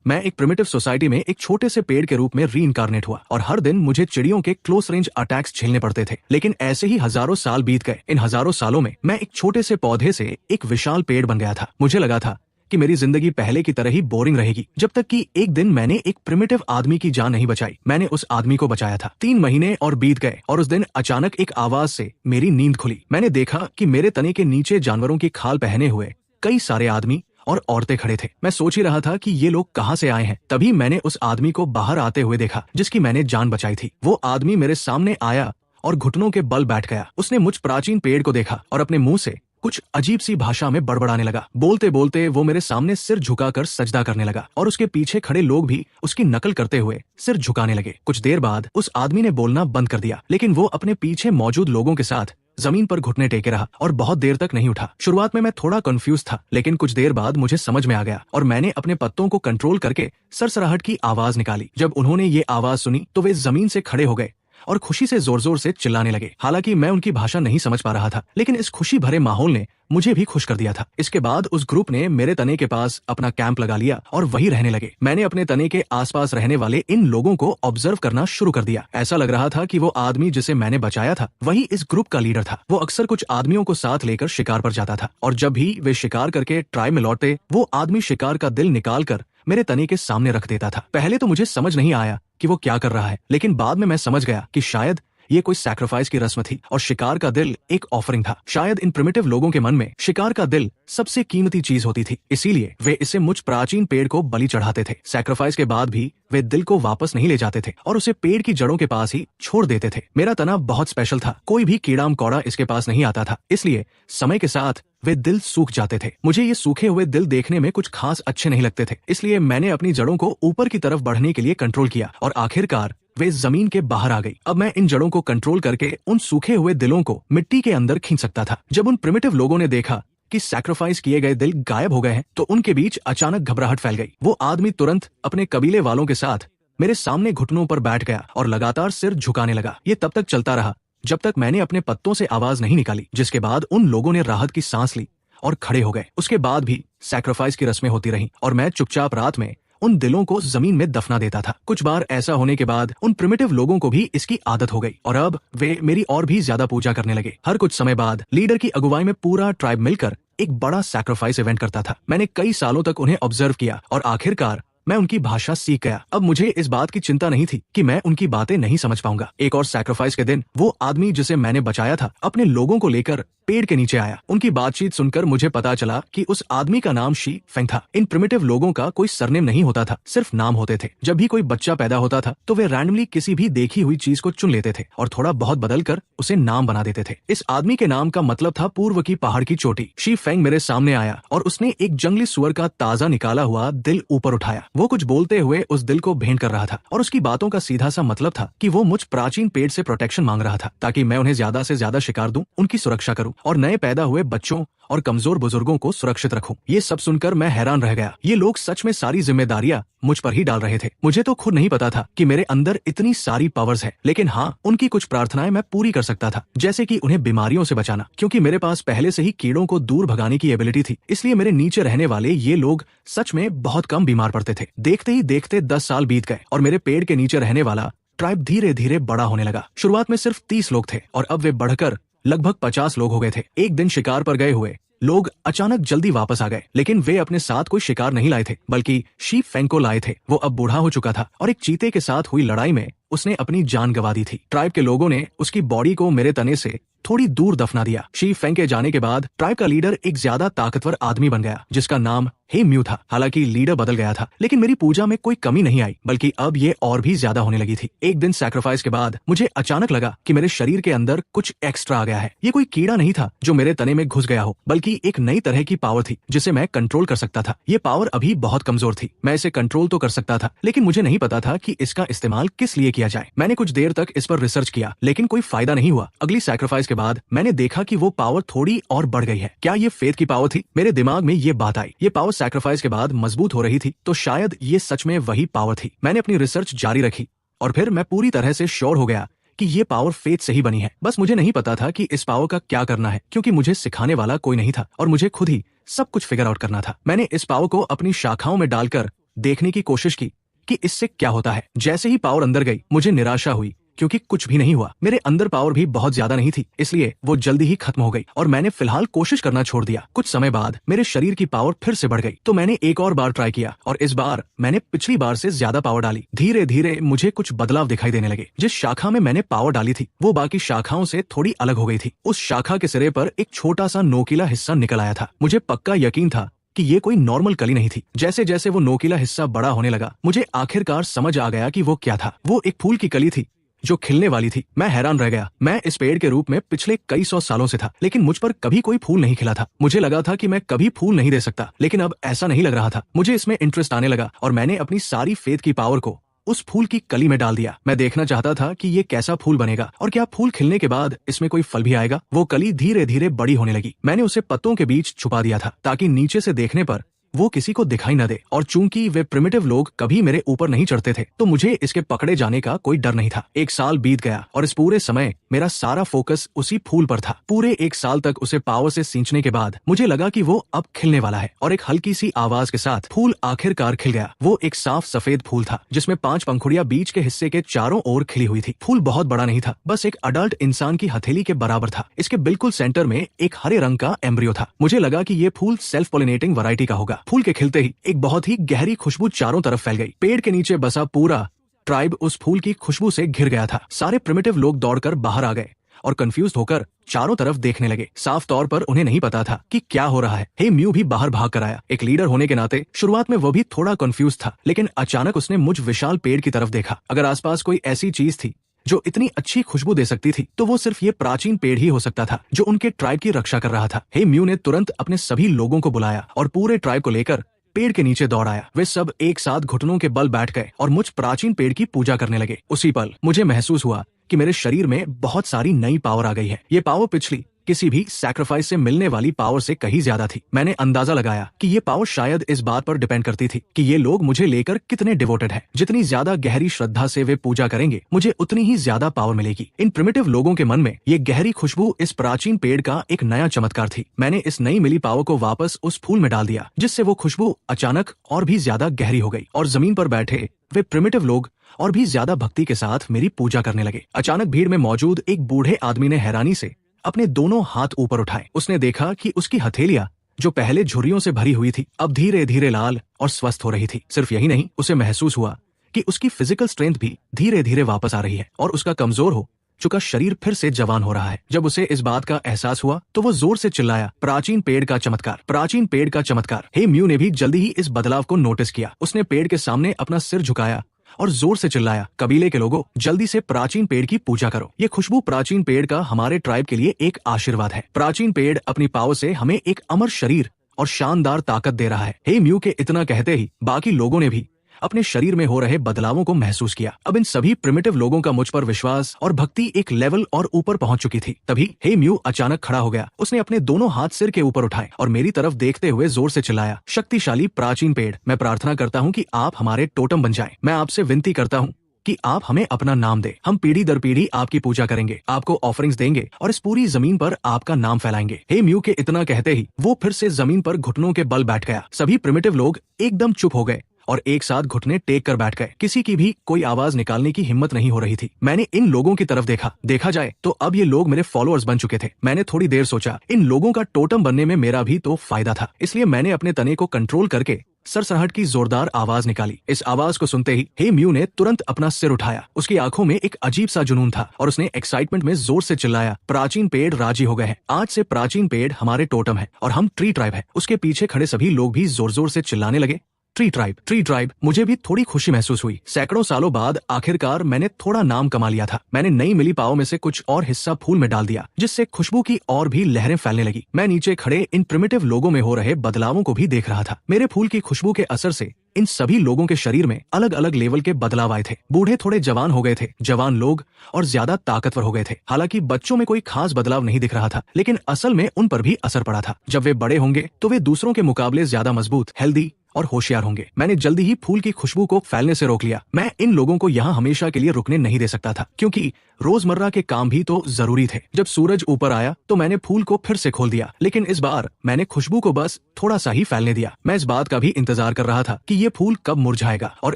मैं एक primitive society में एक छोटे से पेड़ के रूप में रीइंकार्नेट हुआ और हर दिन मुझे चिड़ियों के क्लोज रेंज अटैक्स झेलने पड़ते थे। लेकिन ऐसे ही हजारों साल बीत गए। इन हजारों सालों में मैं एक छोटे से पौधे से एक विशाल पेड़ बन गया था। मुझे लगा था कि मेरी जिंदगी पहले की तरह ही बोरिंग रहेगी, जब तक कि एक दिन मैंने एक प्रिमिटिव आदमी की जान नहीं बचाई। मैंने उस आदमी को बचाया था। 3 महीने और बीत गए और उस दिन अचानक एक आवाज से मेरी नींद खुली। मैंने देखा कि मेरे तने के नीचे जानवरों की खाल पहने हुए कई सारे आदमी और औरतें खड़े थे। मैं सोच ही रहा था कि ये लोग कहाँ से आए हैं। तभी मैंने उस आदमी को बाहर आते हुए देखा जिसकी मैंने जान बचाई थी। वो आदमी मेरे सामने आया और घुटनों के बल बैठ गया। उसने मुझ प्राचीन पेड़ को देखा और अपने मुंह से कुछ अजीब सी भाषा में बड़बड़ाने लगा। बोलते बोलते वो मेरे सामने सिर झुकाकर सजदा करने लगा और उसके पीछे खड़े लोग भी उसकी नकल करते हुए सिर झुकाने लगे। कुछ देर बाद उस आदमी ने बोलना बंद कर दिया, लेकिन वो अपने पीछे मौजूद लोगों के साथ जमीन पर घुटने टेके रहा और बहुत देर तक नहीं उठा। शुरुआत में मैं थोड़ा कंफ्यूज था, लेकिन कुछ देर बाद मुझे समझ में आ गया और मैंने अपने पत्तों को कंट्रोल करके सरसराहट की आवाज निकाली। जब उन्होंने ये आवाज सुनी तो वे जमीन से खड़े हो गए और खुशी से जोर जोर से चिल्लाने लगे। हालांकि मैं उनकी भाषा नहीं समझ पा रहा था, लेकिन इस खुशी भरे माहौल ने मुझे भी खुश कर दिया था। इसके बाद उस ग्रुप ने मेरे तने के पास अपना कैंप लगा लिया और वहीं रहने लगे। मैंने अपने तने के आसपास रहने वाले इन लोगों को ऑब्जर्व करना शुरू कर दिया। ऐसा लग रहा था कि वो आदमी जिसे मैंने बचाया था वही इस ग्रुप का लीडर था। वो अक्सर कुछ आदमियों को साथ लेकर शिकार पर जाता था और जब भी वे शिकार करके ट्राइब में लौटते, वो आदमी शिकार का दिल निकाल कर मेरे तने के सामने रख देता था। पहले तो मुझे समझ नहीं आया कि वो क्या कर रहा है, लेकिन बाद में मैं समझ गया कि शायद ये कोई सैक्रिफाइस की रस्म थी और शिकार का दिल एक ऑफरिंग था। शायद इन प्रिमिटिव लोगों के मन में शिकार का दिल सबसे कीमती चीज होती थी, इसीलिए वे इसे मुझ प्राचीन पेड़ को बलि चढ़ाते थे। सैक्रिफाइस के बाद भी वे दिल को वापस नहीं ले जाते थे और उसे पेड़ की जड़ों के पास ही छोड़ देते थे। मेरा तना बहुत स्पेशल था, कोई भी कीड़ा मकोड़ा इसके पास नहीं आता था, इसलिए समय के साथ वे दिल सूख जाते थे। मुझे ये सूखे हुए दिल देखने में कुछ खास अच्छे नहीं लगते थे, इसलिए मैंने अपनी जड़ों को ऊपर की तरफ बढ़ने के लिए कंट्रोल किया और आखिरकार वे जमीन के बाहर आ गई। अब मैं इन जड़ों को कंट्रोल करके उन सूखे हुए दिलों को मिट्टी के अंदर खींच सकता था। जब उन प्रिमिटिव लोगों ने देखा कि सैक्रिफाइस किए गए दिल गायब हो गए हैं, तो उनके बीच अचानक घबराहट फैल गई। वो आदमी तुरंत अपने कबीले वालों के साथ मेरे सामने घुटनों पर बैठ गया और लगातार सिर झुकाने लगा। ये तब तक चलता रहा जब तक मैंने अपने पत्तों से आवाज नहीं निकाली, जिसके बाद उन लोगों ने राहत की सांस ली और खड़े हो गए। उसके बाद भी सैक्रिफाइस की रस्में होती रहीं और मैं चुपचाप रात में उन दिलों को जमीन में दफना देता था। कुछ बार ऐसा होने के बाद उन प्रिमिटिव लोगों को भी इसकी आदत हो गई और अब वे मेरी और भी ज्यादा पूजा करने लगे। हर कुछ समय बाद लीडर की अगुवाई में पूरा ट्राइब मिलकर एक बड़ा सैक्रिफाइस इवेंट करता था। मैंने कई सालों तक उन्हें ऑब्जर्व किया और आखिरकार मैं उनकी भाषा सीख गया। अब मुझे इस बात की चिंता नहीं थी कि मैं उनकी बातें नहीं समझ पाऊंगा। एक और सैक्रिफाइस के दिन वो आदमी जिसे मैंने बचाया था अपने लोगों को लेकर पेड़ के नीचे आया। उनकी बातचीत सुनकर मुझे पता चला कि उस आदमी का नाम शी फेंग था। इन प्रिमिटिव लोगों का कोई सरनेम नहीं होता था, सिर्फ नाम होते थे। जब भी कोई बच्चा पैदा होता था तो वे रैंडमली किसी भी देखी हुई चीज को चुन लेते थे और थोड़ा बहुत बदल कर उसे नाम बना देते थे। इस आदमी के नाम का मतलब था पूर्व की पहाड़ की चोटी। शी फेंग मेरे सामने आया और उसने एक जंगली सुअर का ताजा निकाला हुआ दिल ऊपर उठाया। वो कुछ बोलते हुए उस दिल को भेंट कर रहा था और उसकी बातों का सीधा सा मतलब था कि वो मुझ प्राचीन पेड़ से प्रोटेक्शन मांग रहा था ताकि मैं उन्हें ज्यादा से ज्यादा शिकार दूं, उनकी सुरक्षा करूं और नए पैदा हुए बच्चों और कमजोर बुजुर्गों को सुरक्षित रखूं। ये सब सुनकर मैं हैरान रह गया। ये लोग सच में सारी जिम्मेदारियां मुझ पर ही डाल रहे थे। मुझे तो खुद नहीं पता था कि मेरे अंदर इतनी सारी पावर्स है, लेकिन हाँ, उनकी कुछ प्रार्थनाएं मैं पूरी कर सकता था, जैसे कि उन्हें बीमारियों से बचाना, क्योंकि मेरे पास पहले से ही कीड़ों को दूर भगाने की एबिलिटी थी। इसलिए मेरे नीचे रहने वाले ये लोग सच में बहुत कम बीमार पड़ते थे। देखते ही देखते 10 साल बीत गए और मेरे पेड़ के नीचे रहने वाला ट्राइब धीरे धीरे बड़ा होने लगा। शुरुआत में सिर्फ 30 लोग थे और अब वे बढ़कर लगभग 50 लोग हो गए थे। एक दिन शिकार पर गए हुए लोग अचानक जल्दी वापस आ गए, लेकिन वे अपने साथ कोई शिकार नहीं लाए थे, बल्कि शी फेंग को लाए थे। वो अब बूढ़ा हो चुका था और एक चीते के साथ हुई लड़ाई में उसने अपनी जान गंवा दी थी। ट्राइब के लोगों ने उसकी बॉडी को मेरे तने से थोड़ी दूर दफना दिया। शी फेंग के जाने के बाद ट्राइब का लीडर एक ज्यादा ताकतवर आदमी बन गया जिसका नाम हे म्यू था। हालांकि लीडर बदल गया था, लेकिन मेरी पूजा में कोई कमी नहीं आई, बल्कि अब ये और भी ज्यादा होने लगी थी। एक दिन सैक्रिफाइस के बाद मुझे अचानक लगा कि मेरे शरीर के अंदर कुछ एक्स्ट्रा आ गया है। ये कोई कीड़ा नहीं था जो मेरे तने में घुस गया हो, बल्कि एक नई तरह की पावर थी जिसे मैं कंट्रोल कर सकता था। ये पावर अभी बहुत कमजोर थी। मैं इसे कंट्रोल तो कर सकता था, लेकिन मुझे नहीं पता था कि इसका इस्तेमाल किस लिए किया जाए। मैंने कुछ देर तक इस पर रिसर्च किया, लेकिन कोई फायदा नहीं हुआ। अगली सैक्रिफाइस के बाद मैंने देखा कि वो पावर थोड़ी और बढ़ गई है। क्या ये फेथ की पावर थी? मेरे दिमाग में ये बात आई। ये पावर सैक्रिफाइस के बाद मजबूत हो रही थी, तो शायद ये सच में वही पावर थी। मैंने अपनी रिसर्च जारी रखी और फिर मैं पूरी तरह से श्योर हो गया कि ये पावर फेथ से ही बनी है। बस मुझे नहीं पता था कि इस पावर का क्या करना है, क्योंकि मुझे सिखाने वाला कोई नहीं था और मुझे खुद ही सब कुछ फिगर आउट करना था। मैंने इस पावर को अपनी शाखाओं में डालकर देखने की कोशिश की कि इससे क्या होता है। जैसे ही पावर अंदर गई मुझे निराशा हुई क्योंकि कुछ भी नहीं हुआ। मेरे अंदर पावर भी बहुत ज्यादा नहीं थी, इसलिए वो जल्दी ही खत्म हो गई और मैंने फिलहाल कोशिश करना छोड़ दिया। कुछ समय बाद मेरे शरीर की पावर फिर से बढ़ गई, तो मैंने एक और बार ट्राई किया और इस बार मैंने पिछली बार से ज्यादा पावर डाली। धीरे धीरे मुझे कुछ बदलाव दिखाई देने लगे। जिस शाखा में मैंने पावर डाली थी वो बाकी शाखाओं से थोड़ी अलग हो गई थी। उस शाखा के सिरे पर एक छोटा सा नोकीला हिस्सा निकल आया था। मुझे पक्का यकीन था कि ये कोई नॉर्मल कली नहीं थी। जैसे जैसे वो नोकीला हिस्सा बड़ा होने लगा मुझे आखिरकार समझ आ गया कि वो क्या था। वो एक फूल की कली थी जो खिलने वाली थी। मैं हैरान रह गया। मैं इस पेड़ के रूप में पिछले कई सौ सालों से था, लेकिन मुझ पर कभी कोई फूल नहीं खिला था। मुझे लगा था कि मैं कभी फूल नहीं दे सकता, लेकिन अब ऐसा नहीं लग रहा था। मुझे इसमें इंटरेस्ट आने लगा और मैंने अपनी सारी फेथ की पावर को उस फूल की कली में डाल दिया। मैं देखना चाहता था कि ये कैसा फूल बनेगा और क्या फूल खिलने के बाद इसमें कोई फल भी आएगा। वो कली धीरे धीरे बड़ी होने लगी। मैंने उसे पत्तों के बीच छुपा दिया था ताकि नीचे से देखने पर वो किसी को दिखाई न दे। और चूंकि वे प्रिमिटिव लोग कभी मेरे ऊपर नहीं चढ़ते थे, तो मुझे इसके पकड़े जाने का कोई डर नहीं था। एक साल बीत गया और इस पूरे समय मेरा सारा फोकस उसी फूल पर था। पूरे एक साल तक उसे पावर से सींचने के बाद मुझे लगा कि वो अब खिलने वाला है और एक हल्की सी आवाज के साथ फूल आखिरकार खिल गया। वो एक साफ सफेद फूल था जिसमें 5 पंखुड़ियां बीच के हिस्से के चारों ओर खिली हुई थी। फूल बहुत बड़ा नहीं था, बस एक अडल्ट इंसान की हथेली के बराबर था। इसके बिल्कुल सेंटर में एक हरे रंग का एम्ब्रियो था। मुझे लगा कि ये फूल सेल्फ पॉलिनेटिंग वैरायटी का होगा। फूल के खिलते ही एक बहुत ही गहरी खुशबू चारों तरफ फैल गई। पेड़ के नीचे बसा पूरा ट्राइब उस फूल की खुशबू से घिर गया था। सारे प्रिमिटिव लोग दौड़कर बाहर आ गए और कंफ्यूज्ड होकर चारों तरफ देखने लगे। साफ तौर पर उन्हें नहीं पता था कि क्या हो रहा है। हे म्यू भी बाहर भाग कर आया। एक लीडर होने के नाते शुरुआत में वो भी थोड़ा कंफ्यूज था, लेकिन अचानक उसने मुझ विशाल पेड़ की तरफ देखा। अगर आसपास कोई ऐसी चीज थी जो इतनी अच्छी खुशबू दे सकती थी, तो वो सिर्फ ये प्राचीन पेड़ ही हो सकता था जो उनके ट्राइब की रक्षा कर रहा था। हे म्यू ने तुरंत अपने सभी लोगों को बुलाया और पूरे ट्राइब को लेकर पेड़ के नीचे दौड़ आया। वे सब एक साथ घुटनों के बल बैठ गए और मुझ प्राचीन पेड़ की पूजा करने लगे। उसी पल मुझे महसूस हुआ कि मेरे शरीर में बहुत सारी नई पावर आ गई है। ये पावर पिछली किसी भी सैक्रिफाइस से मिलने वाली पावर से कहीं ज्यादा थी। मैंने अंदाजा लगाया कि ये पावर शायद इस बात पर डिपेंड करती थी कि ये लोग मुझे लेकर कितने डिवोटेड हैं। जितनी ज्यादा गहरी श्रद्धा से वे पूजा करेंगे, मुझे उतनी ही ज्यादा पावर मिलेगी। इन प्रिमिटिव लोगों के मन में ये गहरी खुशबू इस प्राचीन पेड़ का एक नया चमत्कार थी। मैंने इस नई मिली पावर को वापस उस फूल में डाल दिया, जिससे वो खुशबू अचानक और भी ज्यादा गहरी हो गई और जमीन पर बैठे वे प्रिमिटिव लोग और भी ज्यादा भक्ति के साथ मेरी पूजा करने लगे। अचानक भीड़ में मौजूद एक बूढ़े आदमी ने हैरानी से अपने दोनों हाथ ऊपर उठाए। उसने देखा कि उसकी हथेलियां जो पहले झुर्रियों से भरी हुई थी, अब धीरे धीरे लाल और स्वस्थ हो रही थी। सिर्फ यही नहीं, उसे महसूस हुआ कि उसकी फिजिकल स्ट्रेंथ भी धीरे धीरे वापस आ रही है और उसका कमजोर हो चुका शरीर फिर से जवान हो रहा है। जब उसे इस बात का एहसास हुआ तो वो जोर से चिल्लाया, प्राचीन पेड़ का चमत्कार, प्राचीन पेड़ का चमत्कार। हे म्यू ने भी जल्दी ही इस बदलाव को नोटिस किया। उसने पेड़ के सामने अपना सिर झुकाया और जोर से चिल्लाया, कबीले के लोगों, जल्दी से प्राचीन पेड़ की पूजा करो। ये खुशबू प्राचीन पेड़ का हमारे ट्राइब के लिए एक आशीर्वाद है। प्राचीन पेड़ अपनी पावर से हमें एक अमर शरीर और शानदार ताकत दे रहा है। हे म्यू के इतना कहते ही बाकी लोगों ने भी अपने शरीर में हो रहे बदलावों को महसूस किया। अब इन सभी प्रिमिटिव लोगों का मुझ पर विश्वास और भक्ति एक लेवल और ऊपर पहुंच चुकी थी। तभी हे म्यू अचानक खड़ा हो गया। उसने अपने दोनों हाथ सिर के ऊपर उठाए और मेरी तरफ देखते हुए जोर से चिल्लाया, शक्तिशाली प्राचीन पेड़, मैं प्रार्थना करता हूँ कि आप हमारे टोटम बन जाएं। मैं आपसे विनती करता हूँ कि आप हमें अपना नाम दे। हम पीढ़ी दर पीढ़ी आपकी पूजा करेंगे, आपको ऑफरिंग्स देंगे और इस पूरी जमीन पर आपका नाम फैलाएंगे। हे म्यू के इतना कहते ही वो फिर से जमीन पर घुटनों के बल बैठ गया। सभी प्रिमिटिव लोग एकदम चुप हो गए और एक साथ घुटने टेक कर बैठ गए। किसी की भी कोई आवाज निकालने की हिम्मत नहीं हो रही थी। मैंने इन लोगों की तरफ देखा जाए तो अब ये लोग मेरे फॉलोअर्स बन चुके थे। मैंने थोड़ी देर सोचा, इन लोगों का टोटम बनने में मेरा भी तो फायदा था। इसलिए मैंने अपने तने को कंट्रोल करके सरसराहट की जोरदार आवाज निकाली। इस आवाज को सुनते ही हे म्यू ने तुरंत अपना सिर उठाया। उसकी आंखों में एक अजीब सा जुनून था और उसने एक्साइटमेंट में जोर से चिल्लाया, प्राचीन पेड़ राजी हो गए हैं। आज से प्राचीन पेड़ हमारे टोटम है और हम ट्री ट्राइब है। उसके पीछे खड़े सभी लोग भी जोर जोर से चिल्लाने लगे, ट्री ट्राइब, ट्री ट्राइब। मुझे भी थोड़ी खुशी महसूस हुई। सैकड़ों सालों बाद आखिरकार मैंने थोड़ा नाम कमा लिया था। मैंने नई मिली पावर में से कुछ और हिस्सा फूल में डाल दिया, जिससे खुशबू की और भी लहरें फैलने लगी। मैं नीचे खड़े इन प्रिमिटिव लोगों में हो रहे बदलावों को भी देख रहा था। मेरे फूल की खुशबू के असर से इन सभी लोगों के शरीर में अलग अलग लेवल के बदलाव आए थे। बूढ़े थोड़े जवान हो गए थे, जवान लोग और ज्यादा ताकतवर हो गए थे। हालांकि बच्चों में कोई खास बदलाव नहीं दिख रहा था, लेकिन असल में उन पर भी असर पड़ा था। जब वे बड़े होंगे तो वे दूसरों के मुकाबले ज्यादा मजबूत, हेल्दी और होशियार होंगे। मैंने जल्दी ही फूल की खुशबू को फैलने से रोक लिया। मैं इन लोगों को यहाँ हमेशा के लिए रुकने नहीं दे सकता था, क्योंकि रोजमर्रा के काम भी तो जरूरी थे। जब सूरज ऊपर आया तो मैंने फूल को फिर से खोल दिया, लेकिन इस बार मैंने खुशबू को बस थोड़ा सा ही फैलने दिया। मैं इस बात का भी इंतजार कर रहा था कि ये फूल कब मुरझाएगा और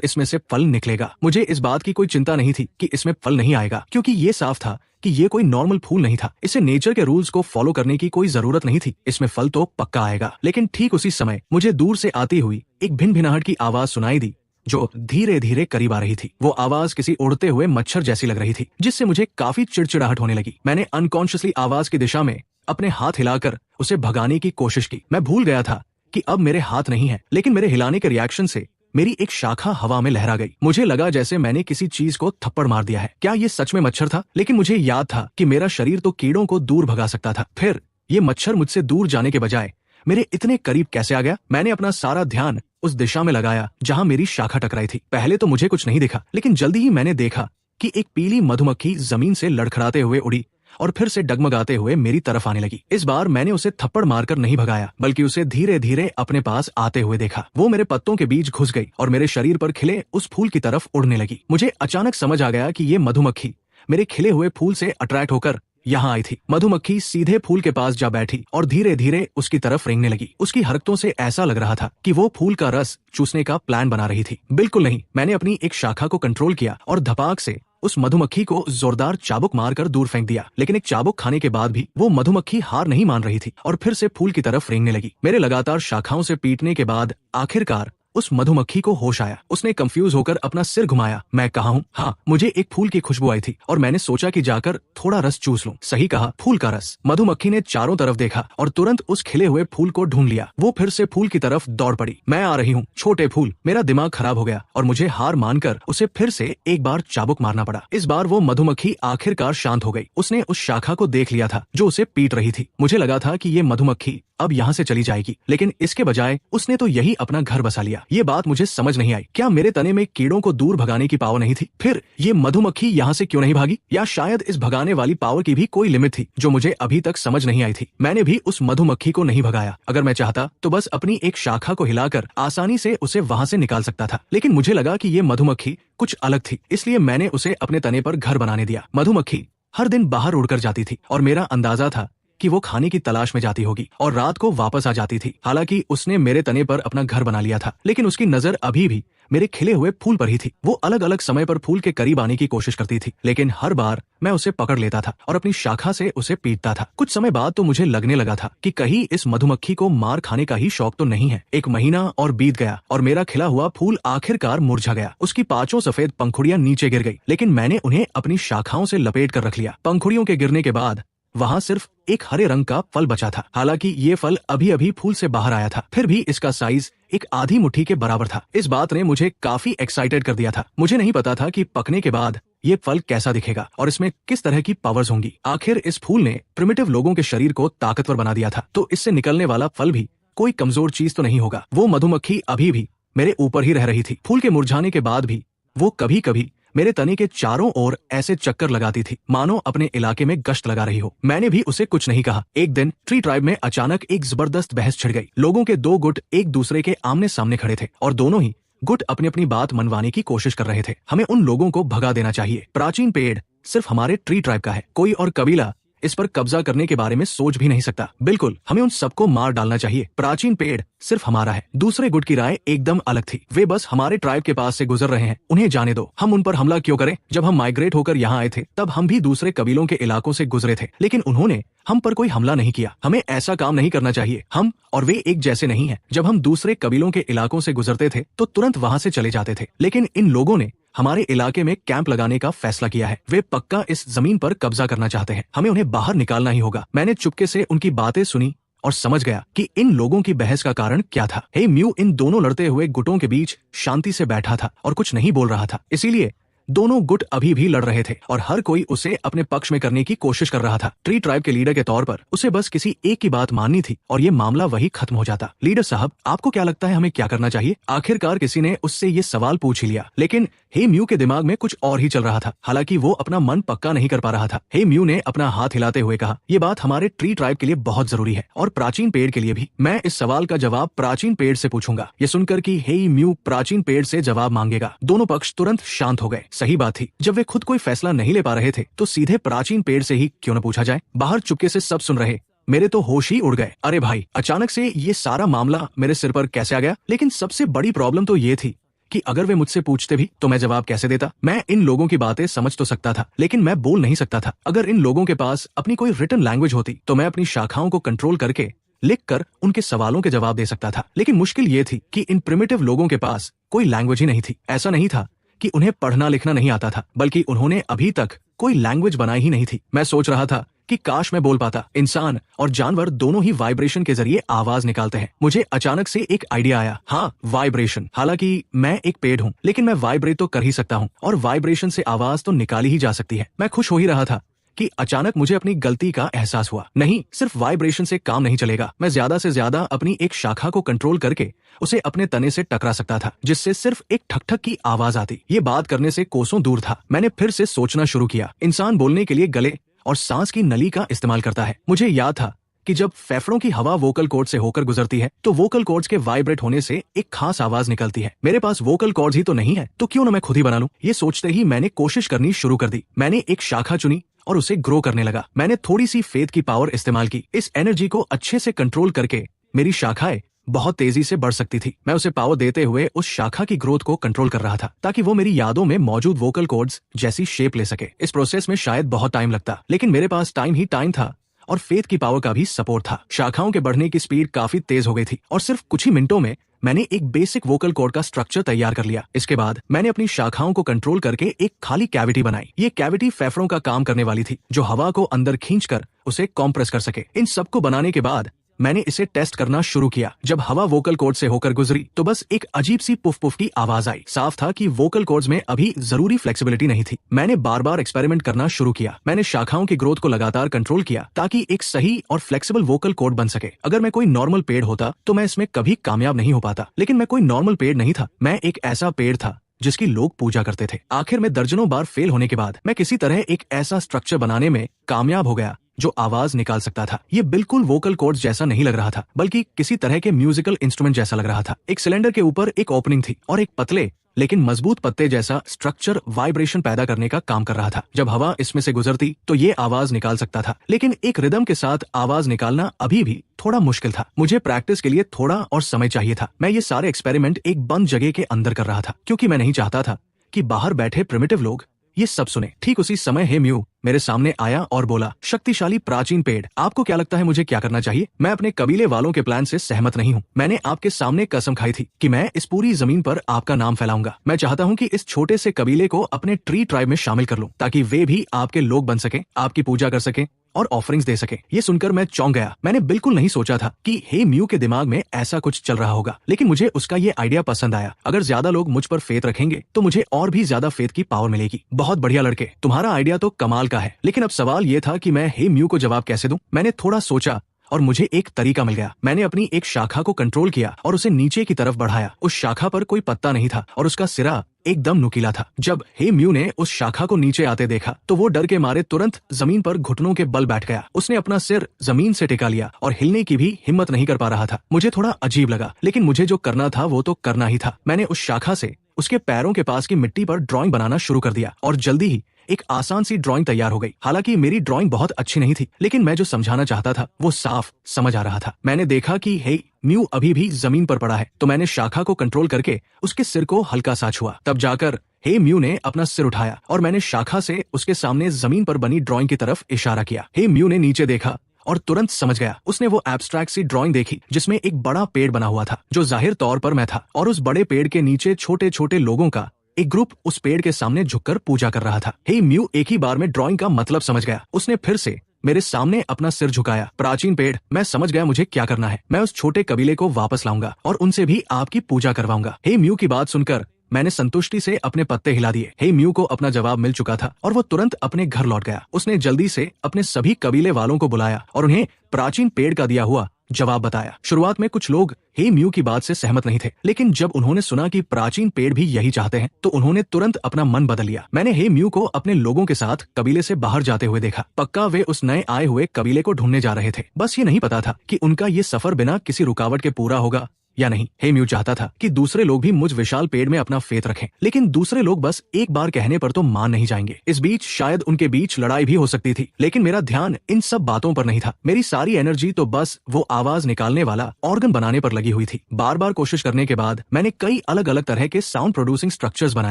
इसमें से फल निकलेगा। मुझे इस बात की कोई चिंता नहीं थी कि इसमें फल नहीं आएगा, क्योंकि ये साफ था कि ये कोई नॉर्मल फूल नहीं था। इसे नेचर के रूल्स को फॉलो करने की कोई जरूरत नहीं थी। इसमें फल तो पक्का आएगा। लेकिन ठीक उसी समय मुझे दूर से आती हुई एक भिनभिनाहट की आवाज सुनाई दी, जो धीरे धीरे करीब आ रही थी। वो आवाज किसी उड़ते हुए मच्छर जैसी लग रही थी, जिससे मुझे काफी चिड़चिड़ाहट होने लगी। मैंने अनकॉन्शियसली आवाज की दिशा में अपने हाथ हिलाकर उसे भगाने की कोशिश की। मैं भूल गया था कि अब मेरे हाथ नहीं है, लेकिन मेरे हिलाने के रिएक्शन से मेरी एक शाखा हवा में लहरा गई। मुझे लगा जैसे मैंने किसी चीज को थप्पड़ मार दिया है। क्या ये सच में मच्छर था? लेकिन मुझे याद था कि मेरा शरीर तो कीड़ों को दूर भगा सकता था। फिर ये मच्छर मुझसे दूर जाने के बजाय मेरे इतने करीब कैसे आ गया? मैंने अपना सारा ध्यान उस दिशा में लगाया जहां मेरी शाखा टकराई थी। पहले तो मुझे कुछ नहीं दिखा, लेकिन जल्दी ही मैंने देखा कि एक पीली मधुमक्खी जमीन से लड़खड़ाते हुए उड़ी और फिर से डगमगाते हुए मेरी तरफ आने लगी। इस बार मैंने उसे थप्पड़ मारकर नहीं भगाया, बल्कि उसे धीरे धीरे अपने पास आते हुए देखा। वो मेरे पत्तों के बीच घुस गई और मेरे शरीर पर खिले उस फूल की तरफ उड़ने लगी। मुझे अचानक समझ आ गया कि ये मधुमक्खी मेरे खिले हुए फूल से अट्रैक्ट होकर यहाँ आई थी। मधुमक्खी सीधे फूल के पास जा बैठी और धीरे धीरे उसकी तरफ रेंगने लगी। उसकी हरकतों से ऐसा लग रहा था कि वो फूल का रस चूसने का प्लान बना रही थी। बिल्कुल नहीं। मैंने अपनी एक शाखा को कंट्रोल किया और धपाक से उस मधुमक्खी को जोरदार चाबुक मारकर दूर फेंक दिया। लेकिन एक चाबुक खाने के बाद भी वो मधुमक्खी हार नहीं मान रही थी और फिर से फूल की तरफ रेंगने लगी। मेरे लगातार शाखाओं से पीटने के बाद आखिरकार उस मधुमक्खी को होश आया। उसने कंफ्यूज होकर अपना सिर घुमाया। मैं कहा हूँ, हाँ, मुझे एक फूल की खुशबू आई थी और मैंने सोचा कि जाकर थोड़ा रस चूस लूं। सही कहा, फूल का रस। मधुमक्खी ने चारों तरफ देखा और तुरंत उस खिले हुए फूल को ढूंढ लिया। वो फिर से फूल की तरफ दौड़ पड़ी। मैं आ रही हूँ, छोटे फूल। मेरा दिमाग खराब हो गया और मुझे हार मानकर उसे फिर से एक बार चाबुक मारना पड़ा। इस बार वो मधुमक्खी आखिरकार शांत हो गई। उसने उस शाखा को देख लिया था जो उसे पीट रही थी। मुझे लगा था कि ये मधुमक्खी अब यहाँ से चली जाएगी, लेकिन इसके बजाय उसने तो यही अपना घर बसा लिया। ये बात मुझे समझ नहीं आई। क्या मेरे तने में कीड़ों को दूर भगाने की पावर नहीं थी? फिर ये मधुमक्खी यहाँ से क्यों नहीं भागी? या शायद इस भगाने वाली पावर की भी कोई लिमिट थी जो मुझे अभी तक समझ नहीं आई थी। मैंने भी उस मधुमक्खी को नहीं भगाया। अगर मैं चाहता तो बस अपनी एक शाखा को हिलाकर आसानी से उसे वहां से निकाल सकता था, लेकिन मुझे लगा कि ये मधुमक्खी कुछ अलग थी, इसलिए मैंने उसे अपने तने पर घर बनाने दिया। मधुमक्खी हर दिन बाहर उड़कर जाती थी और मेरा अंदाजा था कि वो खाने की तलाश में जाती होगी और रात को वापस आ जाती थी। हालांकि उसने मेरे तने पर अपना घर बना लिया था, लेकिन उसकी नजर अभी भी मेरे खिले हुए फूल पर ही थी। वो अलग अलग समय पर फूल के करीब आने की कोशिश करती थी, लेकिन हर बार मैं उसे पकड़ लेता था और अपनी शाखा से उसे पीटता था। कुछ समय बाद तो मुझे लगने लगा था कि कहीं इस मधुमक्खी को मार खाने का ही शौक तो नहीं है। एक महीना और बीत गया और मेरा खिला हुआ फूल आखिरकार मुरझा गया। उसकी 5 सफेद पंखुड़ियां नीचे गिर गई, लेकिन मैंने उन्हें अपनी शाखाओं से लपेट कर रख लिया। पंखुड़ियों के गिरने के बाद वहां सिर्फ एक हरे रंग का फल बचा था। हालांकि ये फल अभी अभी फूल से बाहर आया था, फिर भी इसका साइज एक आधी मुट्ठी के बराबर था। इस बात ने मुझे काफी एक्साइटेड कर दिया था। मुझे नहीं पता था कि पकने के बाद ये फल कैसा दिखेगा और इसमें किस तरह की पावर्स होंगी। आखिर इस फूल ने प्रिमिटिव लोगों के शरीर को ताकतवर बना दिया था, तो इससे निकलने वाला फल भी कोई कमजोर चीज तो नहीं होगा। वो मधुमक्खी अभी भी मेरे ऊपर ही रह रही थी। फूल के मुरझाने के बाद भी वो कभी कभी मेरे तने के चारों ओर ऐसे चक्कर लगाती थी मानो अपने इलाके में गश्त लगा रही हो। मैंने भी उसे कुछ नहीं कहा। एक दिन ट्री ट्राइब में अचानक एक जबरदस्त बहस छिड़ गई। लोगों के 2 गुट एक दूसरे के आमने सामने खड़े थे और दोनों ही गुट अपनी अपनी बात मनवाने की कोशिश कर रहे थे। हमें उन लोगों को भगा देना चाहिए। प्राचीन पेड़ सिर्फ हमारे ट्री ट्राइब का है, कोई और कबीला इस पर कब्जा करने के बारे में सोच भी नहीं सकता। बिल्कुल, हमें उन सबको मार डालना चाहिए। प्राचीन पेड़ सिर्फ हमारा है। दूसरे गुट की राय एकदम अलग थी। वे बस हमारे ट्राइब के पास से गुजर रहे हैं, उन्हें जाने दो। हम उन पर हमला क्यों करें? जब हम माइग्रेट होकर यहाँ आए थे तब हम भी दूसरे कबीलों के इलाकों से गुजरे थे, लेकिन उन्होंने हम पर कोई हमला नहीं किया। हमें ऐसा काम नहीं करना चाहिए। हम और वे एक जैसे नहीं हैं। जब हम दूसरे कबीलों के इलाकों से गुजरते थे तो तुरंत वहां से चले जाते थे, लेकिन इन लोगों ने हमारे इलाके में कैंप लगाने का फैसला किया है। वे पक्का इस जमीन पर कब्जा करना चाहते हैं। हमें उन्हें बाहर निकालना ही होगा। मैंने चुपके से उनकी बातें सुनी और समझ गया कि इन लोगों की बहस का कारण क्या था। हे म्यू इन दोनों लड़ते हुए गुटों के बीच शांति से बैठा था और कुछ नहीं बोल रहा था। इसीलिए दोनों गुट अभी भी लड़ रहे थे और हर कोई उसे अपने पक्ष में करने की कोशिश कर रहा था। ट्री ट्राइब के लीडर के तौर पर उसे बस किसी एक की बात माननी थी और ये मामला वही खत्म हो जाता। लीडर साहब, आपको क्या लगता है हमें क्या करना चाहिए? आखिरकार किसी ने उससे ये सवाल पूछ ही लिया, लेकिन हे म्यू के दिमाग में कुछ और ही चल रहा था। हालांकि वो अपना मन पक्का नहीं कर पा रहा था। हे म्यू ने अपना हाथ हिलाते हुए कहा, ये बात हमारे ट्री ट्राइब के लिए बहुत जरूरी है और प्राचीन पेड़ के लिए भी। मैं इस सवाल का जवाब प्राचीन पेड़ से पूछूंगा। ये सुनकर कि हे म्यू प्राचीन पेड़ से जवाब मांगेगा, दोनों पक्ष तुरंत शांत हो गए। सही बात थी, जब वे खुद कोई फैसला नहीं ले पा रहे थे तो सीधे प्राचीन पेड़ से ही क्यों न पूछा जाए। बाहर चुपके से सब सुन रहे। मेरे तो होश ही उड़ गए। अरे भाई, अचानक से ये सारा मामला मेरे सिर पर कैसे आ गया? लेकिन सबसे बड़ी प्रॉब्लम तो ये थी कि अगर वे मुझसे पूछते भी तो मैं जवाब कैसे देता? मैं इन लोगों की बातें समझ तो सकता था, लेकिन मैं बोल नहीं सकता था। अगर इन लोगों के पास अपनी कोई रिटन लैंग्वेज होती तो मैं अपनी शाखाओं को कंट्रोल करके लिखकर उनके सवालों के जवाब दे सकता था। लेकिन मुश्किल ये थी कि इन प्रिमिटिव लोगों के पास कोई लैंग्वेज ही नहीं थी। ऐसा नहीं था कि उन्हें पढ़ना लिखना नहीं आता था, बल्कि उन्होंने अभी तक कोई लैंग्वेज बनाई ही नहीं थी। मैं सोच रहा था कि काश मैं बोल पाता। इंसान और जानवर दोनों ही वाइब्रेशन के जरिए आवाज निकालते हैं। मुझे अचानक से एक आइडिया आया। हाँ, वाइब्रेशन। हालांकि मैं एक पेड़ हूँ, लेकिन मैं वाइब्रेट तो कर ही सकता हूँ और वाइब्रेशन से आवाज तो निकाली ही जा सकती है। मैं खुश हो ही रहा था कि अचानक मुझे अपनी गलती का एहसास हुआ। नहीं, सिर्फ वाइब्रेशन से काम नहीं चलेगा। मैं ज्यादा से ज्यादा अपनी एक शाखा को कंट्रोल करके उसे अपने तने से टकरा सकता था, जिससे सिर्फ एक ठक ठक की आवाज आती। ये बात करने से कोसों दूर था। मैंने फिर से सोचना शुरू किया। इंसान बोलने के लिए गले और सांस की नली का इस्तेमाल करता है। मुझे याद था कि जब फेफड़ों की हवा वोकल कॉर्ड से होकर गुजरती है तो वोकल कॉर्ड्स के वाइब्रेट होने से एक खास आवाज निकलती है। मेरे पास वोकल कॉर्ड्स ही तो नहीं है, तो क्यों न मैं खुद ही बना लूं? ये सोचते ही मैंने कोशिश करनी शुरू कर दी। मैंने एक शाखा चुनी और उसे ग्रो करने लगा। मैंने थोड़ी सी फेथ की पावर इस्तेमाल की। इस एनर्जी को अच्छे से कंट्रोल करके मेरी शाखाएं बहुत तेजी से बढ़ सकती थी। मैं उसे पावर देते हुए उस शाखा की ग्रोथ को कंट्रोल कर रहा था ताकि वो मेरी यादों में मौजूद वोकल कॉर्ड्स जैसी शेप ले सके। इस प्रोसेस में शायद बहुत टाइम लगता, लेकिन मेरे पास टाइम ही टाइम था और फेथ की पावर का भी सपोर्ट था। शाखाओं के बढ़ने की स्पीड काफी तेज हो गई थी और सिर्फ कुछ ही मिनटों में मैंने एक बेसिक वोकल कॉर्ड का स्ट्रक्चर तैयार कर लिया। इसके बाद मैंने अपनी शाखाओं को कंट्रोल करके एक खाली कैविटी बनाई। ये कैविटी फेफड़ों का काम करने वाली थी, जो हवा को अंदर खींचकर उसे कॉम्प्रेस कर सके। इन सबको बनाने के बाद मैंने इसे टेस्ट करना शुरू किया। जब हवा वोकल कॉर्ड से होकर गुजरी तो बस एक अजीब सी पुफ पुफ की आवाज आई। साफ था कि वोकल कॉर्ड्स में अभी जरूरी फ्लेक्सिबिलिटी नहीं थी। मैंने बार बार एक्सपेरिमेंट करना शुरू किया। मैंने शाखाओं की ग्रोथ को लगातार कंट्रोल किया ताकि एक सही और फ्लेक्सिबल वोकल कॉर्ड बन सके। अगर मैं कोई नॉर्मल पेड़ होता तो मैं इसमें कभी कामयाब नहीं हो पाता, लेकिन मैं कोई नॉर्मल पेड़ नहीं था। मैं एक ऐसा पेड़ था जिसकी लोग पूजा करते थे। आखिर में दर्जनों बार फेल होने के बाद मैं किसी तरह एक ऐसा स्ट्रक्चर बनाने में कामयाब हो गया जो आवाज निकाल सकता था। ये बिल्कुल वोकल कॉर्ड्स जैसा नहीं लग रहा था, बल्कि किसी तरह के म्यूजिकल इंस्ट्रूमेंट जैसा लग रहा था। एक सिलेंडर के ऊपर एक ओपनिंग थी और एक पतले लेकिन मजबूत पत्ते जैसा स्ट्रक्चर वाइब्रेशन पैदा करने का काम कर रहा था। जब हवा इसमें से गुजरती तो ये आवाज निकाल सकता था, लेकिन एक रिदम के साथ आवाज निकालना अभी भी थोड़ा मुश्किल था। मुझे प्रैक्टिस के लिए थोड़ा और समय चाहिए था। मैं ये सारे एक्सपेरिमेंट एक बंद जगह के अंदर कर रहा था, क्योंकि मैं नहीं चाहता था कि बाहर बैठे प्रिमिटिव लोग ये सब सुने। ठीक उसी समय हे म्यू मेरे सामने आया और बोला, शक्तिशाली प्राचीन पेड़, आपको क्या लगता है मुझे क्या करना चाहिए? मैं अपने कबीले वालों के प्लान से सहमत नहीं हूँ। मैंने आपके सामने कसम खाई थी कि मैं इस पूरी जमीन पर आपका नाम फैलाऊंगा। मैं चाहता हूँ कि इस छोटे से कबीले को अपने ट्री ट्राइब में शामिल कर लूं, ताकि वे भी आपके लोग बन सके, आपकी पूजा कर सके और ऑफरिंग्स दे सके। ये सुनकर मैं चौंक गया। मैंने बिल्कुल नहीं सोचा था कि हे म्यू के दिमाग में ऐसा कुछ चल रहा होगा, लेकिन मुझे उसका ये आइडिया पसंद आया। अगर ज्यादा लोग मुझ पर फेथ रखेंगे तो मुझे और भी ज्यादा फेथ की पावर मिलेगी। बहुत बढ़िया लड़के, तुम्हारा आइडिया तो कमाल का है, लेकिन अब सवाल ये था कि मैं हे म्यू को जवाब कैसे दूं? मैंने थोड़ा सोचा और मुझे एक तरीका मिल गया। मैंने अपनी एक शाखा को कंट्रोल किया और उसे नीचे की तरफ बढ़ाया। उस शाखा पर कोई पत्ता नहीं था और उसका सिरा एकदम नुकीला था। जब हे म्यू ने उस शाखा को नीचे आते देखा तो वो डर के मारे तुरंत जमीन पर घुटनों के बल बैठ गया। उसने अपना सिर जमीन से टिका लिया और हिलने की भी हिम्मत नहीं कर पा रहा था। मुझे थोड़ा अजीब लगा, लेकिन मुझे जो करना था वो तो करना ही था। मैंने उस शाखा से उसके पैरों के पास की मिट्टी पर ड्राइंग बनाना शुरू कर दिया और जल्दी ही एक आसान सी ड्राइंग तैयार हो गई। हालांकि मेरी ड्राइंग बहुत अच्छी नहीं थी, लेकिन मैं जो समझाना चाहता था वो साफ समझ आ रहा था। मैंने देखा कि हे म्यू अभी भी जमीन पर पड़ा है, तो मैंने शाखा को कंट्रोल करके उसके सिर को हल्का सा छुआ। तब जाकर हे म्यू ने अपना सिर उठाया और मैंने शाखा से उसके सामने जमीन पर बनी ड्राइंग की तरफ इशारा किया। हे म्यू ने नीचे देखा और तुरंत समझ गया। उसने वो एब्स्ट्रैक्ट सी ड्राइंग देखी जिसमें एक बड़ा पेड़ बना हुआ था, जो जाहिर तौर पर मैं था, और उस बड़े पेड़ के नीचे छोटे छोटे लोगों का एक ग्रुप उस पेड़ के सामने झुककर पूजा कर रहा था। हे म्यू एक ही बार में ड्राइंग का मतलब समझ गया। उसने फिर से मेरे सामने अपना सिर झुकाया। प्राचीन पेड़, मैं समझ गया मुझे क्या करना है। मैं उस छोटे कबीले को वापस लाऊंगा और उनसे भी आपकी पूजा करवाऊंगा। हे म्यू की बात सुनकर मैंने संतुष्टि से अपने पत्ते हिला दिए। हे म्यू को अपना जवाब मिल चुका था और वो तुरंत अपने घर लौट गया। उसने जल्दी से अपने सभी कबीले वालों को बुलाया और उन्हें प्राचीन पेड़ का दिया हुआ जवाब बताया। शुरुआत में कुछ लोग हे म्यू की बात से सहमत नहीं थे, लेकिन जब उन्होंने सुना कि प्राचीन पेड़ भी यही चाहते हैं तो उन्होंने तुरंत अपना मन बदल लिया। मैंने हे म्यू को अपने लोगों के साथ कबीले से बाहर जाते हुए देखा। पक्का वे उस नए आए हुए कबीले को ढूंढने जा रहे थे। बस ये नहीं पता था कि उनका ये सफर बिना किसी रुकावट के पूरा होगा या नहीं। हे म्यू चाहता था कि दूसरे लोग भी मुझ विशाल पेड़ में अपना फेथ रखें, लेकिन दूसरे लोग बस एक बार कहने पर तो मान नहीं जाएंगे। इस बीच शायद उनके बीच लड़ाई भी हो सकती थी, लेकिन मेरा ध्यान इन सब बातों पर नहीं था। मेरी सारी एनर्जी तो बस वो आवाज निकालने वाला ऑर्गन बनाने पर लगी हुई थी। बार बार कोशिश करने के बाद मैंने कई अलग अलग तरह के साउंड प्रोड्यूसिंग स्ट्रक्चर्स बना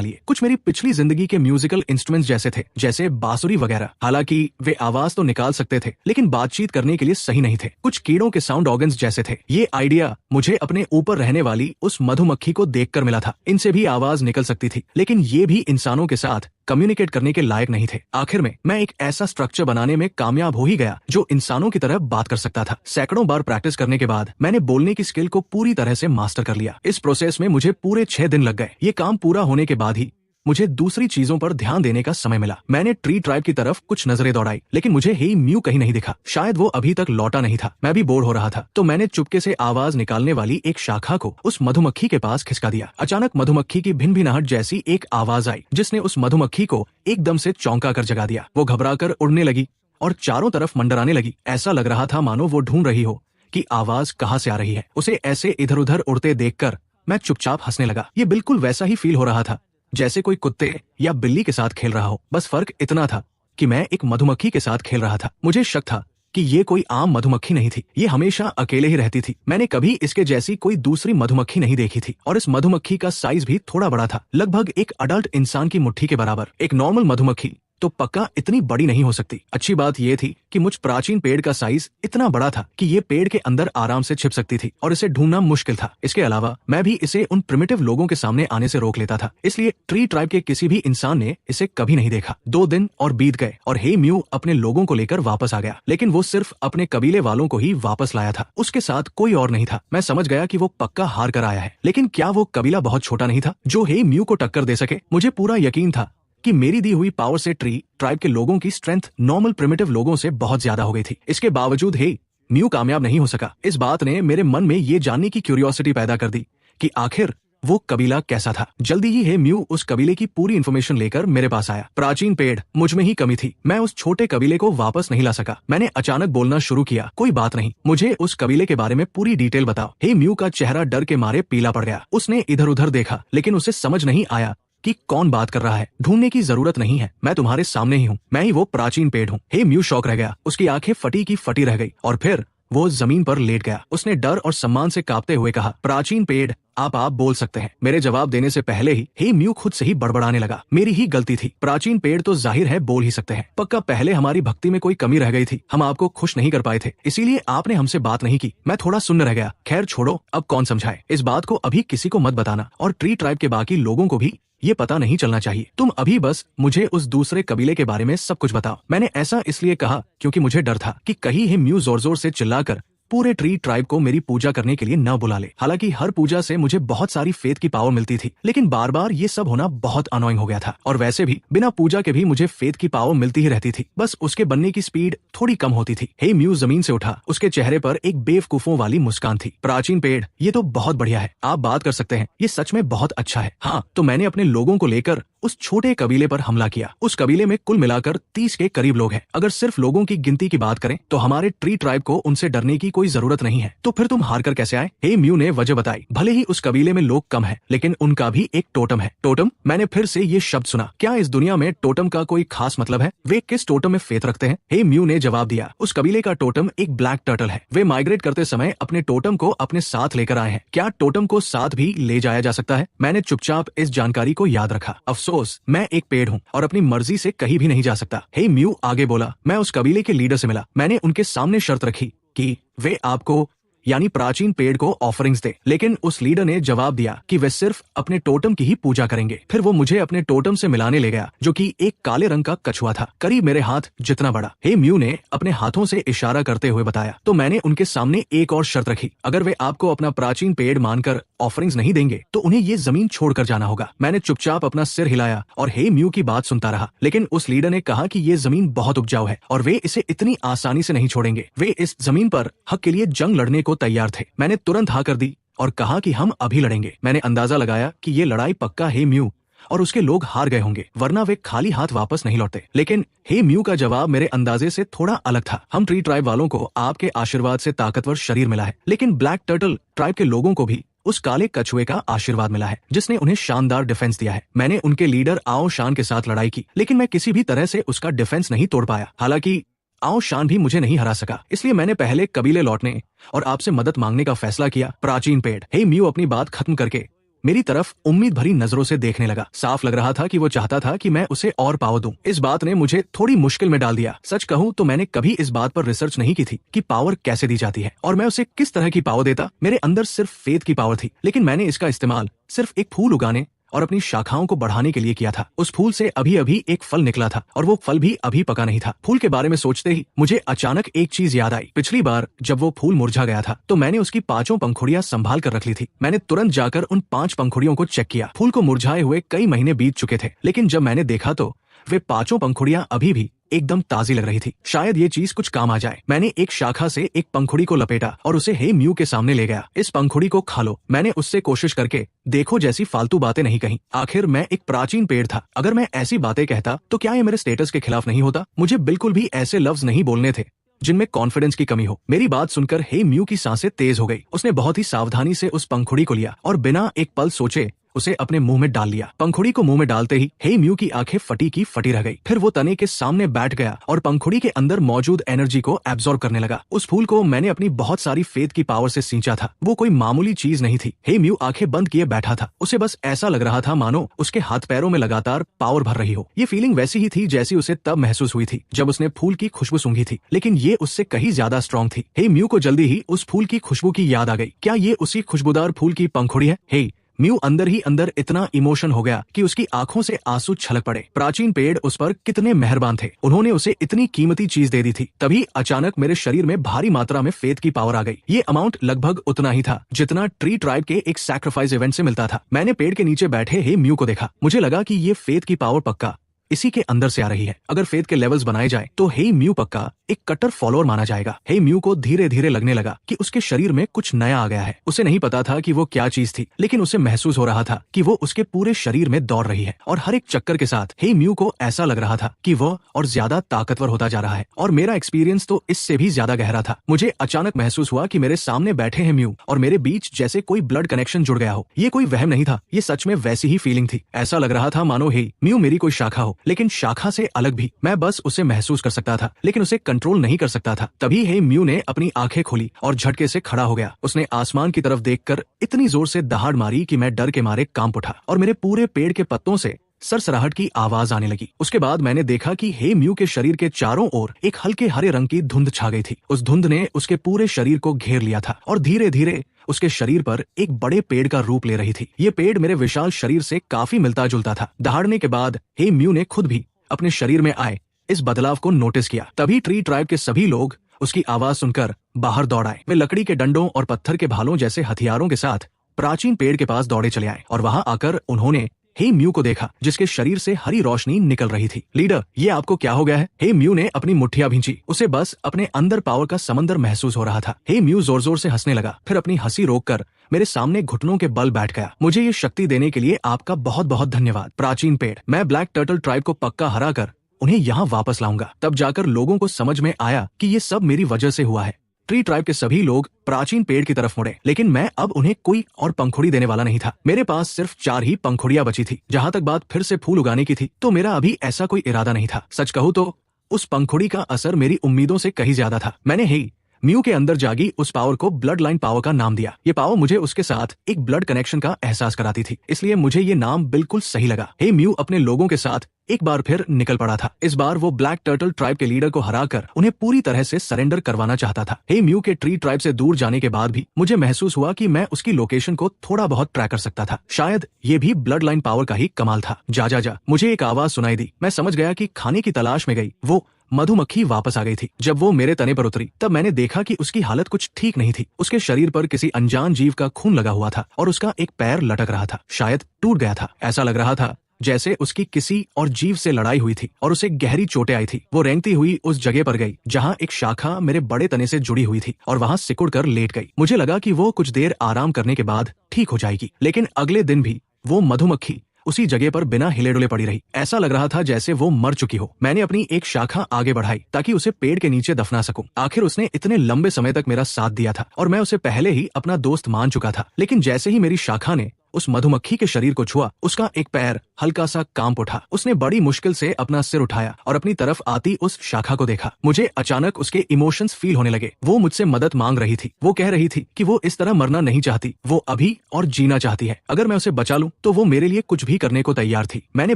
लिए। कुछ मेरी पिछली जिंदगी के म्यूजिकल इंस्ट्रूमेंट्स जैसे थे, जैसे बांसुरी वगैरह। हालांकि वे आवाज तो निकाल सकते थे, लेकिन बातचीत करने के लिए सही नहीं थे। कुछ कीड़ों के साउंड ऑर्गन्स जैसे थे। ये आइडिया मुझे अपने ऊपर रहने वाली उस मधुमक्खी को देखकर मिला था। इनसे भी आवाज निकल सकती थी, लेकिन ये भी इंसानों के साथ कम्युनिकेट करने के लायक नहीं थे। आखिर में मैं एक ऐसा स्ट्रक्चर बनाने में कामयाब हो ही गया जो इंसानों की तरह बात कर सकता था। सैकड़ों बार प्रैक्टिस करने के बाद मैंने बोलने की स्किल को पूरी तरह से मास्टर कर लिया। इस प्रोसेस में मुझे पूरे 6 दिन लग गए। ये काम पूरा होने के बाद ही मुझे दूसरी चीजों पर ध्यान देने का समय मिला। मैंने ट्री ट्राइब की तरफ कुछ नजरें दौड़ाई, लेकिन मुझे हे म्यू कहीं नहीं दिखा। शायद वो अभी तक लौटा नहीं था। मैं भी बोर हो रहा था, तो मैंने चुपके से आवाज निकालने वाली एक शाखा को उस मधुमक्खी के पास खिसका दिया। अचानक मधुमक्खी की भिनभिनाहट जैसी एक आवाज आई, जिसने उस मधुमक्खी को एकदम से चौंका कर जगा दिया। वो घबराकर उड़ने लगी और चारों तरफ मंडराने लगी। ऐसा लग रहा था मानो वो ढूंढ रही हो कि आवाज कहाँ से आ रही है। उसे ऐसे इधर उधर उड़ते देखकर मैं चुपचाप हंसने लगा। ये बिल्कुल वैसा ही फील हो रहा था जैसे कोई कुत्ते या बिल्ली के साथ खेल रहा हो। बस फर्क इतना था कि मैं एक मधुमक्खी के साथ खेल रहा था। मुझे शक था कि ये कोई आम मधुमक्खी नहीं थी। ये हमेशा अकेले ही रहती थी। मैंने कभी इसके जैसी कोई दूसरी मधुमक्खी नहीं देखी थी, और इस मधुमक्खी का साइज भी थोड़ा बड़ा था, लगभग एक अडल्ट इंसान की मुट्ठी के बराबर। एक नॉर्मल मधुमक्खी तो पक्का इतनी बड़ी नहीं हो सकती। अच्छी बात यह थी कि मुझ प्राचीन पेड़ का साइज इतना बड़ा था कि ये पेड़ के अंदर आराम से छिप सकती थी और इसे ढूंढना मुश्किल था। इसके अलावा मैं भी इसे उन प्रिमिटिव लोगों के सामने आने से रोक लेता था, इसलिए ट्री ट्राइब के किसी भी इंसान ने इसे कभी नहीं देखा। 2 दिन और बीत गए और हे म्यू अपने लोगों को लेकर वापस आ गया, लेकिन वो सिर्फ अपने कबीले वालों को ही वापस लाया था। उसके साथ कोई और नहीं था। मैं समझ गया कि वो पक्का हार कर आया है, लेकिन क्या वो कबीला बहुत छोटा नहीं था जो हे म्यू को टक्कर दे सके? मुझे पूरा यकीन था कि मेरी दी हुई पावर से ट्री ट्राइब के लोगों की स्ट्रेंथ नॉर्मल प्रिमिटिव लोगों से बहुत ज्यादा हो गई थी। इसके बावजूद हे म्यू कामयाब नहीं हो सका। इस बात ने मेरे मन में ये जानने की क्यूरियोसिटी पैदा कर दी कि आखिर वो कबीला कैसा था। जल्दी ही हे म्यू उस कबीले की पूरी इन्फॉर्मेशन लेकर मेरे पास आया। प्राचीन पेड़, मुझ में ही कमी थी। मैं उस छोटे कबीले को वापस नहीं ला सका। मैंने अचानक बोलना शुरू किया, कोई बात नहीं, मुझे उस कबीले के बारे में पूरी डिटेल बताओ। हे म्यू का चेहरा डर के मारे पीला पड़ गया। उसने इधर उधर देखा, लेकिन उसे समझ नहीं आया कि कौन बात कर रहा है। ढूंढने की जरूरत नहीं है, मैं तुम्हारे सामने ही हूँ। मैं ही वो प्राचीन पेड़ हूँ। हे म्यू शॉक रह गया। उसकी आंखें फटी की फटी रह गई और फिर वो जमीन पर लेट गया। उसने डर और सम्मान से कांपते हुए कहा, प्राचीन पेड़, आप बोल सकते हैं। मेरे जवाब देने से पहले ही हे म्यू खुद से ही बड़बड़ाने लगा। मेरी ही गलती थी। प्राचीन पेड़ तो जाहिर है बोल ही सकते हैं। पक्का पहले हमारी भक्ति में कोई कमी रह गई थी। हम आपको खुश नहीं कर पाए थे, इसीलिए आपने हमसे बात नहीं की। मैं थोड़ा सुन्न रह गया। खैर छोड़ो, अब कौन समझाए। इस बात को अभी किसी को मत बताना, और ट्री ट्राइब के बाकी लोगों को भी ये पता नहीं चलना चाहिए। तुम अभी बस मुझे उस दूसरे कबीले के बारे में सब कुछ बताओ। मैंने ऐसा इसलिए कहा क्योंकि मुझे डर था कि कहीं हे म्यू जोर जोर से चिल्लाकर पूरे ट्री ट्राइब को मेरी पूजा करने के लिए न बुला ले। हालांकि हर पूजा से मुझे बहुत सारी फेथ की पावर मिलती थी, लेकिन बार बार ये सब होना बहुत अनोइंग हो गया था। और वैसे भी बिना पूजा के भी मुझे फेथ की पावर मिलती ही रहती थी, बस उसके बनने की स्पीड थोड़ी कम होती थी। हे म्यू जमीन से उठा। उसके चेहरे पर एक बेवकूफों वाली मुस्कान थी। प्राचीन पेड़, ये तो बहुत बढ़िया है, आप बात कर सकते हैं। ये सच में बहुत अच्छा है। हाँ, तो मैंने अपने लोगों को लेकर उस छोटे कबीले पर हमला किया। उस कबीले में कुल मिलाकर 30 के करीब लोग हैं। अगर सिर्फ लोगों की गिनती की बात करें तो हमारे ट्री ट्राइब को उनसे डरने की कोई जरूरत नहीं है। तो फिर तुम हार कर कैसे आए? हे म्यू ने वजह बताई। भले ही उस कबीले में लोग कम हैं, लेकिन उनका भी एक टोटम है। टोटम? मैंने फिर से ये शब्द सुना। क्या इस दुनिया में टोटम का कोई खास मतलब है? वे किस टोटम में फेथ रखते हैं? हे म्यू ने जवाब दिया, उस कबीले का टोटम एक ब्लैक टर्टल है। वे माइग्रेट करते समय अपने टोटम को अपने साथ लेकर आए हैं। क्या टोटम को साथ भी ले जाया जा सकता है? मैंने चुपचाप इस जानकारी को याद रखा। अफसोस, मैं एक पेड़ हूँ और अपनी मर्जी से कहीं भी नहीं जा सकता। हे म्यू आगे बोला, मैं उस कबीले के लीडर से मिला। मैंने उनके सामने शर्त रखी कि वे आपको यानी प्राचीन पेड़ को ऑफरिंग्स दे। लेकिन उस लीडर ने जवाब दिया कि वे सिर्फ अपने टोटम की ही पूजा करेंगे। फिर वो मुझे अपने टोटम से मिलाने ले गया, जो कि एक काले रंग का कछुआ था, करीब मेरे हाथ जितना बड़ा। हे म्यू ने अपने हाथों से इशारा करते हुए बताया। तो मैंने उनके सामने एक और शर्त रखी, अगर वे आपको अपना प्राचीन पेड़ मानकर ऑफरिंग्स नहीं देंगे तो उन्हें ये जमीन छोड़कर जाना होगा। मैंने चुपचाप अपना सिर हिलाया और हे म्यू की बात सुनता रहा। लेकिन उस लीडर ने कहा कि ये जमीन बहुत उपजाऊ है और वे इसे इतनी आसानी से नहीं छोड़ेंगे। वे इस जमीन पर हक के लिए जंग लड़ने को तैयार थे। मैंने तुरंत हाँ कर दी और कहा कि हम अभी लड़ेंगे। मैंने अंदाजा लगाया कि ये लड़ाई पक्का हे म्यू और उसके लोग हार गए होंगे, वरना वे खाली हाथ वापस नहीं लौटते। लेकिन हे म्यू का जवाब मेरे अंदाजे से थोड़ा अलग था। हम ट्री ट्राइब वालों को आपके आशीर्वाद से ताकतवर शरीर मिला है, लेकिन ब्लैक टर्टल ट्राइब के लोगों को भी उस काले कछुए का आशीर्वाद मिला है, जिसने उन्हें शानदार डिफेंस दिया है। मैंने उनके लीडर आओ शान के साथ लड़ाई की, लेकिन मैं किसी भी तरह से उसका डिफेंस नहीं तोड़ पाया। हालांकि आओ शान भी मुझे नहीं हरा सका। इसलिए मैंने पहले कबीले लौटने और आपसे मदद मांगने का फैसला किया। प्राचीन पेड़ हे म्यू अपनी बात खत्म करके मेरी तरफ उम्मीद भरी नजरों से देखने लगा। साफ लग रहा था कि वो चाहता था कि मैं उसे और पावर दूं। इस बात ने मुझे थोड़ी मुश्किल में डाल दिया। सच कहूं तो मैंने कभी इस बात पर रिसर्च नहीं की थी कि पावर कैसे दी जाती है और मैं उसे किस तरह की पावर देता। मेरे अंदर सिर्फ फेथ की पावर थी, लेकिन मैंने इसका इस्तेमाल सिर्फ एक फूल उगाने और अपनी शाखाओं को बढ़ाने के लिए किया था। उस फूल से अभी अभी एक फल निकला था और वो फल भी अभी पका नहीं था। फूल के बारे में सोचते ही मुझे अचानक एक चीज याद आई। पिछली बार जब वो फूल मुरझा गया था तो मैंने उसकी 5 पंखुड़ियां संभाल कर रख ली थी। मैंने तुरंत जाकर उन 5 पंखुड़ियों को चेक किया। फूल को मुरझाए हुए कई महीने बीत चुके थे, लेकिन जब मैंने देखा तो वे 5 पंखुड़ियां अभी भी एकदम ताजी लग रही थी। शायद ये चीज कुछ काम आ जाए। मैंने एक शाखा से एक पंखुड़ी को लपेटा और उसे हे म्यू के सामने ले गया। इस पंखुड़ी को खा लो। मैंने उससे कोशिश करके देखो जैसी फालतू बातें नहीं कही। आखिर मैं एक प्राचीन पेड़ था। अगर मैं ऐसी बातें कहता तो क्या ये मेरे स्टेटस के खिलाफ नहीं होता? मुझे बिल्कुल भी ऐसे लफ्ज नहीं बोलने थे जिनमें कॉन्फिडेंस की कमी हो। मेरी बात सुनकर हे म्यू की सांसें तेज हो गई। उसने बहुत ही सावधानी से उस पंखुड़ी को लिया और बिना एक पल सोचे उसे अपने मुंह में डाल लिया। पंखुड़ी को मुंह में डालते ही हे म्यू की आंखें फटी की फटी रह गई। फिर वो तने के सामने बैठ गया और पंखुड़ी के अंदर मौजूद एनर्जी को एब्जॉर्ब करने लगा। उस फूल को मैंने अपनी बहुत सारी फेथ की पावर से सींचा था। वो कोई मामूली चीज नहीं थी। हे म्यू आंखें बंद किए बैठा था। उसे बस ऐसा लग रहा था मानो उसके हाथ पैरों में लगातार पावर भर रही हो। ये फीलिंग वैसी ही थी जैसी उसे तब महसूस हुई थी जब उसने फूल की खुशबू सूंघी थी, लेकिन ये उससे कहीं ज्यादा स्ट्रॉन्ग थी। हे म्यू को जल्दी ही उस फूल की खुशबू की याद आ गई। क्या ये उसी खुशबूदार फूल की पंखुड़ी है? हे म्यू अंदर ही अंदर इतना इमोशन हो गया कि उसकी आंखों से आंसू छलक पड़े। प्राचीन पेड़ उस पर कितने मेहरबान थे। उन्होंने उसे इतनी कीमती चीज दे दी थी। तभी अचानक मेरे शरीर में भारी मात्रा में फेथ की पावर आ गई। ये अमाउंट लगभग उतना ही था जितना ट्री ट्राइब के एक सैक्रिफाइस इवेंट से मिलता था। मैंने पेड़ के नीचे बैठे हे म्यू को देखा। मुझे लगा कि ये फेथ की पावर पक्का इसी के अंदर से आ रही है। अगर फेथ के लेवल्स बनाए जाए तो हे म्यू पक्का एक कट्टर फॉलोअर माना जाएगा। हे म्यू को धीरे धीरे लगने लगा कि उसके शरीर में कुछ नया आ गया है। उसे नहीं पता था कि वो क्या चीज थी, लेकिन उसे महसूस हो रहा था कि वो उसके पूरे शरीर में दौड़ रही है और हर एक चक्कर के साथ हे म्यू को ऐसा लग रहा था कि वो और ज्यादा ताकतवर होता जा रहा है। और मेरा एक्सपीरियंस तो इससे भी ज्यादा गहरा था। मुझे अचानक महसूस हुआ कि मेरे सामने बैठे हैं म्यू और मेरे बीच जैसे कोई ब्लड कनेक्शन जुड़ गया हो। ये कोई वहम नहीं था, ये सच में वैसी ही फीलिंग थी। ऐसा लग रहा था मानो हे म्यू मेरी कोई शाखा हो, लेकिन शाखा से अलग भी। मैं बस उसे महसूस कर सकता था, लेकिन उसे कंट्रोल नहीं कर सकता था। तभी हे म्यू ने अपनी आंखें खोली और झटके से खड़ा हो गया। उसने आसमान की तरफ देखकर इतनी जोर से दहाड़ मारी कि मैं डर के मारे कांप उठा और मेरे पूरे पेड़ के पत्तों से सरसराहट की आवाज आने लगी। उसके बाद मैंने देखा कि हे म्यू के शरीर के चारों ओर एक हल्के हरे रंग की धुंध छा गई थी। उस धुंध ने उसके पूरे शरीर को घेर लिया था और धीरे धीरे उसके शरीर पर एक बड़े पेड़ का रूप ले रही थी। ये पेड़ मेरे विशाल शरीर से काफी मिलता जुलता था। दहाड़ने के बाद हे म्यू ने खुद भी अपने शरीर में आए इस बदलाव को नोटिस किया। तभी ट्री ट्राइब के सभी लोग उसकी आवाज सुनकर बाहर दौड़ आए। वे लकड़ी के डंडों और पत्थर के भालों जैसे हथियारों के साथ प्राचीन पेड़ के पास दौड़े चले आए और वहां आकर उन्होंने हे म्यू को देखा, जिसके शरीर से हरी रोशनी निकल रही थी। लीडर, ये आपको क्या हो गया है? हे म्यू ने अपनी मुट्ठियां भींची। उसे बस अपने अंदर पावर का समंदर महसूस हो रहा था। हे म्यू जोर जोर से हंसने लगा, फिर अपनी हंसी रोककर मेरे सामने घुटनों के बल बैठ गया। मुझे ये शक्ति देने के लिए आपका बहुत बहुत धन्यवाद प्राचीन पेड़। मैं ब्लैक टर्टल ट्राइब को पक्का हरा कर उन्हें यहाँ वापस लाऊंगा। तब जाकर लोगों को समझ में आया कि ये सब मेरी वजह से हुआ है। ट्री ट्राइब के सभी लोग प्राचीन पेड़ की तरफ मुड़े, लेकिन मैं अब उन्हें कोई और पंखुड़ी देने वाला नहीं था। मेरे पास सिर्फ 4 ही पंखुड़ियां बची थी। जहां तक बात फिर से फूल उगाने की थी, तो मेरा अभी ऐसा कोई इरादा नहीं था। सच कहूँ तो उस पंखुड़ी का असर मेरी उम्मीदों से कहीं ज्यादा था। मैंने ही म्यू के अंदर जागी उस पावर को ब्लड लाइन पावर का नाम दिया। ये पावर मुझे उसके साथ एक ब्लड कनेक्शन का एहसास कराती थी, इसलिए मुझे ये नाम बिल्कुल सही लगा। हे म्यू अपने लोगों के साथ एक बार फिर निकल पड़ा था। इस बार वो ब्लैक टर्टल ट्राइब के लीडर को हराकर उन्हें पूरी तरह से सरेंडर करवाना चाहता था। हे म्यू के ट्री ट्राइब से दूर जाने के बाद भी मुझे महसूस हुआ कि मैं उसकी लोकेशन को थोड़ा बहुत ट्रैक कर सकता था। शायद ये भी ब्लड लाइन पावर का ही कमाल था। जा जा जा, मुझे एक आवाज सुनाई दी। मैं समझ गया कि खाने की तलाश में गई वो मधुमक्खी वापस आ गई थी। जब वो मेरे तने पर उतरी तब मैंने देखा कि उसकी हालत कुछ ठीक नहीं थी। उसके शरीर पर किसी अनजान जीव का खून लगा हुआ था और उसका एक पैर लटक रहा था, शायद टूट गया था। ऐसा लग रहा था जैसे उसकी किसी और जीव से लड़ाई हुई थी और उसे गहरी चोटें आई थी। वो रेंगती हुई उस जगह पर गई जहाँ एक शाखा मेरे बड़े तने से जुड़ी हुई थी और वहाँ सिकुड़ कर लेट गई। मुझे लगा कि वो कुछ देर आराम करने के बाद ठीक हो जाएगी, लेकिन अगले दिन भी वो मधुमक्खी उसी जगह पर बिना हिले डुले पड़ी रही। ऐसा लग रहा था जैसे वो मर चुकी हो। मैंने अपनी एक शाखा आगे बढ़ाई ताकि उसे पेड़ के नीचे दफना सकूं। आखिर उसने इतने लंबे समय तक मेरा साथ दिया था और मैं उसे पहले ही अपना दोस्त मान चुका था। लेकिन जैसे ही मेरी शाखा ने उस मधुमक्खी के शरीर को छुआ, उसका एक पैर हल्का सा कांप उठा। उसने बड़ी मुश्किल से अपना सिर उठाया और अपनी तरफ आती उस शाखा को देखा। मुझे अचानक उसके इमोशंस फील होने लगे। वो मुझसे मदद मांग रही थी। वो कह रही थी कि वो इस तरह मरना नहीं चाहती, वो अभी और जीना चाहती है। अगर मैं उसे बचा लूं तो वो मेरे लिए कुछ भी करने को तैयार थी। मैंने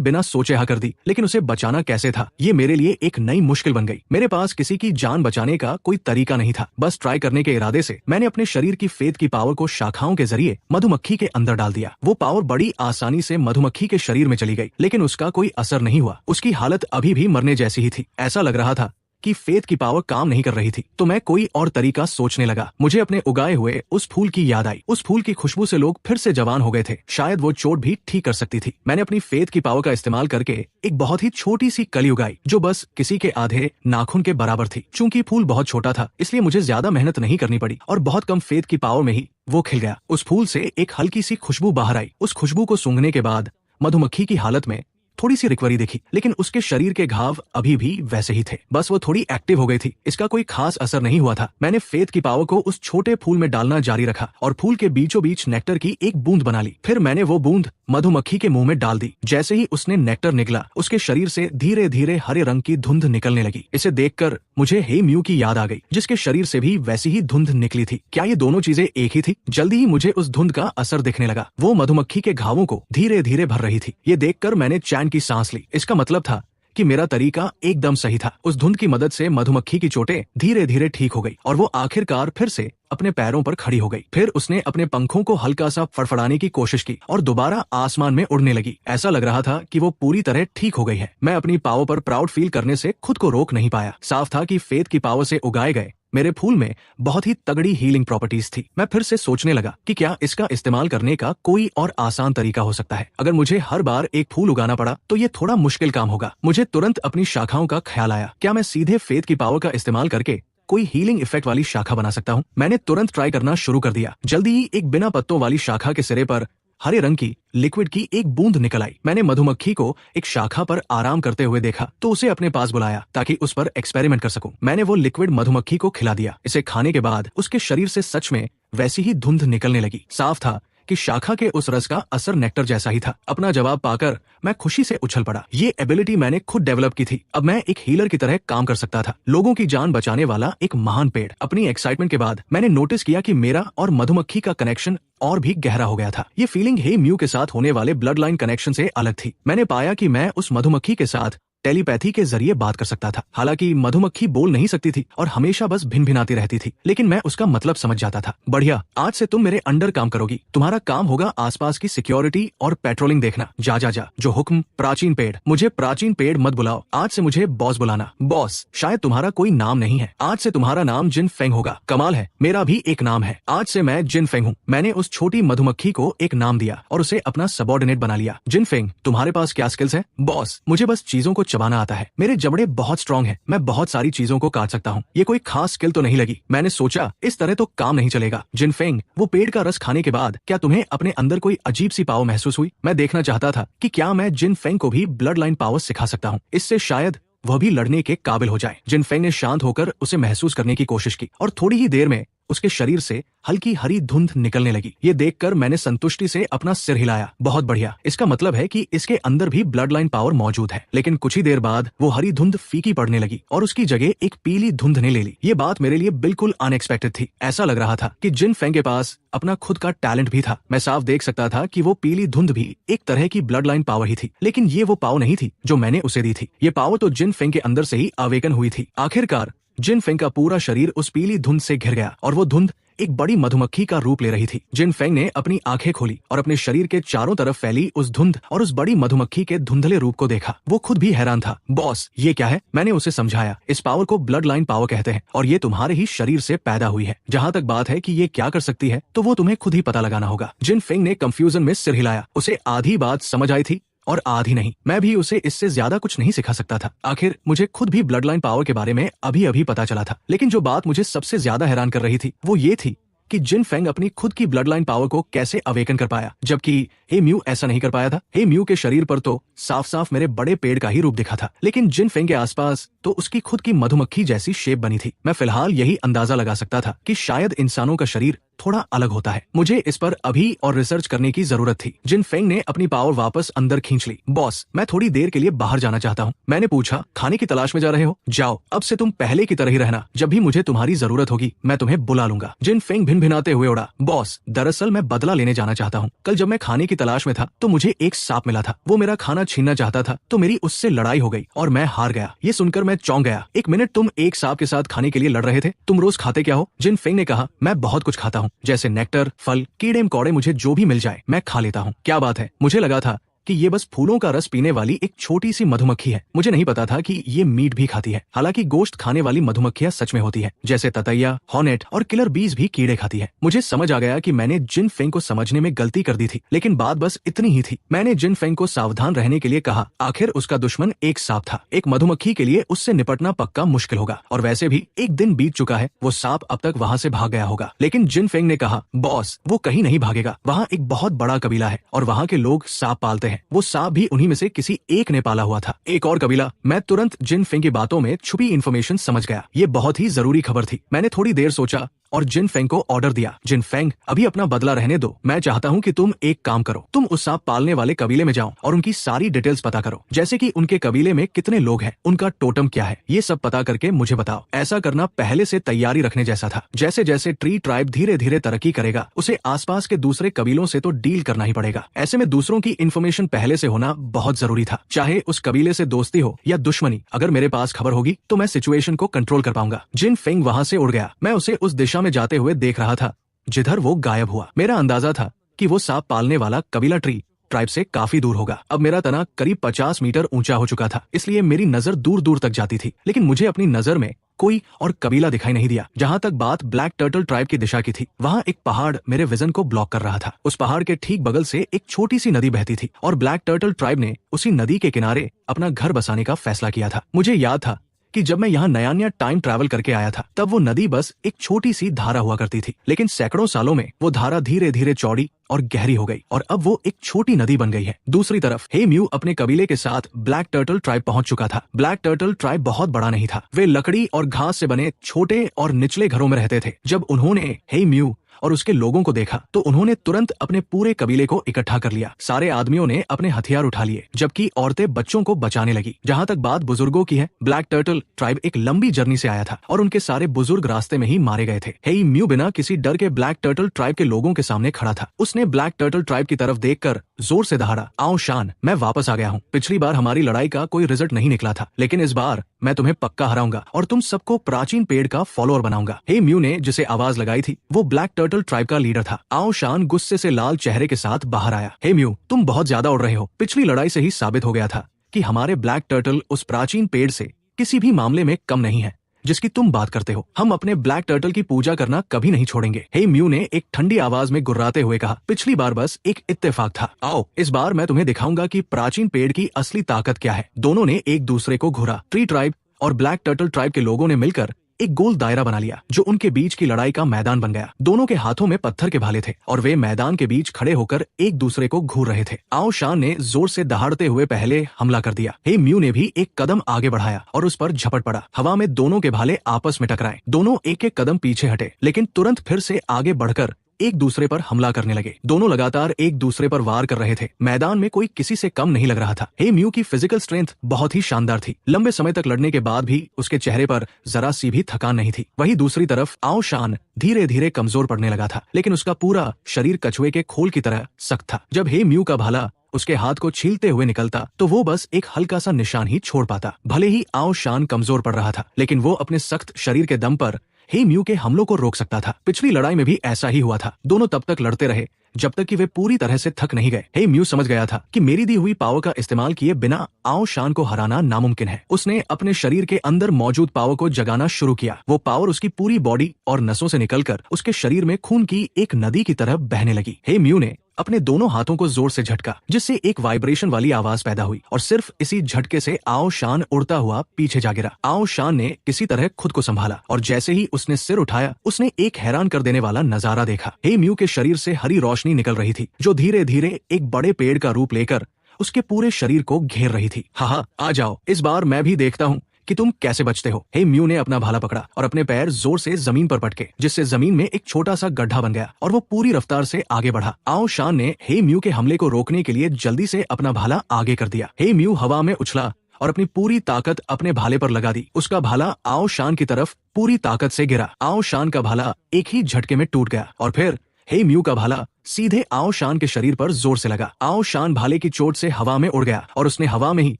बिना सोचे हाँ कर दी, लेकिन उसे बचाना कैसे था, ये मेरे लिए एक नई मुश्किल बन गई। मेरे पास किसी की जान बचाने का कोई तरीका नहीं था। बस ट्राई करने के इरादे से मैंने अपने शरीर की फेथ की पावर को शाखाओं के जरिए मधुमक्खी के अंदर डाल दिया। वो पावर बड़ी आसानी से मधुमक्खी के शरीर में चली गई, लेकिन उसका कोई असर नहीं हुआ। उसकी हालत अभी भी मरने जैसी ही थी। ऐसा लग रहा था कि फेथ की पावर काम नहीं कर रही थी। तो मैं कोई और तरीका सोचने लगा। मुझे अपने उगाए हुए उस फूल की याद आई। उस फूल की खुशबू से लोग फिर से जवान हो गए थे। शायद वो चोट भी ठीक कर सकती थी। मैंने अपनी फेथ की पावर का इस्तेमाल करके एक बहुत ही छोटी सी कली उगाई जो बस किसी के आधे नाखून के बराबर थी। चूंकि फूल बहुत छोटा था इसलिए मुझे ज्यादा मेहनत नहीं करनी पड़ी और बहुत कम फेथ की पावर में ही वो खिल गया। उस फूल से एक हल्की सी खुशबू बाहर आई। उस खुशबू को सूंघने के बाद मधुमक्खी की हालत में थोड़ी सी रिकवरी देखी, लेकिन उसके शरीर के घाव अभी भी वैसे ही थे। बस वो थोड़ी एक्टिव हो गई थी। इसका कोई खास असर नहीं हुआ था। मैंने फेथ की पावर को उस छोटे फूल में डालना जारी रखा और फूल के बीचों बीच नेक्टर की एक बूंद बना ली। फिर मैंने वो बूंद मधुमक्खी के मुंह में डाल दी। जैसे ही उसने नेक्टर निकला, उसके शरीर से धीरे धीरे हरे रंग की धुंध निकलने लगी। इसे देखकर मुझे हे म्यू की याद आ गई, जिसके शरीर से भी वैसी ही धुंध निकली थी। क्या ये दोनों चीजें एक ही थी? जल्दी ही मुझे उस धुंध का असर दिखने लगा। वो मधुमक्खी के घावों को धीरे धीरे भर रही थी। ये देखकर मैंने चैन की सांस ली। इसका मतलब था कि मेरा तरीका एकदम सही था। उस धुंध की मदद से मधुमक्खी की चोटें धीरे धीरे ठीक हो गई और वो आखिरकार फिर से अपने पैरों पर खड़ी हो गई। फिर उसने अपने पंखों को हल्का सा फड़फड़ाने की कोशिश की और दोबारा आसमान में उड़ने लगी। ऐसा लग रहा था कि वो पूरी तरह ठीक हो गई है। मैं अपनी पावर पर प्राउड फील करने से खुद को रोक नहीं पाया। साफ था कि फेथ की पावर से उगाए गए मेरे फूल में बहुत ही तगड़ी हीलिंग प्रॉपर्टीज थी। मैं फिर से सोचने लगा कि क्या इसका इस्तेमाल करने का कोई और आसान तरीका हो सकता है। अगर मुझे हर बार एक फूल उगाना पड़ा तो ये थोड़ा मुश्किल काम होगा। मुझे तुरंत अपनी शाखाओं का ख्याल आया। क्या मैं सीधे फेथ की पावर का इस्तेमाल करके कोई हीलिंग इफेक्ट वाली शाखा बना सकता हूँ? मैंने तुरंत ट्राई करना शुरू कर दिया। जल्दी ही एक बिना पत्तों वाली शाखा के सिरे पर हरे रंग की लिक्विड की एक बूंद निकल आई। मैंने मधुमक्खी को एक शाखा पर आराम करते हुए देखा तो उसे अपने पास बुलाया ताकि उस पर एक्सपेरिमेंट कर सकूं। मैंने वो लिक्विड मधुमक्खी को खिला दिया। इसे खाने के बाद उसके शरीर से सच में वैसी ही धुंध निकलने लगी। साफ था कि शाखा के उस रस का असर नेक्टर जैसा ही था। अपना जवाब पाकर मैं खुशी से उछल पड़ा। ये एबिलिटी मैंने खुद डेवलप की थी। अब मैं एक हीलर की तरह काम कर सकता था, लोगों की जान बचाने वाला एक महान पेड़। अपनी एक्साइटमेंट के बाद मैंने नोटिस किया कि मेरा और मधुमक्खी का कनेक्शन और भी गहरा हो गया था। ये फीलिंग हे म्यू के साथ होने वाले ब्लड लाइन कनेक्शन से अलग थी। मैंने पाया कि मैं उस मधुमक्खी के साथ टेलीपैथी के जरिए बात कर सकता था। हालांकि मधुमक्खी बोल नहीं सकती थी और हमेशा बस भिनभिनाती रहती थी, लेकिन मैं उसका मतलब समझ जाता था। बढ़िया, आज से तुम मेरे अंडर काम करोगी। तुम्हारा काम होगा आसपास की सिक्योरिटी और पेट्रोलिंग देखना। जा जा जा। जो हुक्म। प्राचीन पेड़। मुझे प्राचीन पेड़ मत बुलाओ। आज से मुझे बॉस बुलाना। बॉस, शायद तुम्हारा कोई नाम नहीं है। आज से तुम्हारा नाम जिन फेंग होगा। कमाल है, मेरा भी एक नाम है। आज से मैं जिन फेंग हूँ। मैंने उस छोटी मधुमक्खी को एक नाम दिया और उसे अपना सबॉर्डिनेट बना लिया। जिन फेंग, तुम्हारे पास क्या स्किल्स है? बॉस, मुझे बस चीजों को चबाना आता है। मेरे जबड़े बहुत स्ट्रांग हैं। मैं बहुत सारी चीजों को काट सकता हूँ। ये कोई खास स्किल तो नहीं लगी। मैंने सोचा इस तरह तो काम नहीं चलेगा। जिन फेंग, वो पेड़ का रस खाने के बाद क्या तुम्हें अपने अंदर कोई अजीब सी पावर महसूस हुई? मैं देखना चाहता था कि क्या मैं जिन फेंग को भी ब्लड लाइन पावर सिखा सकता हूँ। इससे शायद वह भी लड़ने के काबिल हो जाए। जिन फेंग ने शांत होकर उसे महसूस करने की कोशिश की और थोड़ी ही देर में उसके शरीर से हल्की हरी धुंध निकलने लगी। ये देखकर मैंने संतुष्टि से अपना सिर हिलाया। बहुत बढ़िया, इसका मतलब है कि इसके अंदर भी ब्लड लाइन पावर मौजूद है। लेकिन कुछ ही देर बाद वो हरी धुंध फीकी पड़ने लगी और उसकी जगह एक पीली धुंध ने ले ली। ये बात मेरे लिए बिल्कुल अनएक्सपेक्टेड थी। ऐसा लग रहा था कि जिन फेंग के पास अपना खुद का टैलेंट भी था। मैं साफ देख सकता था कि वो पीली धुंध भी एक तरह की ब्लड लाइन पावर ही थी, लेकिन ये वो पावर नहीं थी जो मैंने उसे दी थी। ये पावर तो जिन फेंग के अंदर से ही अवेकन हुई थी। आखिरकार जिन फेंग का पूरा शरीर उस पीली धुंध से घिर गया और वो धुंध एक बड़ी मधुमक्खी का रूप ले रही थी। जिन फेंग ने अपनी आंखें खोली और अपने शरीर के चारों तरफ फैली उस धुंध और उस बड़ी मधुमक्खी के धुंधले रूप को देखा। वो खुद भी हैरान था। बॉस, ये क्या है? मैंने उसे समझाया। इस पावर को ब्लड लाइन पावर कहते हैं और ये तुम्हारे ही शरीर से पैदा हुई है। जहाँ तक बात है कि ये क्या कर सकती है, तो वो तुम्हें खुद ही पता लगाना होगा। जिन फेंग ने कंफ्यूजन में सिर हिलाया। उसे आधी बात समझ आई थी और आधी नहीं। मैं भी उसे इससे ज्यादा कुछ नहीं सिखा सकता था। आखिर मुझे खुद भी ब्लड लाइन पावर के बारे में अभी अभी पता चला था। लेकिन जो बात मुझे सबसे ज्यादा हैरान कर रही थी वो ये थी कि जिन फेंग अपनी खुद की ब्लड लाइन पावर को कैसे अवेकन कर पाया, जबकि हे म्यू ऐसा नहीं कर पाया था। हे म्यू के शरीर पर तो साफ साफ मेरे बड़े पेड़ का ही रूप दिखा था, लेकिन जिन फेंग के आसपास तो उसकी खुद की मधुमक्खी जैसी शेप बनी थी। मैं फिलहाल यही अंदाजा लगा सकता था कि शायद इंसानों का शरीर थोड़ा अलग होता है। मुझे इस पर अभी और रिसर्च करने की जरूरत थी। जिन फेंग ने अपनी पावर वापस अंदर खींच ली। बॉस, मैं थोड़ी देर के लिए बाहर जाना चाहता हूँ। मैंने पूछा, खाने की तलाश में जा रहे हो? जाओ, अब से तुम पहले की तरह ही रहना। जब भी मुझे तुम्हारी जरूरत होगी मैं तुम्हें बुला लूंगा। जिन फेंग भिनभिनाते हुए उड़ा। बॉस, दरअसल मैं बदला लेने जाना चाहता हूँ। कल जब मैं खाने की तलाश में था तो मुझे एक सांप मिला था। वो मेरा खाना छीनना चाहता था तो मेरी उससे लड़ाई हो गई और मैं हार गया। ये सुनकर मैं चौंक गया। एक मिनट, तुम एक सांप के साथ खाने के लिए लड़ रहे थे? तुम रोज खाते क्या हो? जिन फेंग ने कहा, मैं बहुत कुछ खाता हूँ, जैसे नेक्टर, फल, कीड़े मकोड़े, मुझे जो भी मिल जाए मैं खा लेता हूँ। क्या बात है, मुझे लगा था कि ये बस फूलों का रस पीने वाली एक छोटी सी मधुमक्खी है। मुझे नहीं पता था कि ये मीट भी खाती है। हालांकि गोश्त खाने वाली मधुमक्खियां सच में होती है, जैसे ततैया, हॉर्नेट और किलर बीज भी कीड़े खाती है। मुझे समझ आ गया कि मैंने जिन फेंग को समझने में गलती कर दी थी, लेकिन बात बस इतनी ही थी। मैंने जिन फेंग को सावधान रहने के लिए कहा। आखिर उसका दुश्मन एक सांप था। एक मधुमक्खी के लिए उससे निपटना पक्का मुश्किल होगा और वैसे भी एक दिन बीत चुका है। वो सांप अब तक वहाँ से भाग गया होगा। लेकिन जिन फेंग ने कहा, बॉस, वो कहीं नहीं भागेगा। वहाँ एक बहुत बड़ा कबीला है और वहाँ के लोग सांप पालते हैं। वो सांप भी उन्हीं में से किसी एक ने पाला हुआ था। एक और कबीला। मैं तुरंत जिन फेंग की बातों में छुपी इन्फॉर्मेशन समझ गया। ये बहुत ही जरूरी खबर थी। मैंने थोड़ी देर सोचा और जिन फेंग को ऑर्डर दिया। जिन फेंग, अभी अपना बदला रहने दो। मैं चाहता हूँ कि तुम एक काम करो। तुम उस सांप पालने वाले कबीले में जाओ और उनकी सारी डिटेल्स पता करो, जैसे कि उनके कबीले में कितने लोग हैं, उनका टोटम क्या है, ये सब पता करके मुझे बताओ। ऐसा करना पहले से तैयारी रखने जैसा था। जैसे जैसे ट्री ट्राइब धीरे धीरे तरक्की करेगा, उसे आसपास के दूसरे कबीलों से तो डील करना ही पड़ेगा। ऐसे में दूसरों की इन्फॉर्मेशन पहले से होना बहुत जरूरी था। चाहे उस कबीले से दोस्ती हो या दुश्मनी, अगर मेरे पास खबर होगी तो मैं सिचुएशन को कंट्रोल कर पाऊंगा। जिन फेंग वहाँ से उड़ गया। मैं उसे उस दिशा में जाते हुए देख रहा था जिधर वो गायब हुआ। मेरा अंदाजा था कि वो सांप पालने वाला कबीला ट्री ट्राइब से काफी दूर होगा। अब मेरा तना करीब 50 मीटर ऊंचा हो चुका था, इसलिए मेरी नजर दूर दूर तक जाती थी। लेकिन मुझे अपनी नजर में कोई और कबीला दिखाई नहीं दिया। जहाँ तक बात ब्लैक टर्टल ट्राइब की दिशा की थी, वहाँ एक पहाड़ मेरे विजन को ब्लॉक कर रहा था। उस पहाड़ के ठीक बगल से एक छोटी सी नदी बहती थी और ब्लैक टर्टल ट्राइब ने उसी नदी के किनारे अपना घर बसाने का फैसला किया था। मुझे याद था कि जब मैं यहाँ नया नया टाइम ट्रैवल करके आया था, तब वो नदी बस एक छोटी सी धारा हुआ करती थी। लेकिन सैकड़ों सालों में वो धारा धीरे धीरे चौड़ी और गहरी हो गई और अब वो एक छोटी नदी बन गई है। दूसरी तरफ हे म्यू अपने कबीले के साथ ब्लैक टर्टल ट्राइब पहुंच चुका था। ब्लैक टर्टल ट्राइब बहुत बड़ा नहीं था। वे लकड़ी और घास से बने छोटे और निचले घरों में रहते थे। जब उन्होंने हे म्यू और उसके लोगों को देखा तो उन्होंने तुरंत अपने पूरे कबीले को इकट्ठा कर लिया। सारे आदमियों ने अपने हथियार उठा लिए, जबकि औरतें बच्चों को बचाने लगी। जहाँ तक बात बुजुर्गों की है, ब्लैक टर्टल ट्राइब एक लंबी जर्नी से आया था और उनके सारे बुजुर्ग रास्ते में ही मारे गए थे। हे म्यू बिना किसी डर के ब्लैक टर्टल ट्राइब के लोगों के सामने खड़ा था। उसने ब्लैक टर्टल ट्राइब की तरफ देखकर जोर से दहाड़ा, आओ शान, मैं वापस आ गया हूँ। पिछली बार हमारी लड़ाई का कोई रिजल्ट नहीं निकला था, लेकिन इस बार मैं तुम्हें पक्का हराऊंगा और तुम सबको प्राचीन पेड़ का फॉलोअर बनाऊंगा। हे म्यू ने जिसे आवाज लगाई थी वो ब्लैक टर्टल ट्राइब का लीडर था। आओ शान गुस्से से लाल चेहरे के साथ बाहर आया। हे म्यू, तुम बहुत ज्यादा उड़ रहे हो। पिछली लड़ाई से ही साबित हो गया था कि हमारे ब्लैक टर्टल उस प्राचीन पेड़ से किसी भी मामले में कम नहीं है जिसकी तुम बात करते हो। हम अपने ब्लैक टर्टल की पूजा करना कभी नहीं छोड़ेंगे। हे म्यू ने एक ठंडी आवाज में गुर्राते हुए कहा, पिछली बार बस एक इत्तेफाक था। आओ इस बार मैं तुम्हें दिखाऊंगा कि प्राचीन पेड़ की असली ताकत क्या है। दोनों ने एक दूसरे को घूरा। ट्री ट्राइब और ब्लैक टर्टल ट्राइब के लोगों ने मिलकर एक गोल दायरा बना लिया जो उनके बीच की लड़ाई का मैदान बन गया। दोनों के हाथों में पत्थर के भाले थे और वे मैदान के बीच खड़े होकर एक दूसरे को घूर रहे थे। आओ शान ने जोर से दहाड़ते हुए पहले हमला कर दिया। हे म्यू ने भी एक कदम आगे बढ़ाया और उस पर झपट पड़ा। हवा में दोनों के भाले आपस में टकराए। दोनों एक एक कदम पीछे हटे, लेकिन तुरंत फिर से आगे बढ़कर एक दूसरे पर हमला करने लगे। दोनों लगातार एक दूसरे पर वार कर रहे थे। मैदान में कोई किसी से कम नहीं लग रहा था। हे म्यू की फिजिकल स्ट्रेंथ बहुत ही शानदार थी। लंबे समय तक लड़ने के बाद भी उसके चेहरे पर जरा सी भी थकान नहीं थी। वहीं दूसरी तरफ आओ शान धीरे धीरे कमजोर पड़ने लगा था, लेकिन उसका पूरा शरीर कछुए के खोल की तरह सख्त था। जब हे म्यू का भाला उसके हाथ को छीलते हुए निकलता तो वो बस एक हल्का सा निशान ही छोड़ पाता। भले ही आओ शान कमजोर पड़ रहा था, लेकिन वो अपने सख्त शरीर के दम पर हे म्यू के हमलों को रोक सकता था। पिछली लड़ाई में भी ऐसा ही हुआ था। दोनों तब तक लड़ते रहे जब तक कि वे पूरी तरह से थक नहीं गए। हे म्यू समझ गया था कि मेरी दी हुई पावर का इस्तेमाल किए बिना आओ शान को हराना नामुमकिन है। उसने अपने शरीर के अंदर मौजूद पावर को जगाना शुरू किया। वो पावर उसकी पूरी बॉडी और नसों से निकलकर उसके शरीर में खून की एक नदी की तरह बहने लगी। हे म्यू ने अपने दोनों हाथों को जोर से झटका, जिससे एक वाइब्रेशन वाली आवाज पैदा हुई और सिर्फ इसी झटके से आओ शान उड़ता हुआ पीछे जा गिरा। आओ शान ने किसी तरह खुद को संभाला और जैसे ही उसने सिर उठाया, उसने एक हैरान कर देने वाला नजारा देखा। हे म्यू के शरीर से हरी रोशनी निकल रही थी जो धीरे धीरे एक बड़े पेड़ का रूप लेकर उसके पूरे शरीर को घेर रही थी। हाँ, आ जाओ, इस बार मैं भी देखता हूँ कि तुम कैसे बचते हो। हे म्यू ने अपना भाला पकड़ा और अपने पैर जोर से जमीन पर पटके, जिससे जमीन में एक छोटा सा गड्ढा बन गया और वो पूरी रफ्तार से आगे बढ़ा। आओ शान ने हे म्यू के हमले को रोकने के लिए जल्दी से अपना भाला आगे कर दिया। हे म्यू हवा में उछला और अपनी पूरी ताकत अपने भाले पर लगा दी। उसका भाला आओ शान की तरफ पूरी ताकत से गिरा। आओ शान का भाला एक ही झटके में टूट गया और फिर हे म्यू का भाला सीधे आओ शान के शरीर पर जोर से लगा। आओ शान भाले की चोट से हवा में उड़ गया और उसने हवा में ही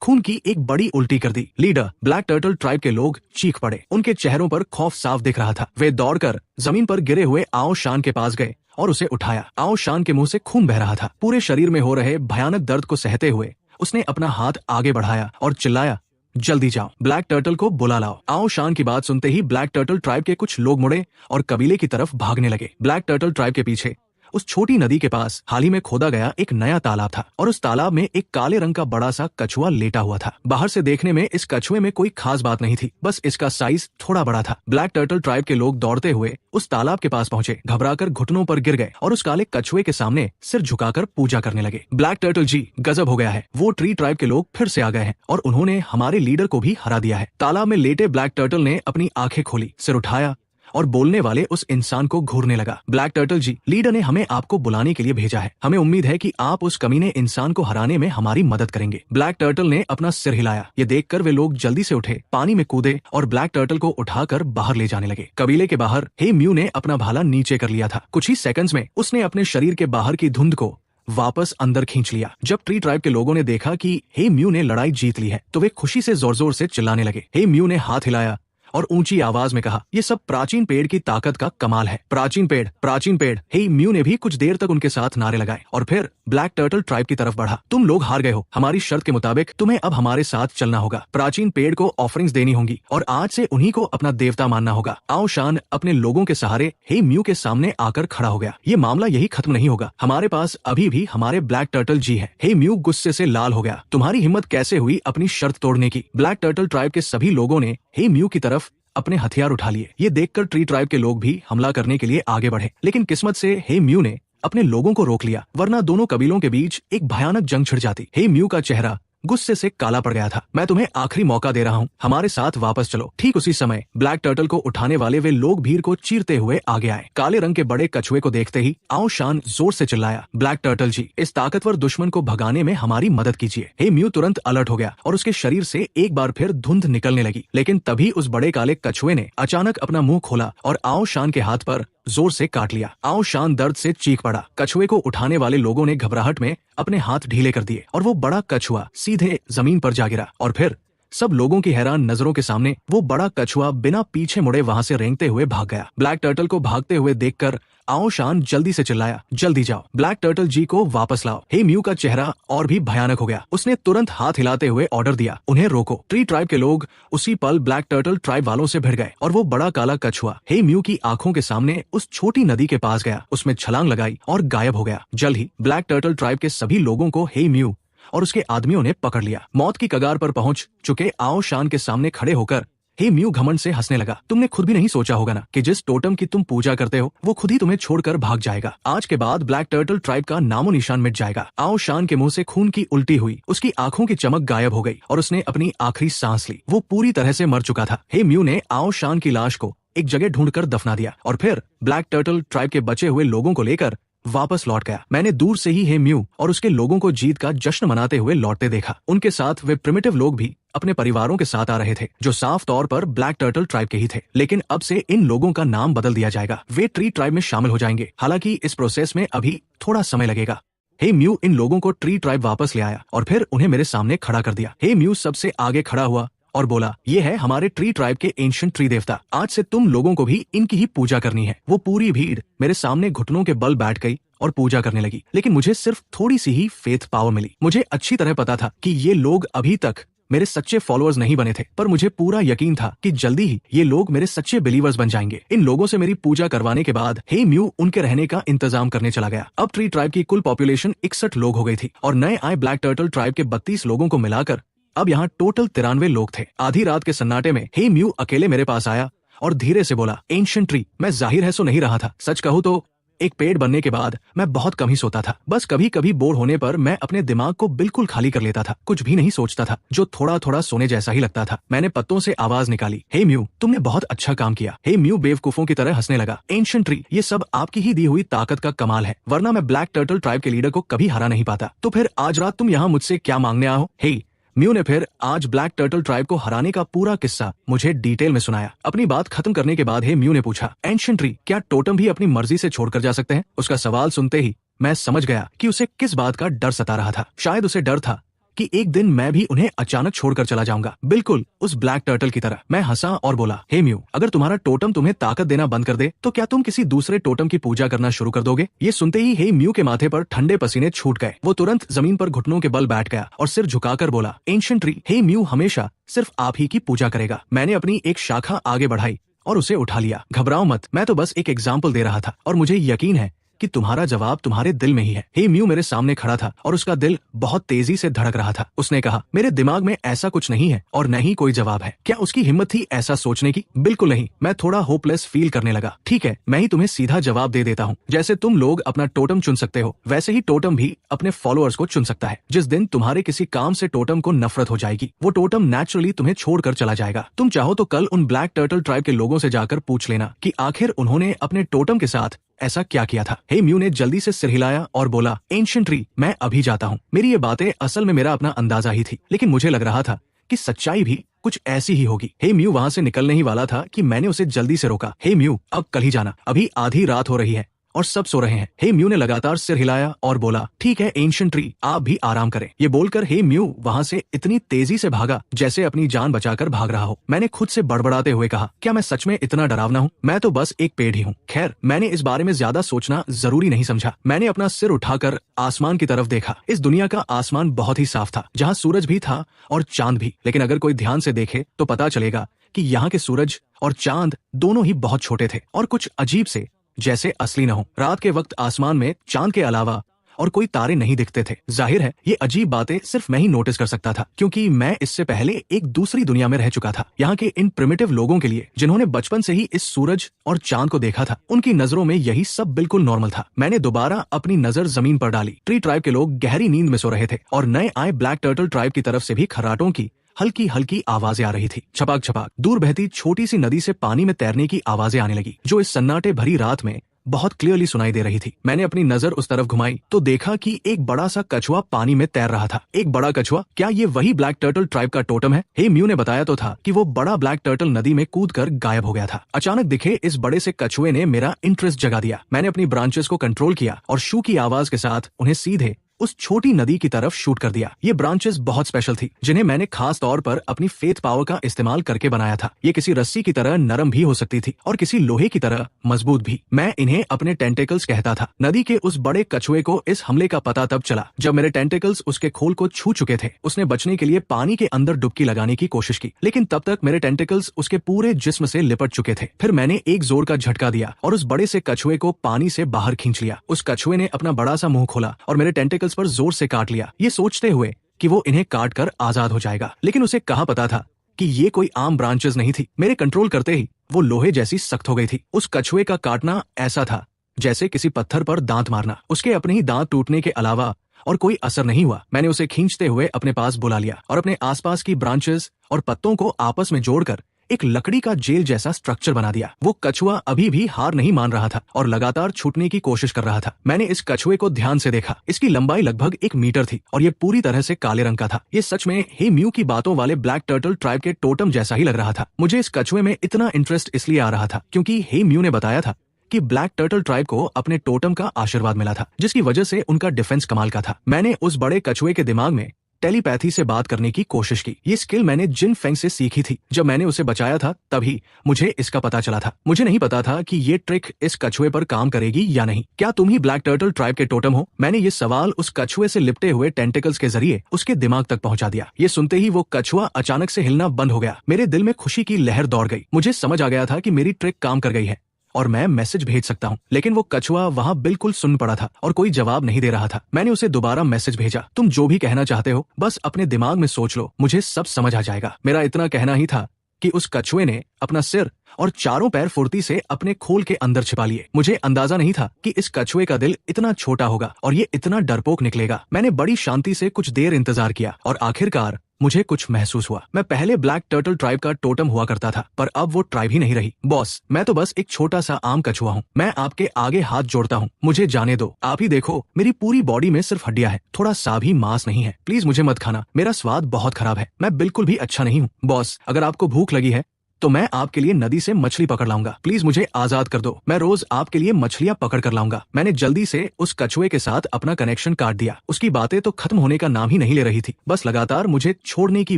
खून की एक बड़ी उल्टी कर दी। लीडर ब्लैक टर्टल ट्राइब के लोग चीख पड़े। उनके चेहरों पर खौफ साफ दिख रहा था। वे दौड़कर जमीन पर गिरे हुए आओ शान के पास गए और उसे उठाया। आओ शान के मुंह से खून बह रहा था। पूरे शरीर में हो रहे भयानक दर्द को सहते हुए उसने अपना हाथ आगे बढ़ाया और चिल्लाया, जल्दी जाओ, ब्लैक टर्टल को बुला लाओ। आओ शान की बात सुनते ही ब्लैक टर्टल ट्राइब के कुछ लोग मुड़े और कबीले की तरफ भागने लगे। ब्लैक टर्टल ट्राइब के पीछे उस छोटी नदी के पास हाल ही में खोदा गया एक नया तालाब था और उस तालाब में एक काले रंग का बड़ा सा कछुआ लेटा हुआ था। बाहर से देखने में इस कछुए में कोई खास बात नहीं थी, बस इसका साइज थोड़ा बड़ा था। ब्लैक टर्टल ट्राइब के लोग दौड़ते हुए उस तालाब के पास पहुंचे, घबराकर घुटनों पर गिर गए और उस काले कछुए के सामने सिर झुकाकर पूजा करने लगे। ब्लैक टर्टल जी, गजब हो गया है, वो ट्री ट्राइब के लोग फिर से आ गए हैं और उन्होंने हमारे लीडर को भी हरा दिया है। तालाब में लेटे ब्लैक टर्टल ने अपनी आंखें खोली, सिर उठाया और बोलने वाले उस इंसान को घूरने लगा। ब्लैक टर्टल जी, लीडर ने हमें आपको बुलाने के लिए भेजा है। हमें उम्मीद है कि आप उस कमीने इंसान को हराने में हमारी मदद करेंगे। ब्लैक टर्टल ने अपना सिर हिलाया। ये देखकर वे लोग जल्दी से उठे, पानी में कूदे और ब्लैक टर्टल को उठाकर बाहर ले जाने लगे। कबीले के बाहर हे म्यू ने अपना भाला नीचे कर लिया था। कुछ ही सेकंड्स में उसने अपने शरीर के बाहर की धुंध को वापस अंदर खींच लिया। जब ट्री ट्राइब के लोगों ने देखा कि हे म्यू ने लड़ाई जीत ली है तो वे खुशी से जोर जोर से चिल्लाने लगे। हे म्यू ने हाथ हिलाया और ऊंची आवाज में कहा, ये सब प्राचीन पेड़ की ताकत का कमाल है। प्राचीन पेड़, प्राचीन पेड़। हे म्यू ने भी कुछ देर तक उनके साथ नारे लगाए और फिर ब्लैक टर्टल ट्राइब की तरफ बढ़ा। तुम लोग हार गए हो, हमारी शर्त के मुताबिक तुम्हें अब हमारे साथ चलना होगा। प्राचीन पेड़ को ऑफरिंग्स देनी होंगी और आज से उन्हीं को अपना देवता मानना होगा। आओ शान अपने लोगों के सहारे हे म्यू के सामने आकर खड़ा हो गया। ये मामला यही खत्म नहीं होगा, हमारे पास अभी भी हमारे ब्लैक टर्टल जी है। हे म्यू गुस्से से लाल हो गया। तुम्हारी हिम्मत कैसे हुई अपनी शर्त तोड़ने की? ब्लैक टर्टल ट्राइब के सभी लोगों ने हे म्यू की तरफ अपने हथियार उठा लिए। ये देखकर ट्री ट्राइब के लोग भी हमला करने के लिए आगे बढ़े, लेकिन किस्मत से हे म्यू ने अपने लोगों को रोक लिया, वरना दोनों कबीलों के बीच एक भयानक जंग छिड़ जाती। हे म्यू का चेहरा गुस्से से काला पड़ गया था। मैं तुम्हें आखिरी मौका दे रहा हूँ, हमारे साथ वापस चलो। ठीक उसी समय ब्लैक टर्टल को उठाने वाले वे लोग भीड़ को चीरते हुए आगे आए। काले रंग के बड़े कछुए को देखते ही आओ शान जोर से चिल्लाया, ब्लैक टर्टल जी, इस ताकतवर दुश्मन को भगाने में हमारी मदद कीजिए। हे म्यू तुरंत अलर्ट हो गया और उसके शरीर से एक बार फिर धुंध निकलने लगी, लेकिन तभी उस बड़े काले कछुए ने अचानक अपना मुंह खोला और आओ शान के हाथ पर जोर से काट लिया। आओ शान दर्द से चीख पड़ा। कछुए को उठाने वाले लोगों ने घबराहट में अपने हाथ ढीले कर दिए और वो बड़ा कछुआ सीधे जमीन पर जा गिरा और फिर सब लोगों की हैरान नजरों के सामने वो बड़ा कछुआ बिना पीछे मुड़े वहां से रेंगते हुए भाग गया। ब्लैक टर्टल को भागते हुए देखकर आओ शान जल्दी से चिल्लाया, जल्दी जाओ, ब्लैक टर्टल जी को वापस लाओ। हे म्यू का चेहरा और भी भयानक हो गया। उसने तुरंत हाथ हिलाते हुए ऑर्डर दिया, उन्हें रोको। ट्री ट्राइब के लोग उसी पल ब्लैक टर्टल ट्राइब वालों से भिड़ गए और वो बड़ा काला कछुआ हे म्यू की आंखों के सामने उस छोटी नदी के पास गया, उसमें छलांग लगाई और गायब हो गया। जल्द ही ब्लैक टर्टल ट्राइब के सभी लोगों को हे म्यू और उसके आदमियों ने पकड़ लिया। मौत की कगार पर पहुंच चुके आओ शान के सामने खड़े होकर हे म्यू घमंड से हंसने लगा। तुमने खुद भी नहीं सोचा होगा ना कि जिस टोटम की तुम पूजा करते हो वो खुद ही तुम्हें छोड़कर भाग जाएगा। आज के बाद ब्लैक टर्टल ट्राइब का नामो निशान मिट जाएगा। आओ शान के मुंह से खून की उल्टी हुई, उसकी आंखों की चमक गायब हो गई और उसने अपनी आखिरी सांस ली। वो पूरी तरह से मर चुका था। हे म्यू ने आओ शान की लाश को एक जगह ढूंढकर दफना दिया और फिर ब्लैक टर्टल ट्राइब के बचे हुए लोगों को लेकर वापस लौट गया। मैंने दूर से ही हे म्यू और उसके लोगों को जीत का जश्न मनाते हुए लौटते देखा। उनके साथ वे प्रिमिटिव लोग भी अपने परिवारों के साथ आ रहे थे जो साफ तौर पर ब्लैक टर्टल ट्राइब के ही थे। लेकिन अब से इन लोगों का नाम बदल दिया जाएगा। वे ट्री ट्राइब में शामिल हो जाएंगे। हालांकि इस प्रोसेस में अभी थोड़ा समय लगेगा। हे म्यू इन लोगों को ट्री ट्राइब वापस ले आया और फिर उन्हें मेरे सामने खड़ा कर दिया। हे म्यू सबसे आगे खड़ा हुआ और बोला, ये है हमारे ट्री ट्राइब के एंशिएंट ट्री देवता। आज से तुम लोगों को भी इनकी ही पूजा करनी है। वो पूरी भीड़ मेरे सामने घुटनों के बल बैठ गई और पूजा करने लगी। लेकिन मुझे सिर्फ थोड़ी सी ही फेथ पावर मिली। मुझे अच्छी तरह पता था कि ये लोग अभी तक मेरे सच्चे फॉलोअर्स नहीं बने थे, पर मुझे पूरा यकीन था कि जल्दी ही ये लोग मेरे सच्चे बिलीवर्स बन जाएंगे। इन लोगों से मेरी पूजा करवाने के बाद हे म्यू उनके रहने का इंतजाम करने चला गया। अब ट्री ट्राइब की कुल पॉपुलेशन 61 लोग हो गई थी और नए आए ब्लैक टर्टल ट्राइब के 32 लोगों को मिलाकर अब यहाँ टोटल 93 लोग थे। आधी रात के सन्नाटे में हे म्यू अकेले मेरे पास आया और धीरे से बोला, एंशिएंट ट्री। मैं जाहिर है सो नहीं रहा था। सच कहूँ तो एक पेड़ बनने के बाद मैं बहुत कम ही सोता था। बस कभी कभी बोर होने पर मैं अपने दिमाग को बिल्कुल खाली कर लेता था। कुछ भी नहीं सोचता था, जो थोड़ा थोड़ा सोने जैसा ही लगता था। मैंने पत्तों से आवाज निकाली, हे म्यू तुमने बहुत अच्छा काम किया। हे म्यू बेवकूफों की तरह हंसने लगा। एंशिएंट ट्री, ये सब आपकी ही दी हुई ताकत का कमाल है, वरना मैं ब्लैक टर्टल ट्राइब के लीडर को कभी हरा नहीं पाता। तो फिर आज रात तुम यहाँ मुझसे क्या मांगने आए हो? हे म्यू ने फिर आज ब्लैक टर्टल ट्राइब को हराने का पूरा किस्सा मुझे डिटेल में सुनाया। अपनी बात खत्म करने के बाद हे म्यू ने पूछा, एंशिएंट ट्री, क्या टोटम भी अपनी मर्जी से छोड़कर जा सकते हैं? उसका सवाल सुनते ही मैं समझ गया कि उसे किस बात का डर सता रहा था। शायद उसे डर था कि एक दिन मैं भी उन्हें अचानक छोड़कर चला जाऊंगा, बिल्कुल उस ब्लैक टर्टल की तरह। मैं हंसा और बोला, हे म्यू, अगर तुम्हारा टोटम तुम्हें ताकत देना बंद कर दे तो क्या तुम किसी दूसरे टोटम की पूजा करना शुरू कर दोगे? ये सुनते ही हे म्यू के माथे पर ठंडे पसीने छूट गए। वो तुरंत जमीन पर घुटनों के बल बैठ गया और सिर झुकाकर बोला, एंशिएंट ट्री, हे म्यू हमेशा सिर्फ आप ही की पूजा करेगा। मैंने अपनी एक शाखा आगे बढ़ाई और उसे उठा लिया। घबराओ मत, मैं तो बस एक एग्जाम्पल दे रहा था और मुझे यकीन है कि तुम्हारा जवाब तुम्हारे दिल में ही है। हे म्यू मेरे सामने खड़ा था और उसका दिल बहुत तेजी से धड़क रहा था। उसने कहा, मेरे दिमाग में ऐसा कुछ नहीं है और न ही कोई जवाब है। क्या उसकी हिम्मत थी ऐसा सोचने की? बिल्कुल नहीं। मैं थोड़ा होपलेस फील करने लगा। ठीक है, मैं ही तुम्हें सीधा जवाब दे देता हूँ। जैसे तुम लोग अपना टोटम चुन सकते हो, वैसे ही टोटम भी अपने फॉलोअर्स को चुन सकता है। जिस दिन तुम्हारे किसी काम से टोटम को नफरत हो जाएगी, वो टोटम नेचुरली तुम्हें छोड़कर चला जाएगा। तुम चाहो तो कल उन ब्लैक टर्टल ट्राइब के लोगों से जाकर पूछ लेना कि आखिर उन्होंने अपने टोटम के साथ ऐसा क्या किया था। हे म्यू ने जल्दी से सिर हिलाया और बोला, एंशिएंट ट्री, मैं अभी जाता हूँ। मेरी ये बातें असल में मेरा अपना अंदाजा ही थी, लेकिन मुझे लग रहा था कि सच्चाई भी कुछ ऐसी ही होगी। हे म्यू वहाँ से निकलने ही वाला था कि मैंने उसे जल्दी से रोका। हे म्यू, अब कल ही जाना, अभी आधी रात हो रही है और सब सो रहे हैं। हे म्यू ने लगातार सिर हिलाया और बोला, ठीक है एंशिएंट ट्री, आप भी आराम करें। ये बोलकर हे म्यू वहाँ से इतनी तेजी से भागा जैसे अपनी जान बचाकर भाग रहा हो। मैंने खुद से बड़बड़ाते हुए कहा, क्या मैं सच में इतना डरावना हूँ? मैं तो बस एक पेड़ ही हूँ। खैर, मैंने इस बारे में ज्यादा सोचना जरूरी नहीं समझा। मैंने अपना सिर उठाकर आसमान की तरफ देखा। इस दुनिया का आसमान बहुत ही साफ था, जहाँ सूरज भी था और चांद भी। लेकिन अगर कोई ध्यान से देखे तो पता चलेगा कि यहाँ के सूरज और चांद दोनों ही बहुत छोटे थे और कुछ अजीब से जैसे असली न हो। रात के वक्त आसमान में चांद के अलावा और कोई तारे नहीं दिखते थे। जाहिर है ये अजीब बातें सिर्फ मैं ही नोटिस कर सकता था, क्योंकि मैं इससे पहले एक दूसरी दुनिया में रह चुका था। यहाँ के इन प्रिमिटिव लोगों के लिए, जिन्होंने बचपन से ही इस सूरज और चांद को देखा था, उनकी नजरों में यही सब बिल्कुल नॉर्मल था। मैंने दोबारा अपनी नजर जमीन पर डाली। ट्री ट्राइब के लोग गहरी नींद में सो रहे थे और नए आए ब्लैक टर्टल ट्राइब की तरफ से भी खर्राटों की हल्की हल्की आवाजें आ रही थी। छपाक छपाक दूर बहती छोटी सी नदी से पानी में तैरने की आवाजें आने लगी, जो इस सन्नाटे भरी रात में बहुत क्लियरली सुनाई दे रही थी। मैंने अपनी नजर उस तरफ घुमाई तो देखा कि एक बड़ा सा कछुआ पानी में तैर रहा था। एक बड़ा कछुआ? क्या ये वही ब्लैक टर्टल ट्राइब का टोटम है? हे म्यू ने बताया तो था कि वो बड़ा ब्लैक टर्टल नदी में कूदकर गायब हो गया था। अचानक दिखे इस बड़े से कछुए ने मेरा इंटरेस्ट जगा दिया। मैंने अपनी ब्रांचेस को कंट्रोल किया और शू की आवाज के साथ उन्हें सीधे उस छोटी नदी की तरफ शूट कर दिया। ये ब्रांचेस बहुत स्पेशल थी, जिन्हें मैंने खास तौर पर अपनी फेथ पावर का इस्तेमाल करके बनाया था। ये किसी रस्सी की तरह नरम भी हो सकती थी और किसी लोहे की तरह मजबूत भी। मैं इन्हें अपने टेंटेकल्स कहता था। नदी के उस बड़े कछुए को इस हमले का पता तब चला जब मेरे टेंटेकल्स उसके खोल को छू चुके थे। उसने बचने के लिए पानी के अंदर डुबकी लगाने की कोशिश की, लेकिन तब तक मेरे टेंटेकल्स उसके पूरे जिस्म से लिपट चुके थे। फिर मैंने एक जोर का झटका दिया और उस बड़े से कछुए को पानी से बाहर खींच लिया। उस कछुए ने अपना बड़ा सा मुंह खोला और मेरे टेंटेकल्स पर जोर से काट लिया, ये सोचते हुए कि वो इन्हें काट कर आजाद हो जाएगा। लेकिन उसे कहाँ पता था कि ये कोई आम ब्रांचेस नहीं थी। मेरे कंट्रोल करते ही वो लोहे जैसी सख्त हो गई थी। उस कछुए का काटना ऐसा था जैसे किसी पत्थर पर दांत मारना। उसके अपने ही दांत टूटने के अलावा और कोई असर नहीं हुआ। मैंने उसे खींचते हुए अपने पास बुला लिया और अपने आसपास की ब्रांचेस और पत्तों को आपस में जोड़कर एक लकड़ी का जेल जैसा स्ट्रक्चर बना दिया। वो कछुआ अभी भी हार नहीं मान रहा था और लगातार छूटने की कोशिश कर रहा था। मैंने इस कछुए को ध्यान से देखा। इसकी लंबाई लगभग 1 मीटर थी और ये पूरी तरह से काले रंग का था। ये सच में हे म्यू की बातों वाले ब्लैक टर्टल ट्राइब के टोटम जैसा ही लग रहा था। मुझे इस कछुए में इतना इंटरेस्ट इसलिए आ रहा था क्योंकि हे म्यू ने बताया था कि ब्लैक टर्टल ट्राइब को अपने टोटम का आशीर्वाद मिला था, जिसकी वजह से उनका डिफेंस कमाल का था। मैंने उस बड़े कछुए के दिमाग में टेलीपैथी से बात करने की कोशिश की। ये स्किल मैंने जिन फेंग से सीखी थी। जब मैंने उसे बचाया था तभी मुझे इसका पता चला था। मुझे नहीं पता था कि ये ट्रिक इस कछुए पर काम करेगी या नहीं। क्या तुम ही ब्लैक टर्टल ट्राइब के टोटम हो? मैंने ये सवाल उस कछुए से लिपटे हुए टेंटिकल्स के जरिए उसके दिमाग तक पहुंचा दिया। ये सुनते ही वो कछुआ अचानक से हिलना बंद हो गया। मेरे दिल में खुशी की लहर दौड़ गई। मुझे समझ आ गया था कि मेरी ट्रिक काम कर गई है और मैं मैसेज भेज सकता हूँ। लेकिन वो कछुआ वहाँ बिल्कुल सुन पड़ा था और कोई जवाब नहीं दे रहा था। मैंने उसे दोबारा मैसेज भेजा, तुम जो भी कहना चाहते हो बस अपने दिमाग में सोच लो, मुझे सब समझ आ जाएगा। मेरा इतना कहना ही था कि उस कछुए ने अपना सिर और चारों पैर फुर्ती से अपने खोल के अंदर छिपा लिए। मुझे अंदाजा नहीं था कि इस कछुए का दिल इतना छोटा होगा और ये इतना डरपोक निकलेगा। मैंने बड़ी शांति से कुछ देर इंतजार किया और आखिरकार मुझे कुछ महसूस हुआ। मैं पहले ब्लैक टर्टल ट्राइब का टोटम हुआ करता था, पर अब वो ट्राइब ही नहीं रही। बॉस, मैं तो बस एक छोटा सा आम कछुआ हूँ। मैं आपके आगे हाथ जोड़ता हूँ, मुझे जाने दो। आप ही देखो, मेरी पूरी बॉडी में सिर्फ हड्डियां हैं, थोड़ा सा भी मांस नहीं है। प्लीज मुझे मत खाना, मेरा स्वाद बहुत खराब है। मैं बिल्कुल भी अच्छा नहीं हूँ। बॉस, अगर आपको भूख लगी है तो मैं आपके लिए नदी से मछली पकड़ लाऊंगा। प्लीज मुझे आजाद कर दो, मैं रोज आपके लिए मछलियां पकड़ कर लाऊंगा। मैंने जल्दी से उस कछुए के साथ अपना कनेक्शन काट दिया। उसकी बातें तो खत्म होने का नाम ही नहीं ले रही थी, बस लगातार मुझे छोड़ने की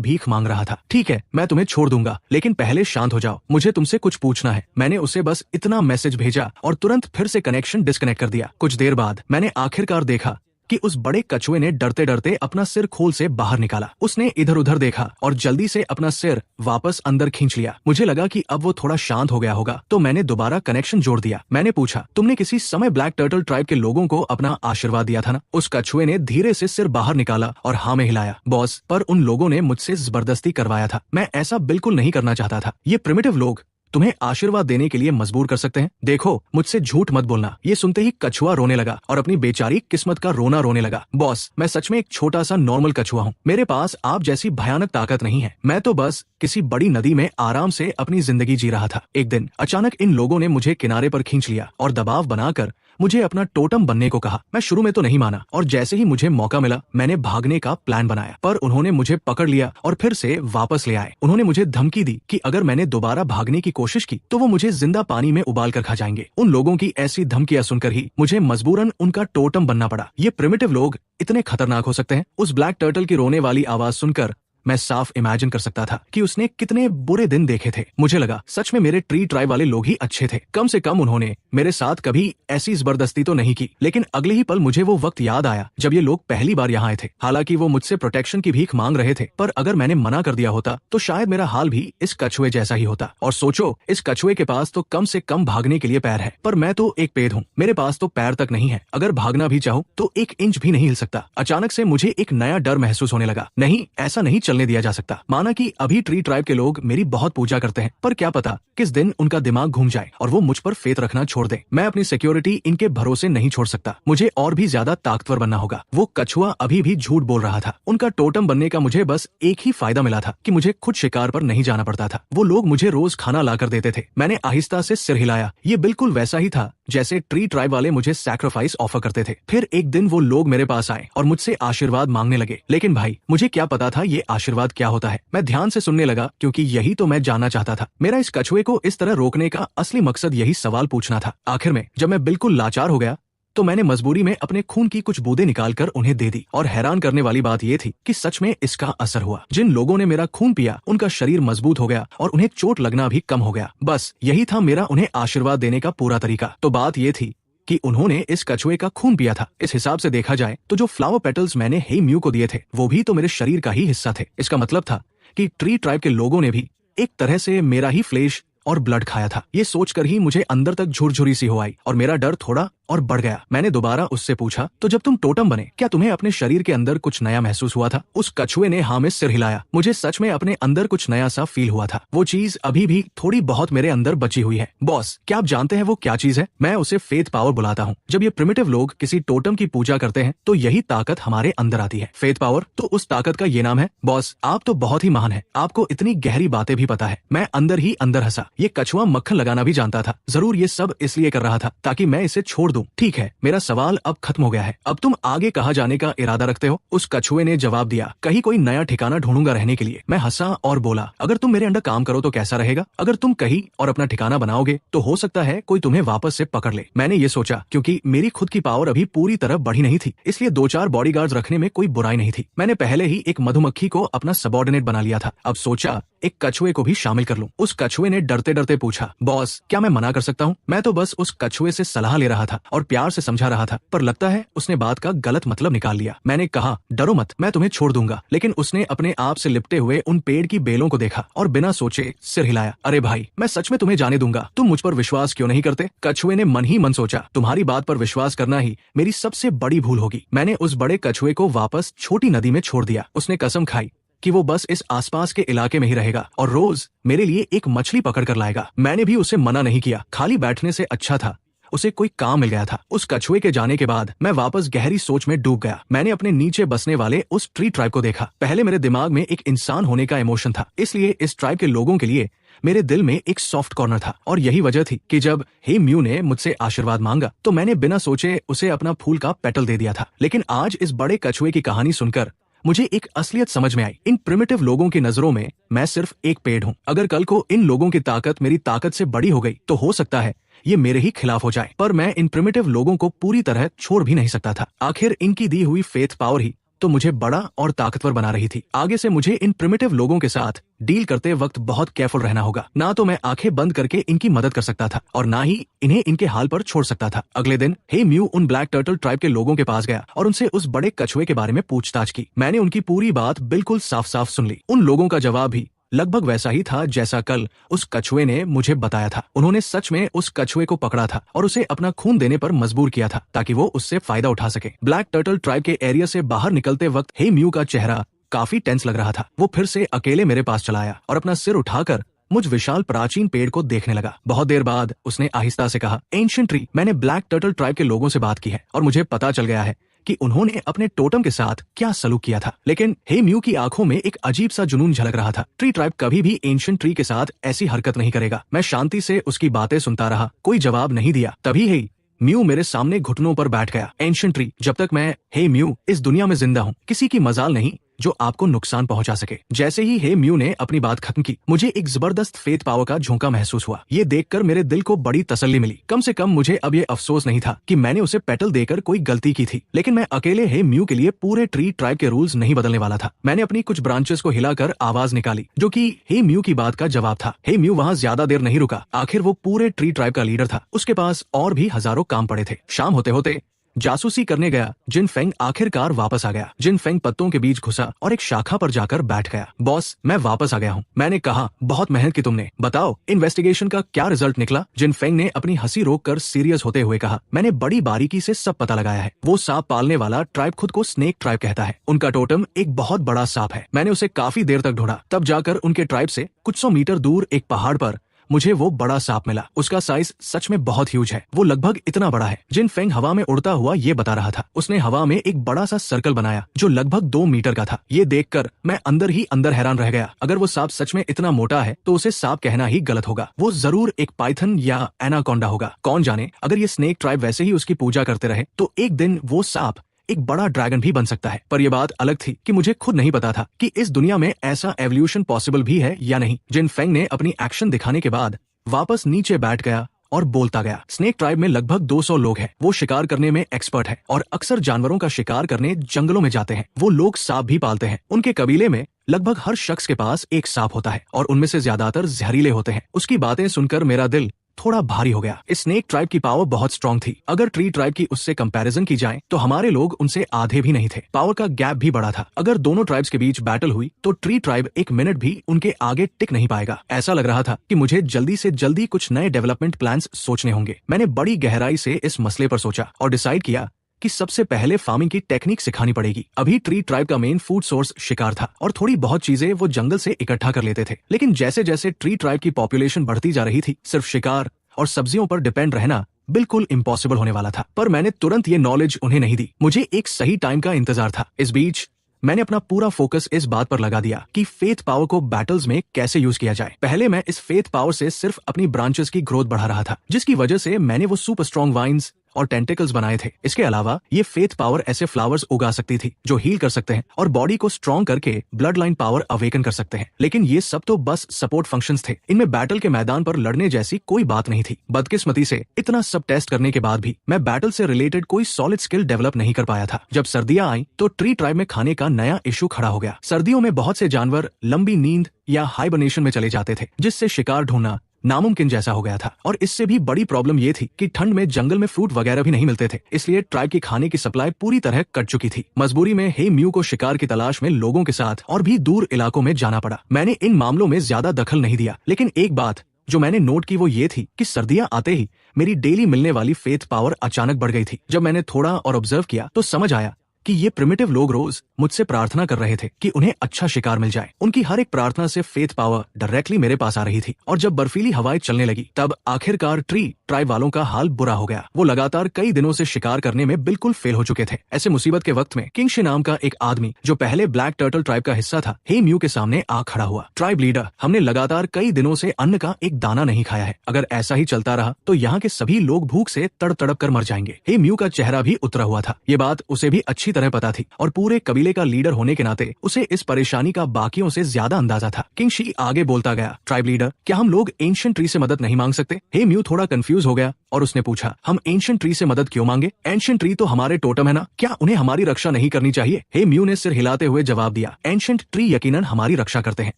भीख मांग रहा था। ठीक है, मैं तुम्हें छोड़ दूंगा, लेकिन पहले शांत हो जाओ, मुझे तुमसे कुछ पूछना है। मैंने उसे बस इतना मैसेज भेजा और तुरंत फिर से कनेक्शन डिस्कनेक्ट कर दिया। कुछ देर बाद मैंने आखिरकार देखा कि उस बड़े कछुए ने डरते डरते अपना सिर खोल से बाहर निकाला। उसने इधर उधर देखा और जल्दी से अपना सिर वापस अंदर खींच लिया। मुझे लगा कि अब वो थोड़ा शांत हो गया होगा, तो मैंने दोबारा कनेक्शन जोड़ दिया। मैंने पूछा, तुमने किसी समय ब्लैक टर्टल ट्राइब के लोगों को अपना आशीर्वाद दिया था ना? उस कछुए ने धीरे से सिर बाहर निकाला और हाँ में हिलाया। बॉस, पर उन लोगों ने मुझसे जबरदस्ती करवाया था। मैं ऐसा बिल्कुल नहीं करना चाहता था। ये प्रिमिटिव लोग तुम्हें आशीर्वाद देने के लिए मजबूर कर सकते हैं। देखो, मुझसे झूठ मत बोलना। ये सुनते ही कछुआ रोने लगा और अपनी बेचारी किस्मत का रोना रोने लगा। बॉस, मैं सच में एक छोटा सा नॉर्मल कछुआ हूँ। मेरे पास आप जैसी भयानक ताकत नहीं है। मैं तो बस किसी बड़ी नदी में आराम से अपनी जिंदगी जी रहा था। एक दिन अचानक इन लोगों ने मुझे किनारे पर खींच लिया और दबाव बनाकर मुझे अपना टोटम बनने को कहा। मैं शुरू में तो नहीं माना और जैसे ही मुझे मौका मिला मैंने भागने का प्लान बनाया, पर उन्होंने मुझे पकड़ लिया और फिर से वापस ले आए। उन्होंने मुझे धमकी दी कि अगर मैंने दोबारा भागने की कोशिश की तो वो मुझे जिंदा पानी में उबाल कर खा जाएंगे। उन लोगों की ऐसी धमकियां सुनकर ही मुझे मजबूरन उनका टोटम बनना पड़ा। ये प्रिमिटिव लोग इतने खतरनाक हो सकते हैं। उस ब्लैक टर्टल की रोने वाली आवाज सुनकर मैं साफ इमेजिन कर सकता था कि उसने कितने बुरे दिन देखे थे। मुझे लगा सच में मेरे ट्री ट्राइब वाले लोग ही अच्छे थे। कम से कम उन्होंने मेरे साथ कभी ऐसी जबरदस्ती तो नहीं की। लेकिन अगले ही पल मुझे वो वक्त याद आया जब ये लोग पहली बार यहाँ आए थे। हालांकि वो मुझसे प्रोटेक्शन की भीख मांग रहे थे, पर अगर मैंने मना कर दिया होता तो शायद मेरा हाल भी इस कछुए जैसा ही होता। और सोचो, इस कछुए के पास तो कम से कम भागने के लिए पैर है, पर मैं तो एक पेड़ हूँ। मेरे पास तो पैर तक नहीं है। अगर भागना भी चाहूँ तो 1 इंच भी नहीं हिल सकता। अचानक से मुझे एक नया डर महसूस होने लगा। नहीं, ऐसा नहीं चलने दिया जा सकता। माना कि अभी ट्री ट्राइब के लोग मेरी बहुत पूजा करते हैं, पर क्या पता किस दिन उनका दिमाग घूम जाए और वो मुझ पर फेथ रखना छोड़ दे। मैं अपनी सिक्योरिटी इनके भरोसे नहीं छोड़ सकता। मुझे और भी ज्यादा ताकतवर बनना होगा। वो कछुआ अभी भी झूठ बोल रहा था। उनका टोटम बनने का मुझे बस एक ही फायदा मिला था कि मुझे खुद शिकार पर नहीं जाना पड़ता था। वो लोग मुझे रोज खाना ला कर देते थे। मैंने आहिस्ता से सिर हिलाया। ये बिल्कुल वैसा ही था जैसे ट्री ट्राइब वाले मुझे सैक्रिफाइस ऑफर करते थे। फिर एक दिन वो लोग मेरे पास आए और मुझसे आशीर्वाद मांगने लगे। लेकिन भाई, मुझे क्या पता था ये आशीर्वाद क्या होता है। मैं ध्यान से सुनने लगा क्योंकि यही तो मैं जानना चाहता था। मेरा इस कछुए को इस तरह रोकने का असली मकसद यही सवाल पूछना था। आखिर में जब मैं बिल्कुल लाचार हो गया तो मैंने मजबूरी में अपने खून की कुछ बूंदें निकालकर उन्हें दे दी। और हैरान करने वाली बात यह थी कि सच में इसका असर हुआ। जिन लोगों ने मेरा खून पिया उनका शरीर मजबूत हो गया और उन्हें चोट लगना भी कम हो गया। बस यही था मेरा उन्हें आशीर्वाद देने का पूरा तरीका। तो बात यह थी कि उन्होंने इस कछुए का खून पिया था। इस हिसाब से देखा जाए तो जो फ्लावर पेटल्स मैंने हे म्यू को दिए थे वो भी तो मेरे शरीर का ही हिस्सा थे। इसका मतलब था कि ट्री ट्राइब के लोगों ने भी एक तरह से मेरा ही फ्लेश और ब्लड खाया था। ये सोचकर ही मुझे अंदर तक झुरझुरी सी हो आई और मेरा डर थोड़ा और बढ़ गया। मैंने दोबारा उससे पूछा, तो जब तुम टोटम बने क्या तुम्हें अपने शरीर के अंदर कुछ नया महसूस हुआ था? उस कछुए ने हाँ में सिर हिलाया। मुझे सच में अपने अंदर कुछ नया सा फील हुआ था। वो चीज अभी भी थोड़ी बहुत मेरे अंदर बची हुई है। बॉस, क्या आप जानते हैं वो क्या चीज है? मैं उसे फेथ पावर बुलाता हूँ। जब ये प्रिमिटिव लोग किसी टोटम की पूजा करते हैं तो यही ताकत हमारे अंदर आती है। फेथ पावर, तो उस ताकत का ये नाम है। बॉस, आप तो बहुत ही महान है, आपको इतनी गहरी बातें भी पता है। मैं अंदर ही अंदर हंसा। ये कछुआ मक्खन लगाना भी जानता था। जरूर ये सब इसलिए कर रहा था ताकि मैं इसे छोड़ दूं। ठीक है, मेरा सवाल अब खत्म हो गया है। अब तुम आगे कहाँ जाने का इरादा रखते हो? उस कछुए ने जवाब दिया, कहीं कोई नया ठिकाना ढूंढूंगा रहने के लिए। मैं हंसा और बोला, अगर तुम मेरे अंडर काम करो तो कैसा रहेगा? अगर तुम कहीं और अपना ठिकाना बनाओगे तो हो सकता है कोई तुम्हें वापस से पकड़ ले। मैंने ये सोचा क्योंकि मेरी खुद की पावर अभी पूरी तरह बढ़ी नहीं थी, इसलिए 2-4 बॉडीगार्ड्स रखने में कोई बुराई नहीं थी। मैंने पहले ही एक मधुमक्खी को अपना सबॉर्डिनेट बना लिया था। अब सोचा एक कछुए को भी शामिल कर लूं। उस कछुए ने डरते डरते पूछा, बॉस, क्या मैं मना कर सकता हूँ? मैं तो बस उस कछुए से सलाह ले रहा था और प्यार से समझा रहा था, पर लगता है उसने बात का गलत मतलब निकाल लिया। मैंने कहा, डरो मत, मैं तुम्हें छोड़ दूंगा। लेकिन उसने अपने आप से लिपटे हुए उन पेड़ की बेलों को देखा और बिना सोचे सिर हिलाया। अरे भाई, मैं सच में तुम्हें जाने दूंगा। तुम मुझ पर विश्वास क्यों नहीं करते? कछुए ने मन ही मन सोचा, तुम्हारी बात पर विश्वास करना ही मेरी सबसे बड़ी भूल होगी। मैंने उस बड़े कछुए को वापस छोटी नदी में छोड़ दिया। उसने कसम खाई कि वो बस इस आसपास के इलाके में ही रहेगा और रोज मेरे लिए एक मछली पकड़ कर लाएगा। मैंने भी उसे मना नहीं किया। खाली बैठने से अच्छा था उसे कोई काम मिल गया था। उस कछुए के जाने के बाद मैं वापस गहरी सोच में डूब गया। मैंने अपने नीचे बसने वाले उस ट्री ट्राइब को देखा। पहले मेरे दिमाग में एक इंसान होने का इमोशन था, इसलिए इस ट्राइब के लोगों के लिए मेरे दिल में एक सॉफ्ट कॉर्नर था। और यही वजह थी कि जब हे म्यू ने मुझसे आशीर्वाद मांगा तो मैंने बिना सोचे उसे अपना फूल का पेटल दे दिया था। लेकिन आज इस बड़े कछुए की कहानी सुनकर मुझे एक असलियत समझ में आई। इन प्रिमिटिव लोगों की नजरों में मैं सिर्फ एक पेड़ हूँ। अगर कल को इन लोगों की ताकत मेरी ताकत से बड़ी हो गई तो हो सकता है ये मेरे ही खिलाफ हो जाए, पर मैं इन प्रिमिटिव लोगों को पूरी तरह छोड़ भी नहीं सकता था। आखिर इनकी दी हुई फेथ पावर ही तो मुझे बड़ा और ताकतवर बना रही थी। आगे से मुझे इन प्रिमिटिव लोगों के साथ डील करते वक्त बहुत केयरफुल रहना होगा। ना तो मैं आंखें बंद करके इनकी मदद कर सकता था और ना ही इन्हें इनके हाल पर छोड़ सकता था। अगले दिन हे म्यू उन ब्लैक टर्टल ट्राइब के लोगों के पास गया और उनसे उस बड़े कछुए के बारे में पूछताछ की। मैंने उनकी पूरी बात बिल्कुल साफ साफ सुन ली। उन लोगों का जवाब भी लगभग वैसा ही था जैसा कल उस कछुए ने मुझे बताया था। उन्होंने सच में उस कछुए को पकड़ा था और उसे अपना खून देने पर मजबूर किया था ताकि वो उससे फायदा उठा सके। ब्लैक टर्टल ट्राइब के एरिया से बाहर निकलते वक्त हे म्यू का चेहरा काफी टेंस लग रहा था। वो फिर से अकेले मेरे पास चला आया और अपना सिर उठाकर मुझ विशाल प्राचीन पेड़ को देखने लगा। बहुत देर बाद उसने आहिस्ता से कहा, एंशिएंट ट्री, मैंने ब्लैक टर्टल ट्राइब के लोगों से बात की है और मुझे पता चल गया है कि उन्होंने अपने टोटम के साथ क्या सलूक किया था। लेकिन हे म्यू की आंखों में एक अजीब सा जुनून झलक रहा था। ट्री ट्राइब कभी भी एंशिएंट ट्री के साथ ऐसी हरकत नहीं करेगा। मैं शांति से उसकी बातें सुनता रहा, कोई जवाब नहीं दिया। तभी ही म्यू मेरे सामने घुटनों पर बैठ गया। एंशिएंट ट्री, जब तक मैं हे म्यू इस दुनिया में जिंदा हूँ, किसी की मजाल नहीं जो आपको नुकसान पहुंचा सके। जैसे ही हे म्यू ने अपनी बात खत्म की, मुझे एक जबरदस्त फेथ पावर का झोंका महसूस हुआ। ये देखकर मेरे दिल को बड़ी तसल्ली मिली। कम से कम मुझे अब ये अफसोस नहीं था कि मैंने उसे पेटल देकर कोई गलती की थी। लेकिन मैं अकेले हे म्यू के लिए पूरे ट्री ट्राइब के रूल्स नहीं बदलने वाला था। मैंने अपनी कुछ ब्रांचेस को हिलाकर आवाज निकाली जो कि हे म्यू की बात का जवाब था। हे म्यू वहाँ ज्यादा देर नहीं रुका। आखिर वो पूरे ट्री ट्राइब का लीडर था। उसके पास और भी हजारों काम पड़े थे। शाम होते होते जासूसी करने गया जिन फेंग आखिरकार वापस आ गया। जिन फेंग पत्तों के बीच घुसा और एक शाखा पर जाकर बैठ गया। बॉस, मैं वापस आ गया हूँ। मैंने कहा, बहुत मेहनत की तुमने। बताओ इन्वेस्टिगेशन का क्या रिजल्ट निकला? जिन फेंग ने अपनी हंसी रोककर सीरियस होते हुए कहा, मैंने बड़ी बारीकी से सब पता लगाया है। वो सांप पालने वाला ट्राइब खुद को स्नेक ट्राइब कहता है। उनका टोटम एक बहुत बड़ा सांप है। मैंने उसे काफी देर तक ढूंढा, तब जाकर उनके ट्राइब से कुछ 100 मीटर दूर एक पहाड़ पर मुझे वो बड़ा सांप मिला। उसका साइज सच में बहुत ह्यूज है। वो लगभग इतना बड़ा है। जिन फेंग हवा में उड़ता हुआ ये बता रहा था। उसने हवा में एक बड़ा सा सर्कल बनाया जो लगभग 2 मीटर का था। ये देखकर मैं अंदर ही अंदर हैरान रह गया। अगर वो सांप सच में इतना मोटा है तो उसे सांप कहना ही गलत होगा। वो जरूर एक पाइथन या एनाकोंडा होगा। कौन जाने, अगर ये स्नेक ट्राइब वैसे ही उसकी पूजा करते रहे तो एक दिन वो सांप एक बड़ा ड्रैगन भी बन सकता है। पर यह बात अलग थी कि मुझे खुद नहीं पता था कि इस दुनिया में ऐसा एवोल्यूशन पॉसिबल भी है या नहीं। जिन फेंग ने अपनी एक्शन दिखाने के बाद वापस नीचे बैठ गया और बोलता गया। स्नेक ट्राइब में लगभग 200 लोग हैं। वो शिकार करने में एक्सपर्ट है और अक्सर जानवरों का शिकार करने जंगलों में जाते हैं। वो लोग सांप भी पालते हैं। उनके कबीले में लगभग हर शख्स के पास एक सांप होता है और उनमें से ज्यादातर जहरीले होते हैं। उसकी बातें सुनकर मेरा दिल थोड़ा भारी हो गया। स्नेक ट्राइब की पावर बहुत स्ट्रांग थी। अगर ट्री ट्राइब की उससे कंपैरिजन की जाए तो हमारे लोग उनसे आधे भी नहीं थे। पावर का गैप भी बड़ा था। अगर दोनों ट्राइब्स के बीच बैटल हुई तो ट्री ट्राइब एक मिनट भी उनके आगे टिक नहीं पाएगा। ऐसा लग रहा था कि मुझे जल्दी से जल्दी कुछ नए डेवलपमेंट प्लान्स सोचने होंगे। मैंने बड़ी गहराई से इस मसले पर सोचा और डिसाइड किया कि सबसे पहले फार्मिंग की टेक्निक सिखानी पड़ेगी। अभी ट्री ट्राइब का मेन फूड सोर्स शिकार था और थोड़ी बहुत चीजें वो जंगल से इकट्ठा कर लेते थे। लेकिन जैसे जैसे ट्री ट्राइब की पॉपुलेशन बढ़ती जा रही थी, सिर्फ शिकार और सब्जियों पर डिपेंड रहना बिल्कुल इम्पॉसिबल होने वाला था। पर मैंने तुरंत ये नॉलेज उन्हें नहीं दी। मुझे एक सही टाइम का इंतजार था। इस बीच मैंने अपना पूरा फोकस इस बात पर लगा दिया कि फेथ पावर को बैटल्स में कैसे यूज किया जाए। पहले मैं इस फेथ पावर से सिर्फ अपनी ब्रांचेस की ग्रोथ बढ़ा रहा था, जिसकी वजह से मैंने वो सुपर स्ट्रॉन्ग वाइन्स और टेंटिकल्स बनाए थे। इसके अलावा ये फेथ पावर ऐसे फ्लावर्स उगा सकती थी जो हील कर सकते हैं और बॉडी को स्ट्रॉन्ग करके ब्लड लाइन पावर अवेकन कर सकते हैं। लेकिन ये सब तो बस सपोर्ट फंक्शंस थे। इनमें बैटल के मैदान पर लड़ने जैसी कोई बात नहीं थी। बदकिस्मती से इतना सब टेस्ट करने के बाद भी मैं बैटल से रिलेटेड कोई सॉलिड स्किल डेवलप नहीं कर पाया था। जब सर्दियां आई तो ट्री ट्राइब में खाने का नया इशू खड़ा हो गया। सर्दियों में बहुत से जानवर लंबी नींद या हाइबरनेशन में चले जाते थे, जिससे शिकार ढूंढना नामुमकिन जैसा हो गया था। और इससे भी बड़ी प्रॉब्लम ये थी कि ठंड में जंगल में फ्रूट वगैरह भी नहीं मिलते थे, इसलिए ट्राइब की खाने की सप्लाई पूरी तरह कट चुकी थी। मजबूरी में हे म्यू को शिकार की तलाश में लोगों के साथ और भी दूर इलाकों में जाना पड़ा। मैंने इन मामलों में ज्यादा दखल नहीं दिया, लेकिन एक बात जो मैंने नोट की वो ये थी कि सर्दियां आते ही मेरी डेली मिलने वाली फेथ पावर अचानक बढ़ गई थी। जब मैंने थोड़ा और ऑब्जर्व किया तो समझ आया कि ये प्रिमिटिव लोग रोज मुझसे प्रार्थना कर रहे थे कि उन्हें अच्छा शिकार मिल जाए। उनकी हर एक प्रार्थना से फेथ पावर डायरेक्टली मेरे पास आ रही थी। और जब बर्फीली हवाएं चलने लगी तब आखिरकार ट्री ट्राइब वालों का हाल बुरा हो गया। वो लगातार कई दिनों से शिकार करने में बिल्कुल फेल हो चुके थे। ऐसे मुसीबत के वक्त में किंगशी नाम का एक आदमी जो पहले ब्लैक टर्टल ट्राइब का हिस्सा था, हे म्यू के सामने आ खड़ा हुआ। ट्राइब लीडर, हमने लगातार कई दिनों से अन्न का एक दाना नहीं खाया है। अगर ऐसा ही चलता रहा तो यहाँ के सभी लोग भूख से तड़प कर मर जाएंगे। हे म्यू का चेहरा भी उतरा हुआ था। ये बात उसे भी अच्छी तरह पता थी और पूरे कबीले का लीडर होने के नाते उसे इस परेशानी का बाकियों से ज्यादा अंदाजा था। किंगशी आगे बोलता गया, ट्राइब लीडर, क्या हम लोग एंशिएंट ट्री से मदद नहीं मांग सकते? हे म्यू थोड़ा कंफ्यूज हो गया और उसने पूछा, हम एंशिएंट ट्री से मदद क्यों मांगे? एंशिएंट ट्री तो हमारे टोटम है ना, क्या उन्हें हमारी रक्षा नहीं करनी चाहिए? हे म्यू ने सिर हिलाते हुए जवाब दिया, एंशिएंट ट्री यकीनन हमारी रक्षा करते हैं,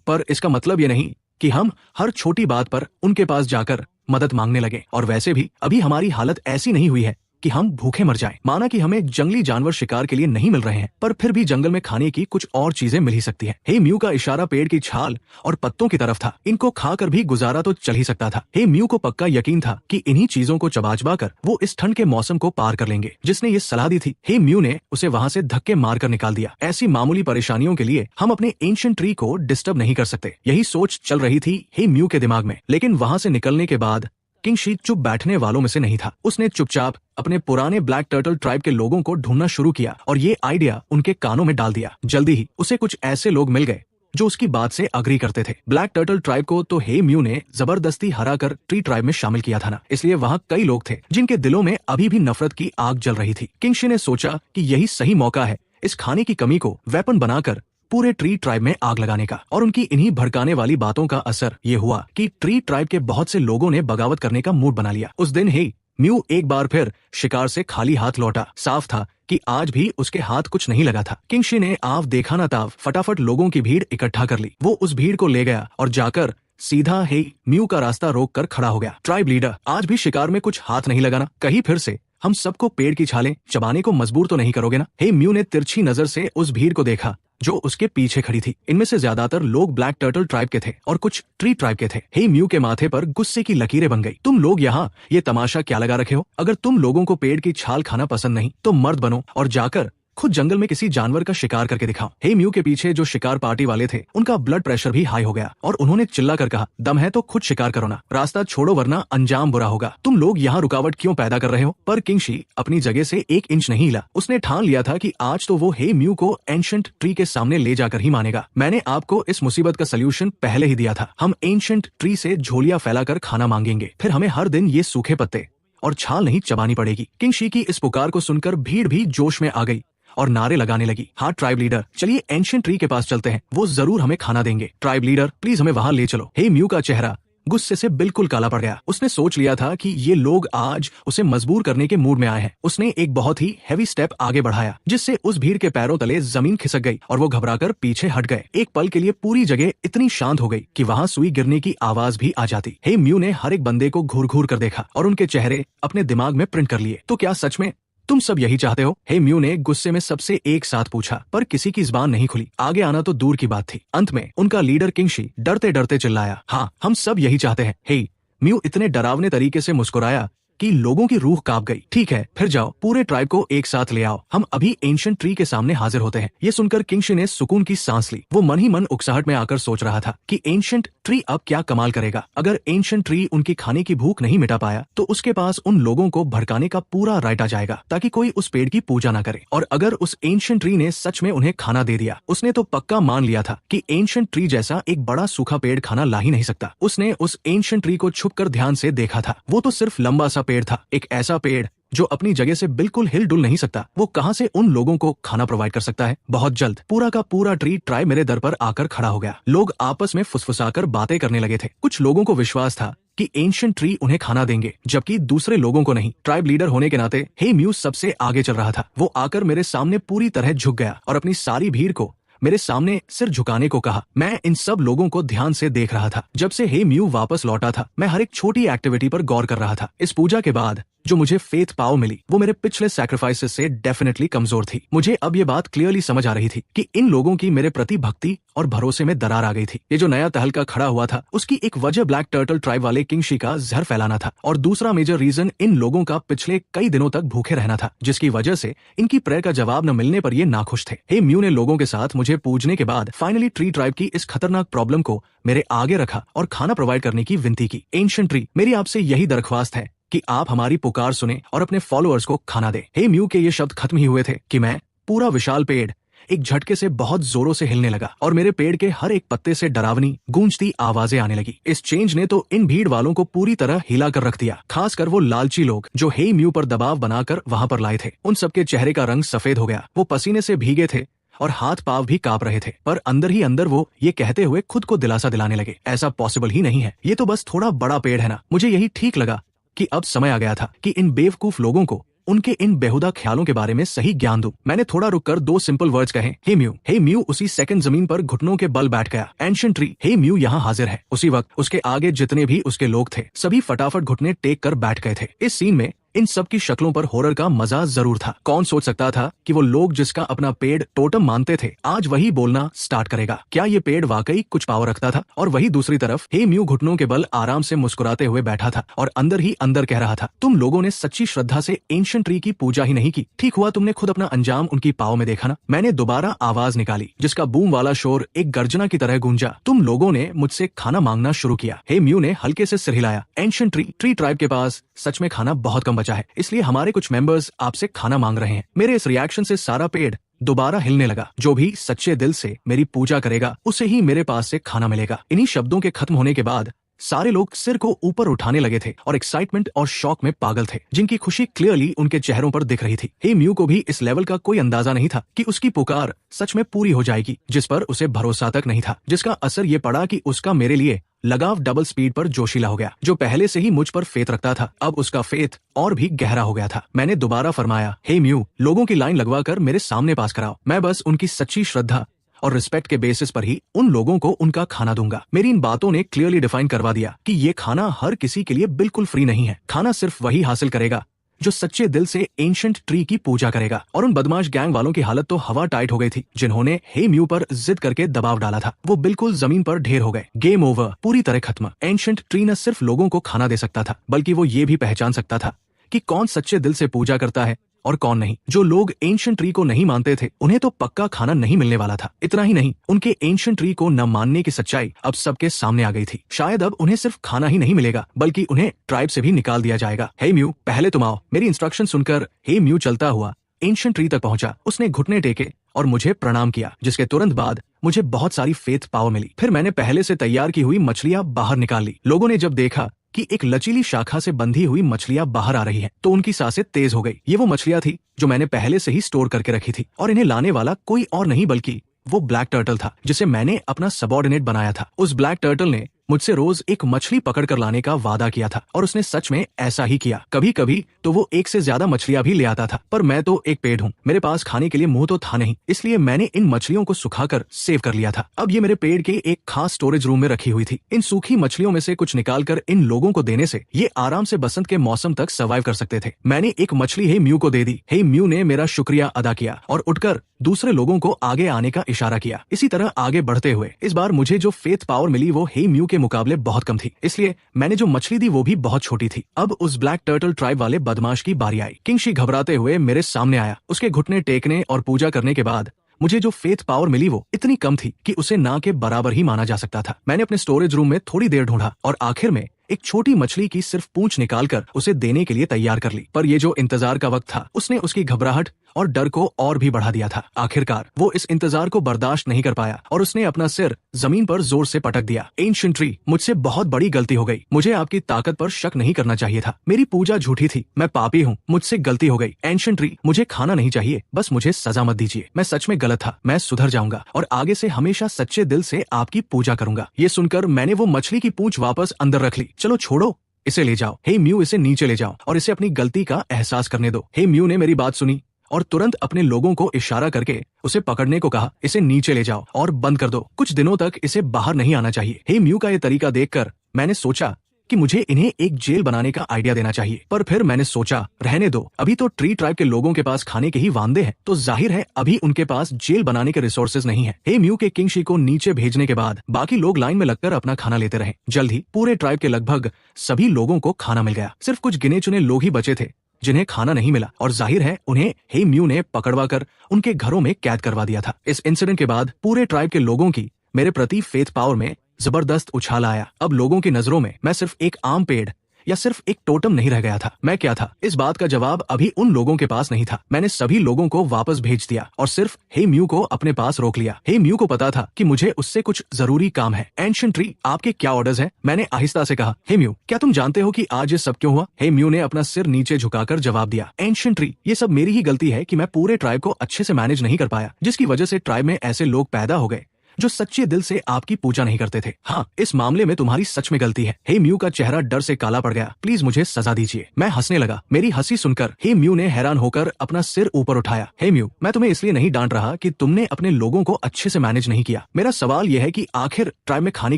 पर इसका मतलब ये नहीं कि हम हर छोटी बात पर उनके पास जाकर मदद मांगने लगे। और वैसे भी अभी हमारी हालत ऐसी नहीं हुई है कि हम भूखे मर जाएं। माना कि हमें जंगली जानवर शिकार के लिए नहीं मिल रहे हैं, पर फिर भी जंगल में खाने की कुछ और चीजें मिल ही सकती हैं। हे म्यू का इशारा पेड़ की छाल और पत्तों की तरफ था। इनको खाकर भी गुजारा तो चल ही सकता था। हे म्यू को पक्का यकीन था कि इन्हीं चीजों को चबा कर वो इस ठंड के मौसम को पार कर लेंगे। जिसने ये सलाह दी थी, हे म्यू ने उसे वहाँ से धक्के मारकर निकाल दिया। ऐसी मामूली परेशानियों के लिए हम अपने एंशिएंट ट्री को डिस्टर्ब नहीं कर सकते। यही सोच चल रही थी हे म्यू के दिमाग में। लेकिन वहाँ से निकलने के बाद किंगशी चुप बैठने वालों में से नहीं था। उसने चुपचाप अपने पुराने ब्लैक टर्टल ट्राइब के लोगों को ढूंढना शुरू किया और ये आइडिया उनके कानों में डाल दिया। जल्दी ही उसे कुछ ऐसे लोग मिल गए जो उसकी बात से अग्री करते थे। ब्लैक टर्टल ट्राइब को तो हे म्यू ने जबरदस्ती हरा कर ट्री ट्राइब में शामिल किया था ना, इसलिए वहाँ कई लोग थे जिनके दिलों में अभी भी नफरत की आग जल रही थी। किंगशी ने सोचा कि यही सही मौका है इस खाने की कमी को वेपन बनाकर पूरे ट्री ट्राइब में आग लगाने का। और उनकी इन्हीं भड़काने वाली बातों का असर ये हुआ कि ट्री ट्राइब के बहुत से लोगों ने बगावत करने का मूड बना लिया। उस दिन हे म्यू एक बार फिर शिकार से खाली हाथ लौटा। साफ था कि आज भी उसके हाथ कुछ नहीं लगा था। किंगशी ने आव देखा ना ताव फटाफट लोगों की भीड़ इकट्ठा कर ली। वो उस भीड़ को ले गया और जाकर सीधा हे म्यू का रास्ता रोक कर खड़ा हो गया। ट्राइब लीडर, आज भी शिकार में कुछ हाथ नहीं लगाना, कहीं फिर से हम सबको पेड़ की छालें चबाने को मजबूर तो नहीं करोगे ना? हे म्यू ने तिरछी नजर से उस भीड़ को देखा जो उसके पीछे खड़ी थी। इनमें से ज्यादातर लोग ब्लैक टर्टल ट्राइब के थे और कुछ ट्री ट्राइब के थे। हे म्यू के माथे पर गुस्से की लकीरें बन गई। तुम लोग यहाँ ये तमाशा क्या लगा रखे हो? अगर तुम लोगों को पेड़ की छाल खाना पसंद नहीं तो मर्द बनो और जाकर खुद जंगल में किसी जानवर का शिकार करके दिखाओ। हे म्यू के पीछे जो शिकार पार्टी वाले थे उनका ब्लड प्रेशर भी हाई हो गया और उन्होंने चिल्ला कर कहा, दम है तो खुद शिकार करो ना, रास्ता छोड़ो वरना अंजाम बुरा होगा। तुम लोग यहाँ रुकावट क्यों पैदा कर रहे हो? पर किंगशी अपनी जगह से 1 इंच नहीं हिला। उसने ठान लिया था कि आज तो वो हे म्यू को एंशिएंट ट्री के सामने ले जाकर ही मानेगा। मैंने आपको इस मुसीबत का सलूशन पहले ही दिया था। हम एंशिएंट ट्री से झोलियां फैलाकर खाना मांगेंगे, फिर हमें हर दिन ये सूखे पत्ते और छाल नहीं चबानी पड़ेगी। किंगशी की इस पुकार को सुनकर भीड़ भी जोश में आ गई और नारे लगाने लगी, हाँ ट्राइब लीडर, चलिए एंशिएंट ट्री के पास चलते हैं, वो जरूर हमें खाना देंगे। ट्राइब लीडर, प्लीज हमें वहाँ ले चलो। हे म्यू का चेहरा गुस्से से बिल्कुल काला पड़ गया। उसने सोच लिया था कि ये लोग आज उसे मजबूर करने के मूड में आए हैं। उसने एक बहुत ही हैवी स्टेप आगे बढ़ाया जिससे उस भीड़ के पैरों तले जमीन खिसक गई और वो घबराकर पीछे हट गए। एक पल के लिए पूरी जगह इतनी शांत हो गई कि वहां सुई गिरने की आवाज भी आ जाती। हे म्यू ने हर एक बंदे को घूर घूर कर देखा और उनके चेहरे अपने दिमाग में प्रिंट कर लिए। तो क्या सच में तुम सब यही चाहते हो? हे म्यू ने गुस्से में सबसे एक साथ पूछा, पर किसी की जुबान नहीं खुली। आगे आना तो दूर की बात थी। अंत में उनका लीडर किंगशी डरते डरते चिल्लाया, हाँ, हम सब यही चाहते हैं। हे म्यू इतने डरावने तरीके से मुस्कुराया कि लोगों की रूह कांप गई। ठीक है, फिर जाओ, पूरे ट्राइब को एक साथ ले आओ, हम अभी एंशिएंट ट्री के सामने हाजिर होते हैं। ये सुनकर किंगशी ने सुकून की सांस ली। वो मन ही मन उकसाहट में आकर सोच रहा था कि एंशिएंट ट्री अब क्या कमाल करेगा। अगर एंशिएंट ट्री उनकी खाने की भूख नहीं मिटा पाया तो उसके पास उन लोगों को भड़काने का पूरा राइट आ जाएगा ताकि कोई उस पेड़ की पूजा न करे। और अगर उस एंशिएंट ट्री ने सच में उन्हें खाना दे दिया, उसने तो पक्का मान लिया था कि एंशिएंट ट्री जैसा एक बड़ा सूखा पेड़ खाना ला ही नहीं सकता। उसने उस एंशिएंट ट्री को छुपकर ध्यान से देखा था। वो तो सिर्फ लंबा सा पेड़ था, एक ऐसा पेड़ जो अपनी जगह से बिल्कुल हिल डुल नहीं सकता। वो कहां से उन लोगों को खाना प्रोवाइड कर सकता है? बहुत जल्द पूरा का पूरा ट्री ट्राइब मेरे दर पर आकर खड़ा हो गया। लोग आपस में फुसफुसाकर बातें करने लगे थे। कुछ लोगों को विश्वास था कि एंशिएंट ट्री उन्हें खाना देंगे, जबकि दूसरे लोगों को नहीं। ट्राइब लीडर होने के नाते हे म्यू सबसे आगे चल रहा था। वो आकर मेरे सामने पूरी तरह झुक गया और अपनी सारी भीड़ को मेरे सामने सिर झुकाने को कहा। मैं इन सब लोगों को ध्यान से देख रहा था। जब से हे म्यू वापस लौटा था, मैं हर एक छोटी एक्टिविटी पर गौर कर रहा था। इस पूजा के बाद जो मुझे फेथ पावर मिली वो मेरे पिछले सैक्रिफाइसेस से डेफिनेटली कमजोर थी। मुझे अब ये बात क्लियरली समझ आ रही थी कि इन लोगों की मेरे प्रति भक्ति और भरोसे में दरार आ गई थी। ये जो नया तहलका खड़ा हुआ था उसकी एक वजह ब्लैक टर्टल ट्राइब वाले किंगशी का जहर फैलाना था और दूसरा मेजर रीजन इन लोगों का पिछले कई दिनों तक भूखे रहना था, जिसकी वजह से इनकी प्रेयर का जवाब न मिलने पर ये नाखुश थे। हे म्यू ने लोगों के साथ मुझे पूजने के बाद फाइनली ट्री ट्राइब की इस खतरनाक प्रॉब्लम को मेरे आगे रखा और खाना प्रोवाइड करने की विनती की। एंशिएंट ट्री, मेरी आपसे यही दरख्वास्त है कि आप हमारी पुकार सुने और अपने फॉलोअर्स को खाना दे। हे म्यू के ये शब्द खत्म ही हुए थे कि मैं पूरा विशाल पेड़ एक झटके से बहुत जोरों से हिलने लगा और मेरे पेड़ के हर एक पत्ते से डरावनी गूंजती आवाजें आने लगी। इस चेंज ने तो इन भीड़ वालों को पूरी तरह हिला कर रख दिया, खासकर वो लालची लोग जो हे म्यू पर दबाव बनाकर वहां पर लाए थे। उन सबके चेहरे का रंग सफेद हो गया। वो पसीने से भीगे थे और हाथ पांव भी कांप रहे थे, पर अंदर ही अंदर वो ये कहते हुए खुद को दिलासा दिलाने लगे, ऐसा पॉसिबल ही नहीं है, ये तो बस थोड़ा बड़ा पेड़ है ना। मुझे यही ठीक लगा कि अब समय आ गया था कि इन बेवकूफ लोगों को उनके इन बेहुदा ख्यालों के बारे में सही ज्ञान दूं। मैंने थोड़ा रुककर दो सिंपल वर्ड्स कहे, हे म्यू। हे म्यू उसी सेकंड जमीन पर घुटनों के बल बैठ गया। एंशिएंट ट्री, हे म्यू यहाँ हाजिर है। उसी वक्त उसके आगे जितने भी उसके लोग थे सभी फटाफट घुटने टेक कर बैठ गए थे। इस सीन में इन सब की शक्लों पर हॉरर का मजा जरूर था। कौन सोच सकता था कि वो लोग जिसका अपना पेड़ टोटम मानते थे आज वही बोलना स्टार्ट करेगा। क्या ये पेड़ वाकई कुछ पावर रखता था? और वही दूसरी तरफ हे म्यू घुटनों के बल आराम से मुस्कुराते हुए बैठा था और अंदर ही अंदर कह रहा था, तुम लोगों ने सच्ची श्रद्धा से एंशिएंट ट्री की पूजा ही नहीं की। ठीक हुआ तुमने खुद अपना अंजाम उनकी पाव में देखा ना। मैंने दोबारा आवाज निकाली जिसका बूम वाला शोर एक गर्जना की तरह गूंजा। तुम लोगों ने मुझसे खाना मांगना शुरू किया। हे म्यू ने हल्के से सिर हिलाया। एंशिएंट ट्री ट्राइब के पास सच में खाना बहुत कम बचा है, इसलिए हमारे कुछ मेंबर्स आपसे खाना मांग रहे हैं। मेरे इस रिएक्शन से सारा पेड़ दोबारा हिलने लगा। जो भी सच्चे दिल से मेरी पूजा करेगा उसे ही मेरे पास से खाना मिलेगा। इन्हीं शब्दों के खत्म होने के बाद सारे लोग सिर को ऊपर उठाने लगे थे और एक्साइटमेंट और शॉक में पागल थे, जिनकी खुशी क्लियरली उनके चेहरों पर दिख रही थी। हे म्यू को भी इस लेवल का कोई अंदाजा नहीं था कि उसकी पुकार सच में पूरी हो जाएगी, जिस पर उसे भरोसा तक नहीं था, जिसका असर ये पड़ा कि उसका मेरे लिए लगाव डबल स्पीड पर जोशीला हो गया। जो पहले से ही मुझ पर फेथ रखता था अब उसका फेथ और भी गहरा हो गया था। मैंने दोबारा फरमाया, हे म्यू, लोगों की लाइन लगवाकर मेरे सामने पास कराओ। मैं बस उनकी सच्ची श्रद्धा और रिस्पेक्ट के बेसिस पर ही उन लोगों को उनका खाना दूंगा। मेरी इन बातों ने क्लियरली डिफाइन करवा दिया कि ये खाना हर किसी के लिए बिल्कुल फ्री नहीं है। खाना सिर्फ वही हासिल करेगा जो सच्चे दिल से एंशिएंट ट्री की पूजा करेगा। और उन बदमाश गैंग वालों की हालत तो हवा टाइट हो गई थी, जिन्होंने हे म्यू पर जिद करके दबाव डाला था। वो बिल्कुल जमीन पर ढेर हो गए। गेम ओवर, पूरी तरह खत्म। एंशिएंट ट्री न सिर्फ लोगों को खाना दे सकता था, बल्कि वो ये भी पहचान सकता था कि कौन सच्चे दिल से पूजा करता है और कौन नहीं। जो लोग एंशिएंट ट्री को नहीं मानते थे उन्हें तो पक्का खाना नहीं मिलने वाला था। इतना ही नहीं, उनके एंशिएंट ट्री को न मानने की सच्चाई अब सबके सामने आ गई थी। शायद अब उन्हें सिर्फ खाना ही नहीं मिलेगा बल्कि उन्हें ट्राइब से भी निकाल दिया जाएगा। हे म्यू, पहले तुम आओ। मेरी इंस्ट्रक्शन सुनकर हे म्यू चलता हुआ एंशिएंट ट्री तक पहुंचा। उसने घुटने टेके और मुझे प्रणाम किया, जिसके तुरंत बाद मुझे बहुत सारी फेथ पावर मिली। फिर मैंने पहले से तैयार की हुई मछलियां बाहर निकाल ली। लोगों ने जब देखा कि एक लचीली शाखा से बंधी हुई मछलियां बाहर आ रही हैं, तो उनकी सांसें तेज हो गई। ये वो मछलियां थी जो मैंने पहले से ही स्टोर करके रखी थी और इन्हें लाने वाला कोई और नहीं बल्कि वो ब्लैक टर्टल था, जिसे मैंने अपना सबऑर्डिनेट बनाया था। उस ब्लैक टर्टल ने मुझसे रोज एक मछली पकड़ कर लाने का वादा किया था और उसने सच में ऐसा ही किया। कभी कभी तो वो एक से ज्यादा मछलियां भी ले आता था, पर मैं तो एक पेड़ हूँ, मेरे पास खाने के लिए मुंह तो था नहीं, इसलिए मैंने इन मछलियों को सुखाकर सेव कर लिया था। अब ये मेरे पेड़ के एक खास स्टोरेज रूम में रखी हुई थी। इन सूखी मछलियों में से कुछ निकालकर इन लोगों को देने से ये आराम से बसंत के मौसम तक सर्वाइव कर सकते थे। मैंने एक मछली हे म्यू को दे दी। हे म्यू ने मेरा शुक्रिया अदा किया और उठकर दूसरे लोगों को आगे आने का इशारा किया। इसी तरह आगे बढ़ते हुए इस बार मुझे जो फेथ पावर मिली वो हे म्यू के मुकाबले बहुत कम थी, इसलिए मैंने जो मछली दी वो भी बहुत छोटी थी। अब उस ब्लैक टर्टल ट्राइब वाले बदमाश की बारी आई। किंगशी घबराते हुए मेरे सामने आया। उसके घुटने टेकने और पूजा करने के बाद मुझे जो फेथ पावर मिली वो इतनी कम थी कि उसे ना के बराबर ही माना जा सकता था। मैंने अपने स्टोरेज रूम में थोड़ी देर ढूंढा और आखिर में एक छोटी मछली की सिर्फ पूंछ निकालकर उसे देने के लिए तैयार कर ली। पर ये जो इंतजार का वक्त था उसने उसकी घबराहट और डर को और भी बढ़ा दिया था। आखिरकार वो इस इंतजार को बर्दाश्त नहीं कर पाया और उसने अपना सिर जमीन पर जोर से पटक दिया। एंशिएंट ट्री, मुझसे बहुत बड़ी गलती हो गई। मुझे आपकी ताकत पर शक नहीं करना चाहिए था। मेरी पूजा झूठी थी। मैं पापी हूँ, मुझसे गलती हो गई। एंशिएंट ट्री, मुझे खाना नहीं चाहिए, बस मुझे सजा मत दीजिए। मैं सच में गलत था। मैं सुधर जाऊंगा और आगे से हमेशा सच्चे दिल से आपकी पूजा करूंगा। ये सुनकर मैंने वो मछली की पूंछ वापस अंदर रख ली। चलो छोड़ो, इसे ले जाओ। हे म्यू, इसे नीचे ले जाओ और इसे अपनी गलती का एहसास करने दो। हे म्यू ने मेरी बात सुनी और तुरंत अपने लोगों को इशारा करके उसे पकड़ने को कहा। इसे नीचे ले जाओ और बंद कर दो। कुछ दिनों तक इसे बाहर नहीं आना चाहिए। हे म्यू का ये तरीका देखकर मैंने सोचा कि मुझे इन्हें एक जेल बनाने का आइडिया देना चाहिए, पर फिर मैंने सोचा रहने दो, अभी तो ट्री ट्राइब के लोगों के पास खाने के ही वांदे हैं, तो जाहिर है अभी उनके पास जेल बनाने के रिसोर्सेज नहीं है। हे म्यू के किंगशी को नीचे भेजने के बाद बाकी लोग लाइन में लगकर अपना खाना लेते रहे। जल्द ही पूरे ट्राइब के लगभग सभी लोगों को खाना मिल गया। सिर्फ कुछ गिने चुने लोग ही बचे थे जिन्हें खाना नहीं मिला और जाहिर है उन्हें हे म्यू ने पकड़वा कर उनके घरों में कैद करवा दिया था। इस इंसिडेंट के बाद पूरे ट्राइब के लोगों की मेरे प्रति फेथ पावर में जबरदस्त उछाल आया। अब लोगों की नजरों में मैं सिर्फ एक आम पेड़ या सिर्फ एक टोटम नहीं रह गया था। मैं क्या था, इस बात का जवाब अभी उन लोगों के पास नहीं था। मैंने सभी लोगों को वापस भेज दिया और सिर्फ हे म्यू को अपने पास रोक लिया। हे म्यू को पता था कि मुझे उससे कुछ जरूरी काम है। एंशिएंट ट्री, आपके क्या ऑर्डर्स हैं? मैंने आहिस्ता से कहा। हे म्यू, क्या तुम जानते हो कि आज ये सब क्यों हुआ? हे म्यू ने अपना सिर नीचे झुकाकर जवाब दिया। एंशिएंट ट्री, ये सब मेरी ही गलती है कि मैं पूरे ट्राइब को अच्छे से मैनेज नहीं कर पाया, जिसकी वजह से ट्राइब में ऐसे लोग पैदा हो गए जो सच्चे दिल से आपकी पूजा नहीं करते थे। हाँ, इस मामले में तुम्हारी सच में गलती है। हे म्यू का चेहरा डर से काला पड़ गया। प्लीज मुझे सजा दीजिए। मैं हंसने लगा। मेरी हंसी सुनकर हे म्यू ने हैरान होकर अपना सिर ऊपर उठाया। हे म्यू, मैं तुम्हें इसलिए नहीं डांट रहा कि तुमने अपने लोगों को अच्छे से मैनेज नहीं किया। मेरा सवाल यह है कि आखिर ट्राइब में खाने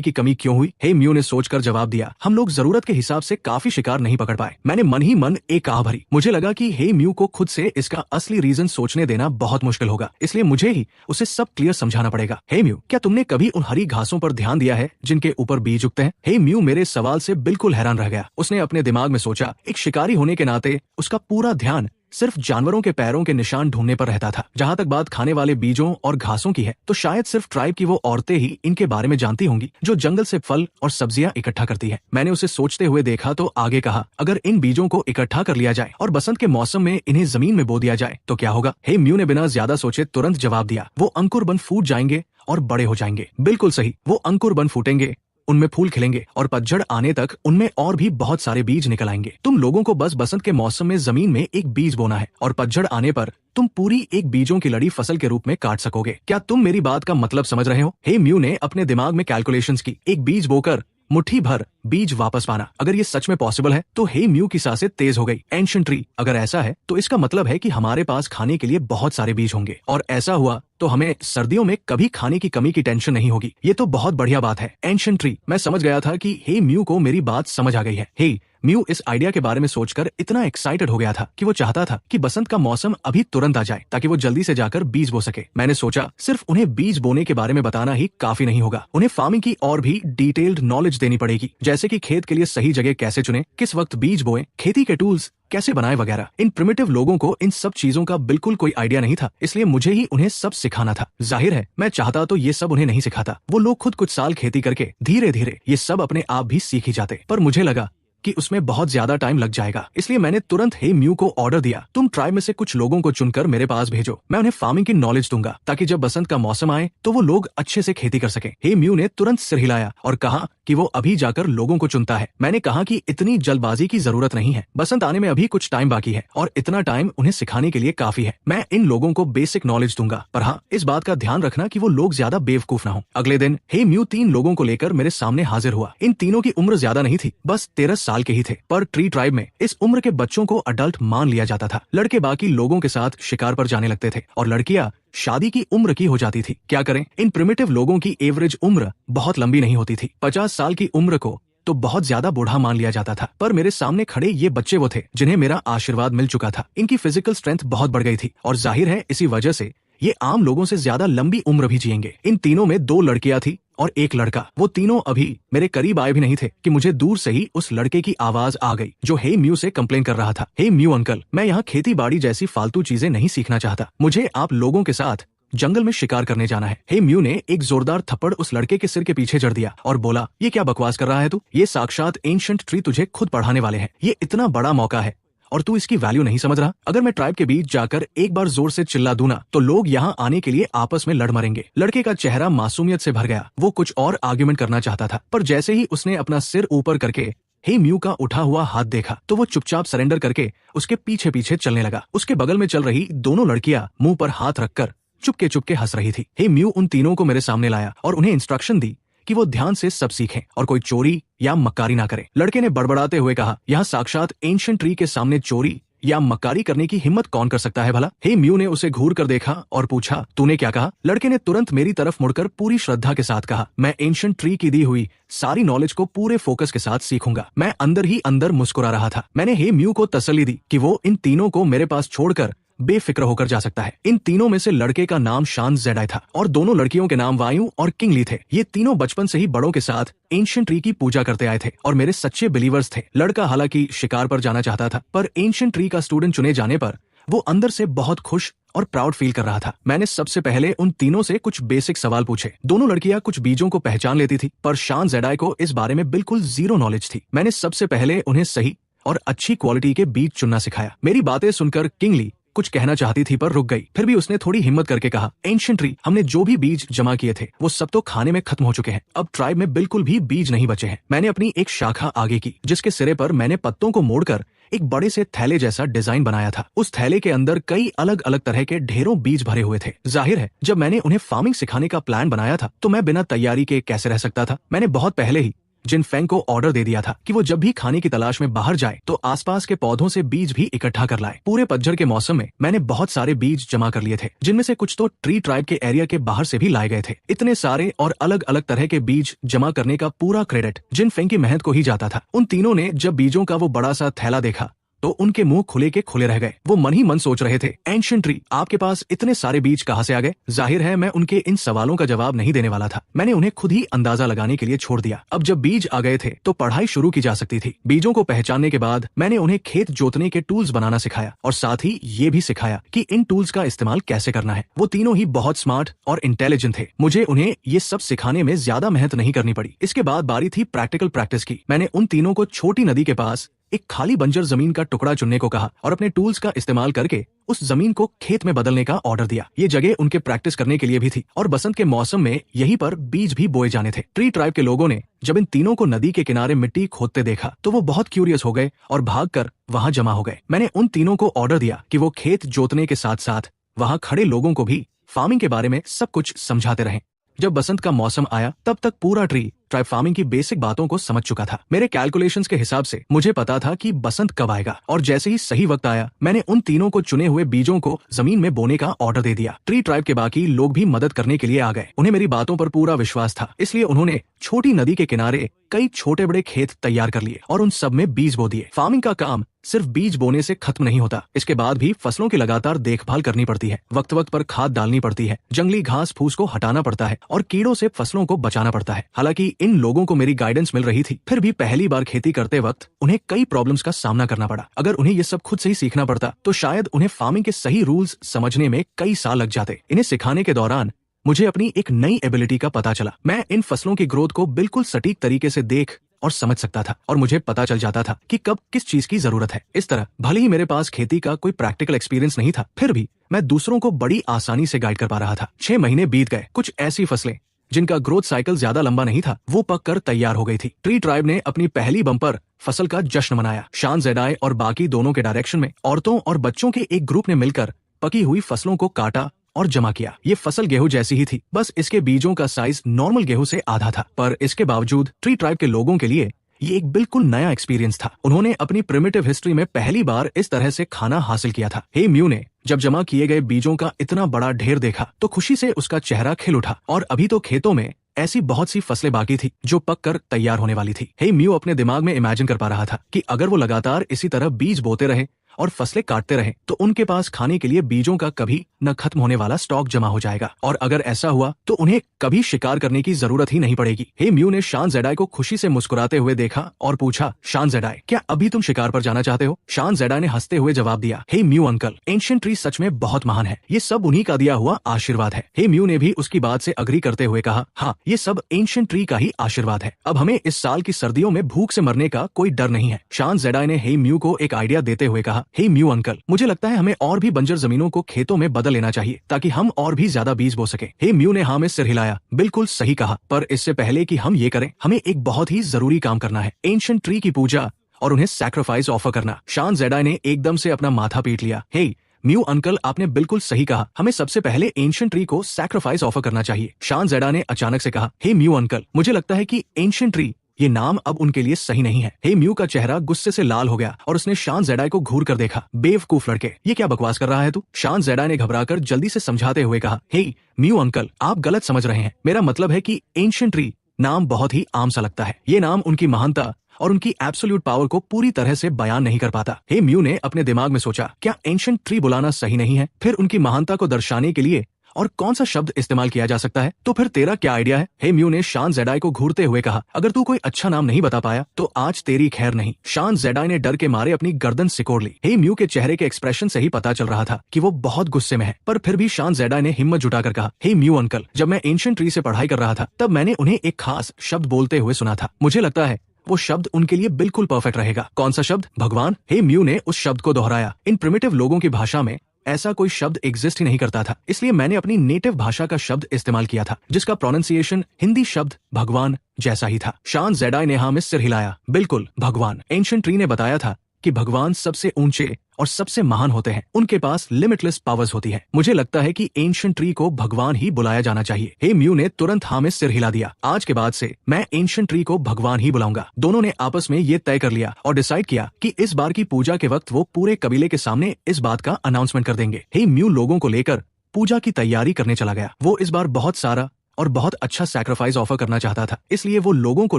की कमी क्यों हुई? हे म्यू ने सोचकर जवाब दिया, हम लोग जरूरत के हिसाब से काफी शिकार नहीं पकड़ पाए। मैंने मन ही मन एक आह भरी। मुझे लगा कि हे म्यू को खुद से इसका असली रीजन सोचने देना बहुत मुश्किल होगा, इसलिए मुझे ही उसे सब क्लियर समझाना पड़ेगा। हे म्यू, क्या तुमने कभी उन हरी घासों पर ध्यान दिया है जिनके ऊपर बीज उगते हैं? हे म्यू मेरे सवाल से बिल्कुल हैरान रह गया। उसने अपने दिमाग में सोचा, एक शिकारी होने के नाते उसका पूरा ध्यान सिर्फ जानवरों के पैरों के निशान ढूंढने पर रहता था। जहाँ तक बात खाने वाले बीजों और घासों की है, तो शायद सिर्फ ट्राइब की वो औरतें ही इनके बारे में जानती होंगी जो जंगल से फल और सब्जियां इकट्ठा करती है। मैंने उसे सोचते हुए देखा तो आगे कहा, अगर इन बीजों को इकट्ठा कर लिया जाए और बसंत के मौसम में इन्हें जमीन में बो दिया जाए तो क्या होगा? हे म्यू ने बिना ज्यादा सोचे तुरंत जवाब दिया, वो अंकुर बन फूट जाएंगे और बड़े हो जाएंगे। बिल्कुल सही, वो अंकुर बन फूटेंगे, उनमें फूल खिलेंगे और पतझड़ आने तक उनमें और भी बहुत सारे बीज निकल आएंगे। तुम लोगों को बस बसंत के मौसम में जमीन में एक बीज बोना है और पतझड़ आने पर तुम पूरी एक बीजों की लड़ी फसल के रूप में काट सकोगे। क्या तुम मेरी बात का मतलब समझ रहे हो? हे म्यू ने अपने दिमाग में कैलकुलेशंस की। एक बीज बोकर मुट्ठी भर बीज वापस पाना, अगर ये सच में पॉसिबल है तो हे म्यू की सांसें तेज हो गई। एंशिएंट ट्री, अगर ऐसा है तो इसका मतलब है कि हमारे पास खाने के लिए बहुत सारे बीज होंगे और ऐसा हुआ तो हमें सर्दियों में कभी खाने की कमी की टेंशन नहीं होगी। ये तो बहुत बढ़िया बात है। एंशिएंट ट्री, मैं समझ गया था कि हे म्यू को मेरी बात समझ आ गई है। हे म्यू इस आइडिया के बारे में सोचकर इतना एक्साइटेड हो गया था कि वो चाहता था कि बसंत का मौसम अभी तुरंत आ जाए ताकि वो जल्दी से जाकर बीज बो सके। मैंने सोचा सिर्फ उन्हें बीज बोने के बारे में बताना ही काफी नहीं होगा, उन्हें फार्मिंग की और भी डिटेल्ड नॉलेज देनी पड़ेगी, जैसे कि खेत के लिए सही जगह कैसे चुने, किस वक्त बीज बोए, खेती के टूल्स कैसे बनाए वगैरह। इन प्रिमिटिव लोगों को इन सब चीजों का बिल्कुल कोई आइडिया नहीं था, इसलिए मुझे ही उन्हें सब सिखाना था। जाहिर है मैं चाहता तो ये सब उन्हें नहीं सिखाता, वो लोग खुद कुछ साल खेती करके धीरे धीरे ये सब अपने आप भी सीख ही जाते। पर मुझे लगा कि उसमें बहुत ज्यादा टाइम लग जाएगा, इसलिए मैंने तुरंत हे म्यू को ऑर्डर दिया, तुम ट्राइब में से कुछ लोगों को चुनकर मेरे पास भेजो, मैं उन्हें फार्मिंग की नॉलेज दूंगा ताकि जब बसंत का मौसम आए तो वो लोग अच्छे से खेती कर सके। हे म्यू ने तुरंत सिर हिलाया और कहा कि वो अभी जाकर लोगों को चुनता है। मैंने कहा कि इतनी जल्दबाजी की जरूरत नहीं है, बसंत आने में अभी कुछ टाइम बाकी है और इतना टाइम उन्हें सिखाने के लिए काफी है। मैं इन लोगों को बेसिक नॉलेज दूंगा, पर हाँ, इस बात का ध्यान रखना कि वो लोग ज्यादा बेवकूफ ना हो। अगले दिन हे म्यू 3 लोगों को लेकर मेरे सामने हाजिर हुआ। इन तीनों की उम्र ज्यादा नहीं थी, बस 13 साल के ही थे, पर ट्री ट्राइब में इस उम्र के बच्चों को अडल्ट मान लिया जाता था। लड़के बाकी लोगों के साथ शिकार पर जाने लगते थे और लड़कियां शादी की उम्र की हो जाती थी। क्या करें, इन प्रिमिटिव लोगों की एवरेज उम्र बहुत लंबी नहीं होती थी। 50 साल की उम्र को तो बहुत ज्यादा बूढ़ा मान लिया जाता था, पर मेरे सामने खड़े ये बच्चे वो थे जिन्हें मेरा आशीर्वाद मिल चुका था। इनकी फिजिकल स्ट्रेंथ बहुत बढ़ गई थी और जाहिर है इसी वजह से ये आम लोगों से ज्यादा लंबी उम्र भी जिएंगे। इन तीनों में 2 लड़कियां थी और 1 लड़का। वो तीनों अभी मेरे करीब आए भी नहीं थे कि मुझे दूर से ही उस लड़के की आवाज आ गई जो हे म्यू से कंप्लेन कर रहा था। हे म्यू अंकल, मैं यहाँ खेती बाड़ी जैसी फालतू चीजें नहीं सीखना चाहता, मुझे आप लोगों के साथ जंगल में शिकार करने जाना है। हे म्यू ने एक जोरदार थप्पड़ उस लड़के के सिर के पीछे जड़ दिया और बोला, ये क्या बकवास कर रहा है तू? ये साक्षात एंशिएंट ट्री तुझे खुद पढ़ाने वाले हैं। ये इतना बड़ा मौका है और तू इसकी वैल्यू नहीं समझ रहा। अगर मैं ट्राइब के बीच जाकर एक बार जोर से चिल्ला दूं ना तो लोग यहाँ आने के लिए आपस में लड़ मरेंगे। लड़के का चेहरा मासूमियत से भर गया। वो कुछ और आर्ग्यूमेंट करना चाहता था, पर जैसे ही उसने अपना सिर ऊपर करके हे म्यू का उठा हुआ हाथ देखा तो वो चुपचाप सरेंडर करके उसके पीछे पीछे चलने लगा। उसके बगल में चल रही दोनों लड़कियां मुंह पर हाथ रखकर चुपके चुपके हंस रही थी। हे म्यू उन तीनों को मेरे सामने लाया और उन्हें इंस्ट्रक्शन दी कि वो ध्यान से सब सीखें और कोई चोरी या मक्कारी ना करे। लड़के ने बड़बड़ाते हुए कहा, यहाँ साक्षात एंशिएंट ट्री के सामने चोरी या मक्कारी करने की हिम्मत कौन कर सकता है भला? हे म्यू ने उसे घूर कर देखा और पूछा, तूने क्या कहा? लड़के ने तुरंत मेरी तरफ मुड़कर पूरी श्रद्धा के साथ कहा, मैं एंशिएंट ट्री की दी हुई सारी नॉलेज को पूरे फोकस के साथ सीखूंगा। मैं अंदर ही अंदर मुस्कुरा रहा था। मैंने हे म्यू को तसल्ली दी कि वो इन तीनों को मेरे पास छोड़कर बेफिक्र होकर जा सकता है। इन तीनों में से लड़के का नाम शान जेडाई था और दोनों लड़कियों के नाम वायु और किंगली थे। ये तीनों बचपन से ही बड़ों के साथ एंशिएंट ट्री की पूजा करते आए थे और मेरे सच्चे बिलीवर्स थे। लड़का हालांकि शिकार पर जाना चाहता था, पर एंशिएंट ट्री का स्टूडेंट चुने जाने पर वो अंदर से बहुत खुश और प्राउड फील कर रहा था। मैंने सबसे पहले उन तीनों से कुछ बेसिक सवाल पूछे। दोनों लड़कियां कुछ बीजों को पहचान लेती थी, पर शान जेडाई को इस बारे में बिल्कुल जीरो नॉलेज थी। मैंने सबसे पहले उन्हें सही और अच्छी क्वालिटी के बीज चुनना सिखाया। मेरी बातें सुनकर किंगली कुछ कहना चाहती थी पर रुक गई। फिर भी उसने थोड़ी हिम्मत करके कहा, एंशिएंट ट्री, हमने जो भी बीज जमा किए थे वो सब तो खाने में खत्म हो चुके हैं। अब ट्राइब में बिल्कुल भी बीज नहीं बचे हैं। मैंने अपनी एक शाखा आगे की जिसके सिरे पर मैंने पत्तों को मोड़कर एक बड़े से थैले जैसा डिजाइन बनाया था। उस थैले के अंदर कई अलग अलग तरह के ढेरों बीज भरे हुए थे। जाहिर है जब मैंने उन्हें फार्मिंग सिखाने का प्लान बनाया था तो मैं बिना तैयारी के कैसे रह सकता था। मैंने बहुत पहले ही जिन फेंग को ऑर्डर दे दिया था कि वो जब भी खाने की तलाश में बाहर जाए तो आसपास के पौधों से बीज भी इकट्ठा कर लाए। पूरे पतझड़ के मौसम में मैंने बहुत सारे बीज जमा कर लिए थे, जिनमें से कुछ तो ट्री ट्राइब के एरिया के बाहर से भी लाए गए थे। इतने सारे और अलग अलग तरह के बीज जमा करने का पूरा क्रेडिट जिन फेंग की मेहनत को ही जाता था। उन तीनों ने जब बीजों का वो बड़ा सा थैला देखा तो उनके मुंह खुले के खुले रह गए। वो मन ही मन सोच रहे थे, एंशिएंट ट्री, आपके पास इतने सारे बीज कहाँ से आ गए? जाहिर है मैं उनके इन सवालों का जवाब नहीं देने वाला था। मैंने उन्हें खुद ही अंदाजा लगाने के लिए छोड़ दिया। अब जब बीज आ गए थे तो पढ़ाई शुरू की जा सकती थी। बीजों को पहचानने के बाद मैंने उन्हें खेत जोतने के टूल्स बनाना सिखाया और साथ ही ये भी सिखाया कि इन टूल्स का इस्तेमाल कैसे करना है। वो तीनों ही बहुत स्मार्ट और इंटेलिजेंट थे। मुझे उन्हें ये सब सिखाने में ज्यादा मेहनत नहीं करनी पड़ी। इसके बाद बारी थी प्रैक्टिकल प्रैक्टिस की। मैंने उन तीनों को छोटी नदी के पास एक खाली बंजर जमीन का टुकड़ा चुनने को कहा और अपने टूल्स का इस्तेमाल करके उस जमीन को खेत में बदलने का ऑर्डर दिया। ये जगह उनके प्रैक्टिस करने के लिए भी थी और बसंत के मौसम में यहीं पर बीज भी बोए जाने थे। ट्री ट्राइब के लोगों ने जब इन तीनों को नदी के किनारे मिट्टी खोदते देखा तो वो बहुत क्यूरियस हो गए और भागकर वहां जमा हो गए। मैंने उन तीनों को ऑर्डर दिया कि वो खेत जोतने के साथ साथ वहां खड़े लोगों को भी फार्मिंग के बारे में सब कुछ समझाते रहें। जब बसंत का मौसम आया तब तक पूरा ट्री ट्राइब फार्मिंग की बेसिक बातों को समझ चुका था। मेरे कैलकुलेशंस के हिसाब से मुझे पता था कि बसंत कब आएगा और जैसे ही सही वक्त आया मैंने उन तीनों को चुने हुए बीजों को जमीन में बोने का ऑर्डर दे दिया। ट्री ट्राइब के बाकी लोग भी मदद करने के लिए आ गए। उन्हें मेरी बातों पर पूरा विश्वास था, इसलिए उन्होंने छोटी नदी के किनारे कई छोटे बड़े खेत तैयार कर लिए और उन सब में बीज बो दिए। फार्मिंग का काम सिर्फ बीज बोने से खत्म नहीं होता, इसके बाद भी फसलों की लगातार देखभाल करनी पड़ती है। वक्त वक्त पर खाद डालनी पड़ती है, जंगली घास फूस को हटाना पड़ता है और कीड़ों से फसलों को बचाना पड़ता है। हालांकि इन लोगों को मेरी गाइडेंस मिल रही थी, फिर भी पहली बार खेती करते वक्त उन्हें कई प्रॉब्लम्स का सामना करना पड़ा। अगर उन्हें ये सब खुद से ही सीखना पड़ता तो शायद उन्हें फार्मिंग के सही रूल्स समझने में कई साल लग जाते। इन्हें सिखाने के दौरान मुझे अपनी एक नई एबिलिटी का पता चला। मैं इन फसलों की ग्रोथ को बिल्कुल सटीक तरीके से देख और समझ सकता था और मुझे पता चल जाता था कि कब किस चीज की जरूरत है। इस तरह भले ही मेरे पास खेती का कोई प्रैक्टिकल एक्सपीरियंस नहीं था, फिर भी मैं दूसरों को बड़ी आसानी से गाइड कर पा रहा था। 6 महीने बीत गए। कुछ ऐसी फसलें जिनका ग्रोथ साइकिल ज्यादा लंबा नहीं था, वो पककर तैयार हो गई थी। ट्री ट्राइब ने अपनी पहली बम्पर फसल का जश्न मनाया। शान जेडाई और बाकी दोनों के डायरेक्शन में औरतों और बच्चों के एक ग्रुप ने मिलकर पकी हुई फसलों को काटा और जमा किया। ये फसल गेहूं जैसी ही थी, बस इसके बीजों का साइज नॉर्मल गेहूं से आधा था। पर इसके बावजूद ट्री ट्राइब के लोगों के लिए ये एक बिल्कुल नया एक्सपीरियंस था। उन्होंने अपनी प्रिमिटिव हिस्ट्री में पहली बार इस तरह से खाना हासिल किया था। हे म्यू ने जब जमा किए गए बीजों का इतना बड़ा ढेर देखा तो खुशी से उसका चेहरा खिल उठा। और अभी तो खेतों में ऐसी बहुत सी फसलें बाकी थी जो पककर तैयार होने वाली थी। हे म्यू अपने दिमाग में इमेजिन कर पा रहा था कि अगर वो लगातार इसी तरह बीज बोते रहे और फसलें काटते रहे तो उनके पास खाने के लिए बीजों का कभी न खत्म होने वाला स्टॉक जमा हो जाएगा। और अगर ऐसा हुआ तो उन्हें कभी शिकार करने की जरूरत ही नहीं पड़ेगी। हे म्यू ने शान जेडाई को खुशी से मुस्कुराते हुए देखा और पूछा, शान जेडाई, क्या अभी तुम शिकार पर जाना चाहते हो? शान जेडाई ने हंसते हुए जवाब दिया, हे म्यू अंकल, एंशिएंट ट्री सच में बहुत महान है। ये सब उन्हीं का दिया हुआ आशीर्वाद है। हे म्यू ने भी उसकी बात से अग्री करते हुए कहा, हाँ, ये सब एंशिएंट ट्री का ही आशीर्वाद है। अब हमें इस साल की सर्दियों में भूख से मरने का कोई डर नहीं है। शान जेडाई ने हे म्यू को एक आइडिया देते हुए कहा, हे म्यू अंकल, मुझे लगता है हमें और भी बंजर जमीनों को खेतों में बदल लेना चाहिए ताकि हम और भी ज्यादा बीज बो सके। हे म्यू ने हाँ में सिर हिलाया। बिल्कुल सही कहा, पर इससे पहले कि हम ये करें, हमें एक बहुत ही जरूरी काम करना है, एंशिएंट ट्री की पूजा और उन्हें सैक्रिफाइस ऑफर करना। शान जेडाई ने एकदम से अपना माथा पीट लिया। हे म्यू अंकल, आपने बिल्कुल सही कहा, हमें सबसे पहले एंशिएंट ट्री को सैक्रिफाइस ऑफर करना चाहिए। शान जेडाई ने अचानक से कहा, हे म्यू अंकल, मुझे लगता है कि एंशिएंट ट्री ये नाम अब उनके लिए सही नहीं है। हे म्यू का चेहरा गुस्से से लाल हो गया और उसने शान जेडाई को घूर कर देखा। बेवकूफ लड़के, ये क्या बकवास कर रहा है तू? शान जेडाई ने घबराकर जल्दी से समझाते हुए कहा, हे म्यू अंकल, आप गलत समझ रहे हैं। मेरा मतलब है कि एंशिएंट ट्री नाम बहुत ही आम सा लगता है। ये नाम उनकी महानता और उनकी एब्सोल्यूट पावर को पूरी तरह से बयान नहीं कर पाता। हे म्यू ने अपने दिमाग में सोचा, क्या एंशिएंट ट्री बुलाना सही नहीं है? फिर उनकी महानता को दर्शाने के लिए और कौन सा शब्द इस्तेमाल किया जा सकता है? तो फिर तेरा क्या आइडिया है? हे म्यू ने शान जेडाई को घूरते हुए कहा, अगर तू कोई अच्छा नाम नहीं बता पाया तो आज तेरी खैर नहीं। शान जेडाई ने डर के मारे अपनी गर्दन सिकोड़ ली। हे म्यू के चेहरे के एक्सप्रेशन से ही पता चल रहा था कि वो बहुत गुस्से में है, पर फिर भी शान जेडाई ने हिम्मत जुटाकर कहा, हे म्यू अंकल, जब मैं एंशिएंट ट्री से पढ़ाई कर रहा था तब मैंने उन्हें एक खास शब्द बोलते हुए सुना था। मुझे लगता है वो शब्द उनके लिए बिल्कुल परफेक्ट रहेगा। कौन सा शब्द? भगवान। हे म्यू ने उस शब्द को दोहराया। इन प्रिमिटिव लोगों की भाषा में ऐसा कोई शब्द एग्जिस्ट ही नहीं करता था, इसलिए मैंने अपनी नेटिव भाषा का शब्द इस्तेमाल किया था जिसका प्रोनाउंसिएशन हिंदी शब्द भगवान जैसा ही था। शान जेडाई ने हाँ में सिर हिलाया। बिल्कुल, भगवान। एंशिएंट ट्री ने बताया था कि भगवान सबसे ऊंचे और सबसे महान होते हैं, उनके पास लिमिटलेस पावर्स होती है। मुझे लगता है कि एंशिएंट ट्री को भगवान ही बुलाया जाना चाहिए। हे म्यू ने तुरंत हाँ में सिर हिला दिया। आज के बाद से मैं एंशिएंट ट्री को भगवान ही बुलाऊंगा। दोनों ने आपस में ये तय कर लिया और डिसाइड किया कि इस बार की पूजा के वक्त वो पूरे कबीले के सामने इस बात का अनाउंसमेंट कर देंगे। हे म्यू लोगों को लेकर पूजा की तैयारी करने चला गया। वो इस बार बहुत सारा और बहुत अच्छा सैक्रिफाइस ऑफर करना चाहता था, इसलिए वो लोगों को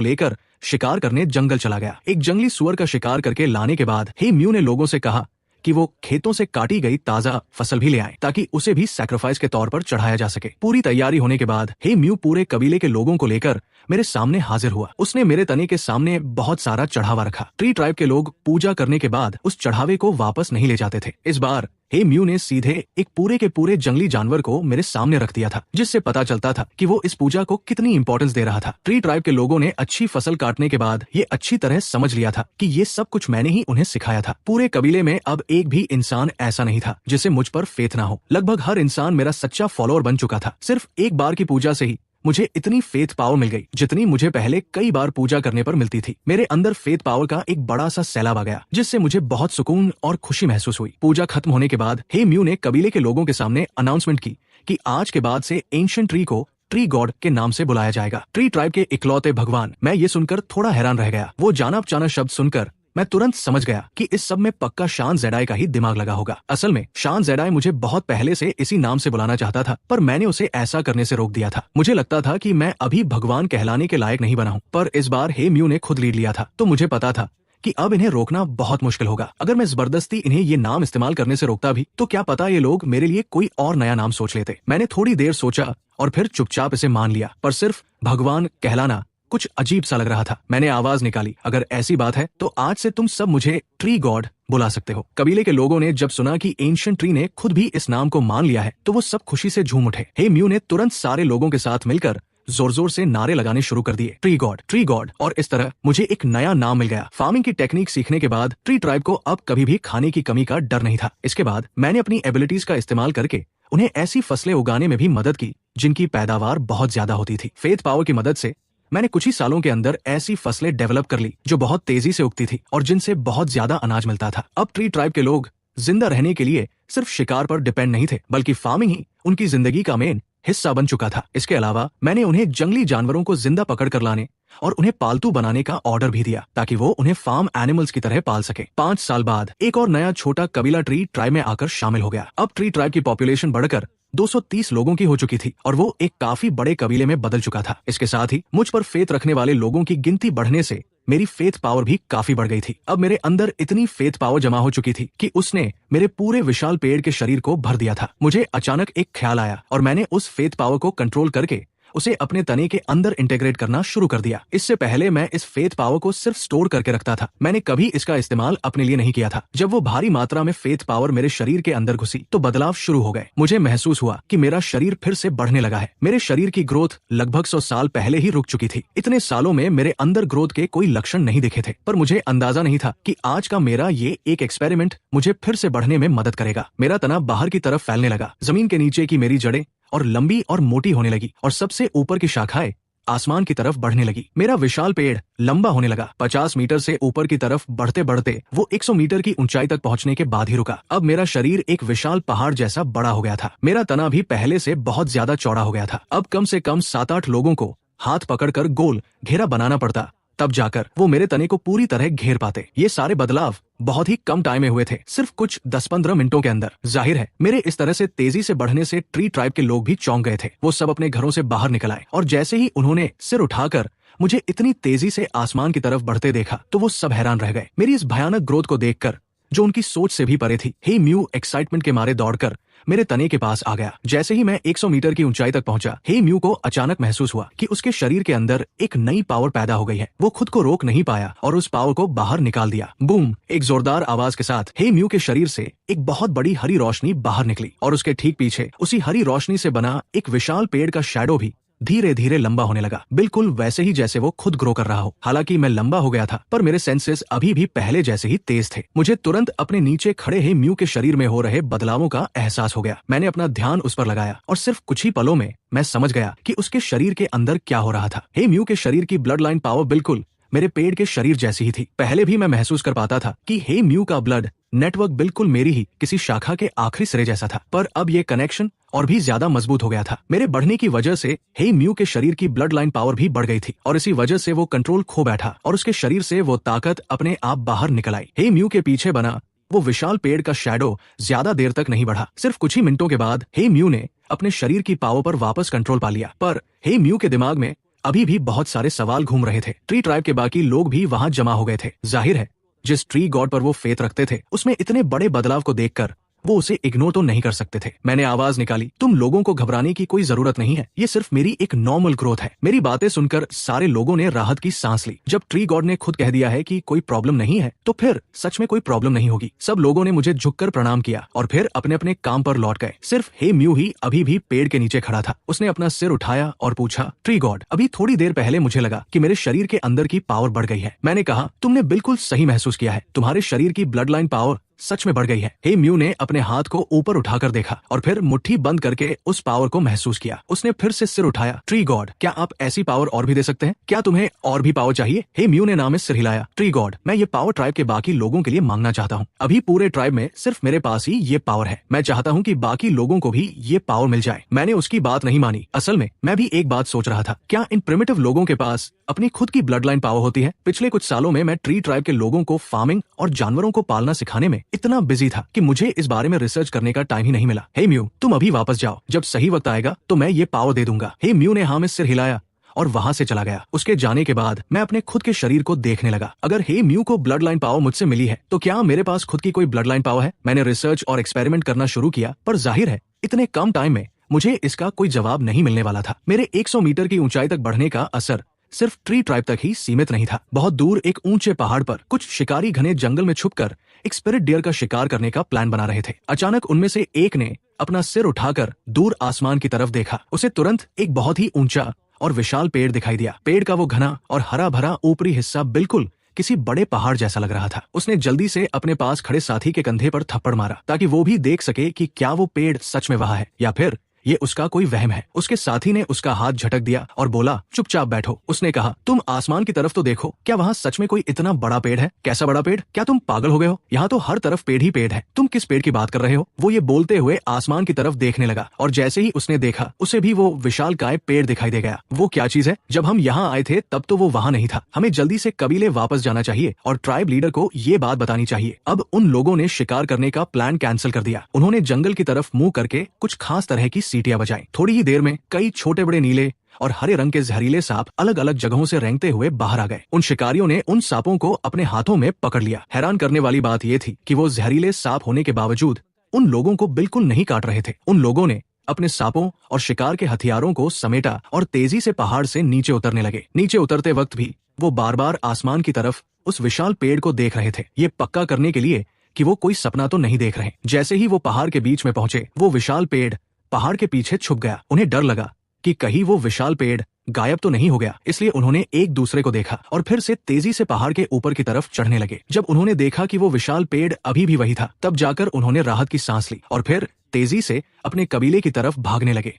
लेकर शिकार करने जंगल चला गया। एक जंगली सुअर का शिकार करके लाने के बाद हे म्यू ने लोगों से कहा कि वो खेतों से काटी गई ताजा फसल भी ले आए ताकि उसे भी सैक्रिफाइस के तौर पर चढ़ाया जा सके। पूरी तैयारी होने के बाद हे म्यू पूरे कबीले के लोगों को लेकर मेरे सामने हाजिर हुआ। उसने मेरे तने के सामने बहुत सारा चढ़ावा रखा। ट्री ट्राइब के लोग पूजा करने के बाद उस चढ़ावे को वापस नहीं ले जाते थे। इस बार हे म्यू ने सीधे एक पूरे के पूरे जंगली जानवर को मेरे सामने रख दिया था, जिससे पता चलता था कि वो इस पूजा को कितनी इंपॉर्टेंस दे रहा था। ट्री ट्राइब के लोगों ने अच्छी फसल काटने के बाद ये अच्छी तरह समझ लिया था कि ये सब कुछ मैंने ही उन्हें सिखाया था। पूरे कबीले में अब एक भी इंसान ऐसा नहीं था जिसे मुझ पर फेथ ना हो। लगभग हर इंसान मेरा सच्चा फॉलोअर बन चुका था। सिर्फ एक बार की पूजा से ही मुझे इतनी फेथ पावर मिल गई जितनी मुझे पहले कई बार पूजा करने पर मिलती थी। मेरे अंदर फेथ पावर का एक बड़ा सा सैलाब आ गया, जिससे मुझे बहुत सुकून और खुशी महसूस हुई। पूजा खत्म होने के बाद हे म्यू ने कबीले के लोगों के सामने अनाउंसमेंट की कि आज के बाद से एंशिएंट ट्री को ट्री गॉड के नाम से बुलाया जाएगा, ट्री ट्राइब के इकलौते भगवान। मैं ये सुनकर थोड़ा हैरान रह गया। वो जाना पहचाना शब्द सुनकर मैं तुरंत समझ गया कि इस सब में पक्का शान जेडाई का ही दिमाग लगा होगा। असल में शान जेडाई मुझे बहुत पहले से इसी नाम से बुलाना चाहता था, पर मैंने उसे ऐसा करने से रोक दिया था। मुझे लगता था कि मैं अभी भगवान कहलाने के लायक नहीं बना हूँ, पर इस बार हे म्यू ने खुद लीड लिया था, तो मुझे पता था कि अब इन्हें रोकना बहुत मुश्किल होगा। अगर मैं जबरदस्ती इन्हें ये नाम इस्तेमाल करने से रोकता भी तो क्या पता ये लोग मेरे लिए कोई और नया नाम सोच लेते। मैंने थोड़ी देर सोचा और फिर चुपचाप इसे मान लिया, पर सिर्फ भगवान कहलाना कुछ अजीब सा लग रहा था। मैंने आवाज निकाली, अगर ऐसी बात है तो आज से तुम सब मुझे ट्री गॉड बुला सकते हो। कबीले के लोगों ने जब सुना कि एंशिएंट ट्री ने खुद भी इस नाम को मान लिया है तो वो सब खुशी से झूम उठे। हे म्यू ने तुरंत सारे लोगों के साथ मिलकर जोर जोर से नारे लगाने शुरू कर दिए, ट्री गॉड, और इस तरह मुझे एक नया नाम मिल गया। फार्मिंग की टेक्निक सीखने के बाद ट्री ट्राइब को अब कभी भी खाने की कमी का डर नहीं था। इसके बाद मैंने अपनी एबिलिटीज का इस्तेमाल करके उन्हें ऐसी फसलें उगाने में भी मदद की जिनकी पैदावार बहुत ज्यादा होती थी। फेथ पावर की मदद से मैंने कुछ ही सालों के अंदर ऐसी फसलें डेवलप कर ली जो बहुत तेजी से उगती थी और जिनसे बहुत ज्यादा अनाज मिलता था। अब ट्री ट्राइब के लोग जिंदा रहने के लिए सिर्फ शिकार पर डिपेंड नहीं थे, बल्कि फार्मिंग ही उनकी जिंदगी का मेन हिस्सा बन चुका था। इसके अलावा मैंने उन्हें जंगली जानवरों को जिंदा पकड़ कर लाने और उन्हें पालतू बनाने का ऑर्डर भी दिया ताकि वो उन्हें फार्म एनिमल्स की तरह पाल सके। 5 साल बाद एक और नया छोटा कबीला ट्री ट्राइब में आकर शामिल हो गया। अब ट्री ट्राइब की पॉपुलेशन बढ़कर 230 लोगों की हो चुकी थी और वो एक काफी बड़े कबीले में बदल चुका था। इसके साथ ही मुझ पर फेथ रखने वाले लोगों की गिनती बढ़ने से मेरी फेथ पावर भी काफी बढ़ गई थी। अब मेरे अंदर इतनी फेथ पावर जमा हो चुकी थी कि उसने मेरे पूरे विशाल पेड़ के शरीर को भर दिया था। मुझे अचानक एक ख्याल आया और मैंने उस फेथ पावर को कंट्रोल करके उसे अपने तने के अंदर इंटीग्रेट करना शुरू कर दिया। इससे पहले मैं इस फेथ पावर को सिर्फ स्टोर करके रखता था, मैंने कभी इसका इस्तेमाल अपने लिए नहीं किया था। जब वो भारी मात्रा में फेथ पावर मेरे शरीर के अंदर घुसी तो बदलाव शुरू हो गए। मुझे महसूस हुआ कि मेरा शरीर फिर से बढ़ने लगा है। मेरे शरीर की ग्रोथ लगभग 100 साल पहले ही रुक चुकी थी। इतने सालों में मेरे अंदर ग्रोथ के कोई लक्षण नहीं दिखे थे, पर मुझे अंदाजा नहीं था कि आज का मेरा ये एक एक्सपेरिमेंट मुझे फिर से बढ़ने में मदद करेगा। मेरा तना बाहर की तरफ फैलने लगा, जमीन के नीचे की मेरी जड़ें और लंबी और मोटी होने लगी और सबसे ऊपर की शाखाएं आसमान की तरफ बढ़ने लगी। मेरा विशाल पेड़ लंबा होने लगा। 50 मीटर से ऊपर की तरफ बढ़ते बढ़ते वो 100 मीटर की ऊंचाई तक पहुंचने के बाद ही रुका। अब मेरा शरीर एक विशाल पहाड़ जैसा बड़ा हो गया था। मेरा तना भी पहले से बहुत ज्यादा चौड़ा हो गया था। अब कम से कम 7-8 लोगों को हाथ पकड़कर गोल घेरा बनाना पड़ता, तब जाकर वो मेरे तने को पूरी तरह घेर पाते। ये सारे बदलाव बहुत ही कम टाइम में हुए थे, सिर्फ कुछ 10-15 मिनटों के अंदर। जाहिर है मेरे इस तरह से तेजी से बढ़ने से ट्री ट्राइब के लोग भी चौंक गए थे। वो सब अपने घरों से बाहर निकल आए और जैसे ही उन्होंने सिर उठाकर मुझे इतनी तेजी से आसमान की तरफ बढ़ते देखा तो वो सब हैरान रह गए। मेरी इस भयानक ग्रोथ को देखकर जो उनकी सोच से भी परे थी। हे म्यू एक्साइटमेंट के मारे दौड़कर मेरे तने के पास आ गया। जैसे ही मैं 100 मीटर की ऊंचाई तक पहुंचा, हे म्यू को अचानक महसूस हुआ कि उसके शरीर के अंदर एक नई पावर पैदा हो गई है। वो खुद को रोक नहीं पाया और उस पावर को बाहर निकाल दिया। बूम! एक जोरदार आवाज के साथ हे म्यू के शरीर से एक बहुत बड़ी हरी रोशनी बाहर निकली और उसके ठीक पीछे उसी हरी रोशनी से बना एक विशाल पेड़ का शैडो भी धीरे धीरे लंबा होने लगा, बिल्कुल वैसे ही जैसे वो खुद ग्रो कर रहा हो। हालांकि मैं लंबा हो गया था, पर मेरे सेंसेस अभी भी पहले जैसे ही तेज थे। मुझे तुरंत अपने नीचे खड़े हे म्यू के शरीर में हो रहे बदलावों का एहसास हो गया। मैंने अपना ध्यान उस पर लगाया और सिर्फ कुछ ही पलों में मैं समझ गया कि उसके शरीर के अंदर क्या हो रहा था। हे म्यू के शरीर की ब्लड लाइन पावर बिल्कुल मेरे पेड़ के शरीर जैसी ही थी। पहले भी मैं महसूस कर पाता था कि हे म्यू का ब्लड नेटवर्क बिल्कुल मेरी ही किसी शाखा के आखिरी सिरे जैसा था, पर अब ये कनेक्शन और भी ज्यादा मजबूत हो गया था। मेरे बढ़ने की वजह से हे म्यू के शरीर की ब्लड लाइन पावर भी बढ़ गई थी और इसी वजह से वो कंट्रोल खो बैठा और उसके शरीर से वो ताकत अपने आप बाहर निकल आई। हे म्यू के पीछे बना वो विशाल पेड़ का शैडो ज्यादा देर तक नहीं बढ़ा। सिर्फ कुछ ही मिनटों के बाद हे म्यू ने अपने शरीर की पावर पर वापस कंट्रोल पा लिया, पर हे म्यू के दिमाग में अभी भी बहुत सारे सवाल घूम रहे थे। ट्री ट्राइब के बाकी लोग भी वहां जमा हो गए थे। जाहिर है जिस ट्री गॉड पर वो फेथ रखते थे उसमें इतने बड़े बदलाव को देखकर वो उसे इग्नोर तो नहीं कर सकते थे। मैंने आवाज निकाली, तुम लोगों को घबराने की कोई जरूरत नहीं है, ये सिर्फ मेरी एक नॉर्मल ग्रोथ है। मेरी बातें सुनकर सारे लोगों ने राहत की सांस ली। जब ट्री गॉड ने खुद कह दिया है कि कोई प्रॉब्लम नहीं है तो फिर सच में कोई प्रॉब्लम नहीं होगी। सब लोगों ने मुझे झुककर प्रणाम किया और फिर अपने अपने काम पर लौट गए। सिर्फ हे म्यू ही अभी भी पेड़ के नीचे खड़ा था। उसने अपना सिर उठाया और पूछा, ट्री गॉड, अभी थोड़ी देर पहले मुझे लगा कि मेरे शरीर के अंदर की पावर बढ़ गई है। मैंने कहा, तुमने बिल्कुल सही महसूस किया है, तुम्हारे शरीर की ब्लड लाइन पावर सच में बढ़ गई है। हे म्यू ने अपने हाथ को ऊपर उठाकर देखा और फिर मुट्ठी बंद करके उस पावर को महसूस किया। उसने फिर से सिर उठाया, ट्री गॉड, क्या आप ऐसी पावर और भी दे सकते हैं? क्या तुम्हें और भी पावर चाहिए? हे म्यू ने नाम में सिर हिलाया। ट्री गॉड, मैं ये पावर ट्राइब के बाकी लोगों के लिए मांगना चाहता हूँ। अभी पूरे ट्राइब में सिर्फ मेरे पास ही ये पावर है। मैं चाहता हूँ कि बाकी लोगों को भी ये पावर मिल जाए। मैंने उसकी बात नहीं मानी। असल में मैं भी एक बात सोच रहा था, क्या इन प्रिमिटिव लोगों के पास अपनी खुद की ब्लड लाइन पावर होती है? पिछले कुछ सालों में मैं ट्री ट्राइब के लोगों को फार्मिंग और जानवरों को पालना सिखाने में इतना बिजी था कि मुझे इस बारे में रिसर्च करने का टाइम ही नहीं मिला। हे म्यू, तुम अभी वापस जाओ, जब सही वक्त आएगा तो मैं ये पावर दे दूंगा। हे म्यू ने हाँ में सिर हिलाया और वहां से चला गया। उसके जाने के बाद मैं अपने खुद के शरीर को देखने लगा। अगर हे म्यू को ब्लड लाइन पावर मुझसे मिली है तो क्या मेरे पास खुद की कोई ब्लड लाइन पावर है? मैंने रिसर्च और एक्सपेरिमेंट करना शुरू किया, पर जाहिर है इतने कम टाइम में मुझे इसका कोई जवाब नहीं मिलने वाला था। मेरे 100 मीटर की ऊंचाई तक बढ़ने का असर सिर्फ ट्री ट्राइब तक ही सीमित नहीं था। बहुत दूर एक ऊंचे पहाड़ पर कुछ शिकारी घने जंगल में छुपकर एक स्पिरिट डियर का शिकार करने का प्लान बना रहे थे। अचानक उनमें से एक ने अपना सिर उठाकर दूर आसमान की तरफ देखा। उसे तुरंत एक बहुत ही ऊंचा और विशाल पेड़ दिखाई दिया। पेड़ का वो घना और हरा भरा ऊपरी हिस्सा बिल्कुल किसी बड़े पहाड़ जैसा लग रहा था। उसने जल्दी से अपने पास खड़े साथी के कंधे पर थप्पड़ मारा ताकि वो भी देख सके कि क्या वो पेड़ सच में वहां है या फिर ये उसका कोई वहम है। उसके साथी ने उसका हाथ झटक दिया और बोला, चुपचाप बैठो। उसने कहा, तुम आसमान की तरफ तो देखो, क्या वहाँ सच में कोई इतना बड़ा पेड़ है? कैसा बड़ा पेड़? क्या तुम पागल हो गए हो? यहाँ तो हर तरफ पेड़ ही पेड़ है। तुम किस पेड़ की बात कर रहे हो? वो ये बोलते हुए आसमान की तरफ देखने लगा और जैसे ही उसने देखा उसे भी वो विशालकाय पेड़ दिखाई दे गया। वो क्या चीज है? जब हम यहाँ आए थे तब तो वो वहाँ नहीं था। हमें जल्दी से कबीले वापस जाना चाहिए और ट्राइब लीडर को ये बात बतानी चाहिए। अब उन लोगों ने शिकार करने का प्लान कैंसिल कर दिया। उन्होंने जंगल की तरफ मुंह करके कुछ खास तरह की सीटियां बजाई। थोड़ी ही देर में कई छोटे बड़े नीले और हरे रंग के जहरीले सांप अलग अलग जगहों से रेंगते हुए बाहर आ गए। उन शिकारियों ने उन सांपों को अपने हाथों में पकड़ लिया। हैरान करने वाली बात यह थी कि वो जहरीले सांप होने के बावजूद उन लोगों को बिल्कुल नहीं काट रहे थे। उन लोगों ने अपने सांपों और शिकार के हथियारों को समेटा और तेजी से पहाड़ से नीचे उतरने लगे। नीचे उतरते वक्त भी वो बार बार आसमान की तरफ उस विशाल पेड़ को देख रहे थे, ये पक्का करने के लिए कि वो कोई सपना तो नहीं देख रहे। जैसे ही वो पहाड़ के बीच में पहुंचे, वो विशाल पेड़ पहाड़ के पीछे छुप गया। उन्हें डर लगा कि कहीं वो विशाल पेड़ गायब तो नहीं हो गया, इसलिए उन्होंने एक दूसरे को देखा और फिर से तेजी से पहाड़ के ऊपर की तरफ चढ़ने लगे। जब उन्होंने देखा कि वो विशाल पेड़ अभी भी वही था, तब जाकर उन्होंने राहत की सांस ली और फिर तेजी से अपने कबीले की तरफ भागने लगे।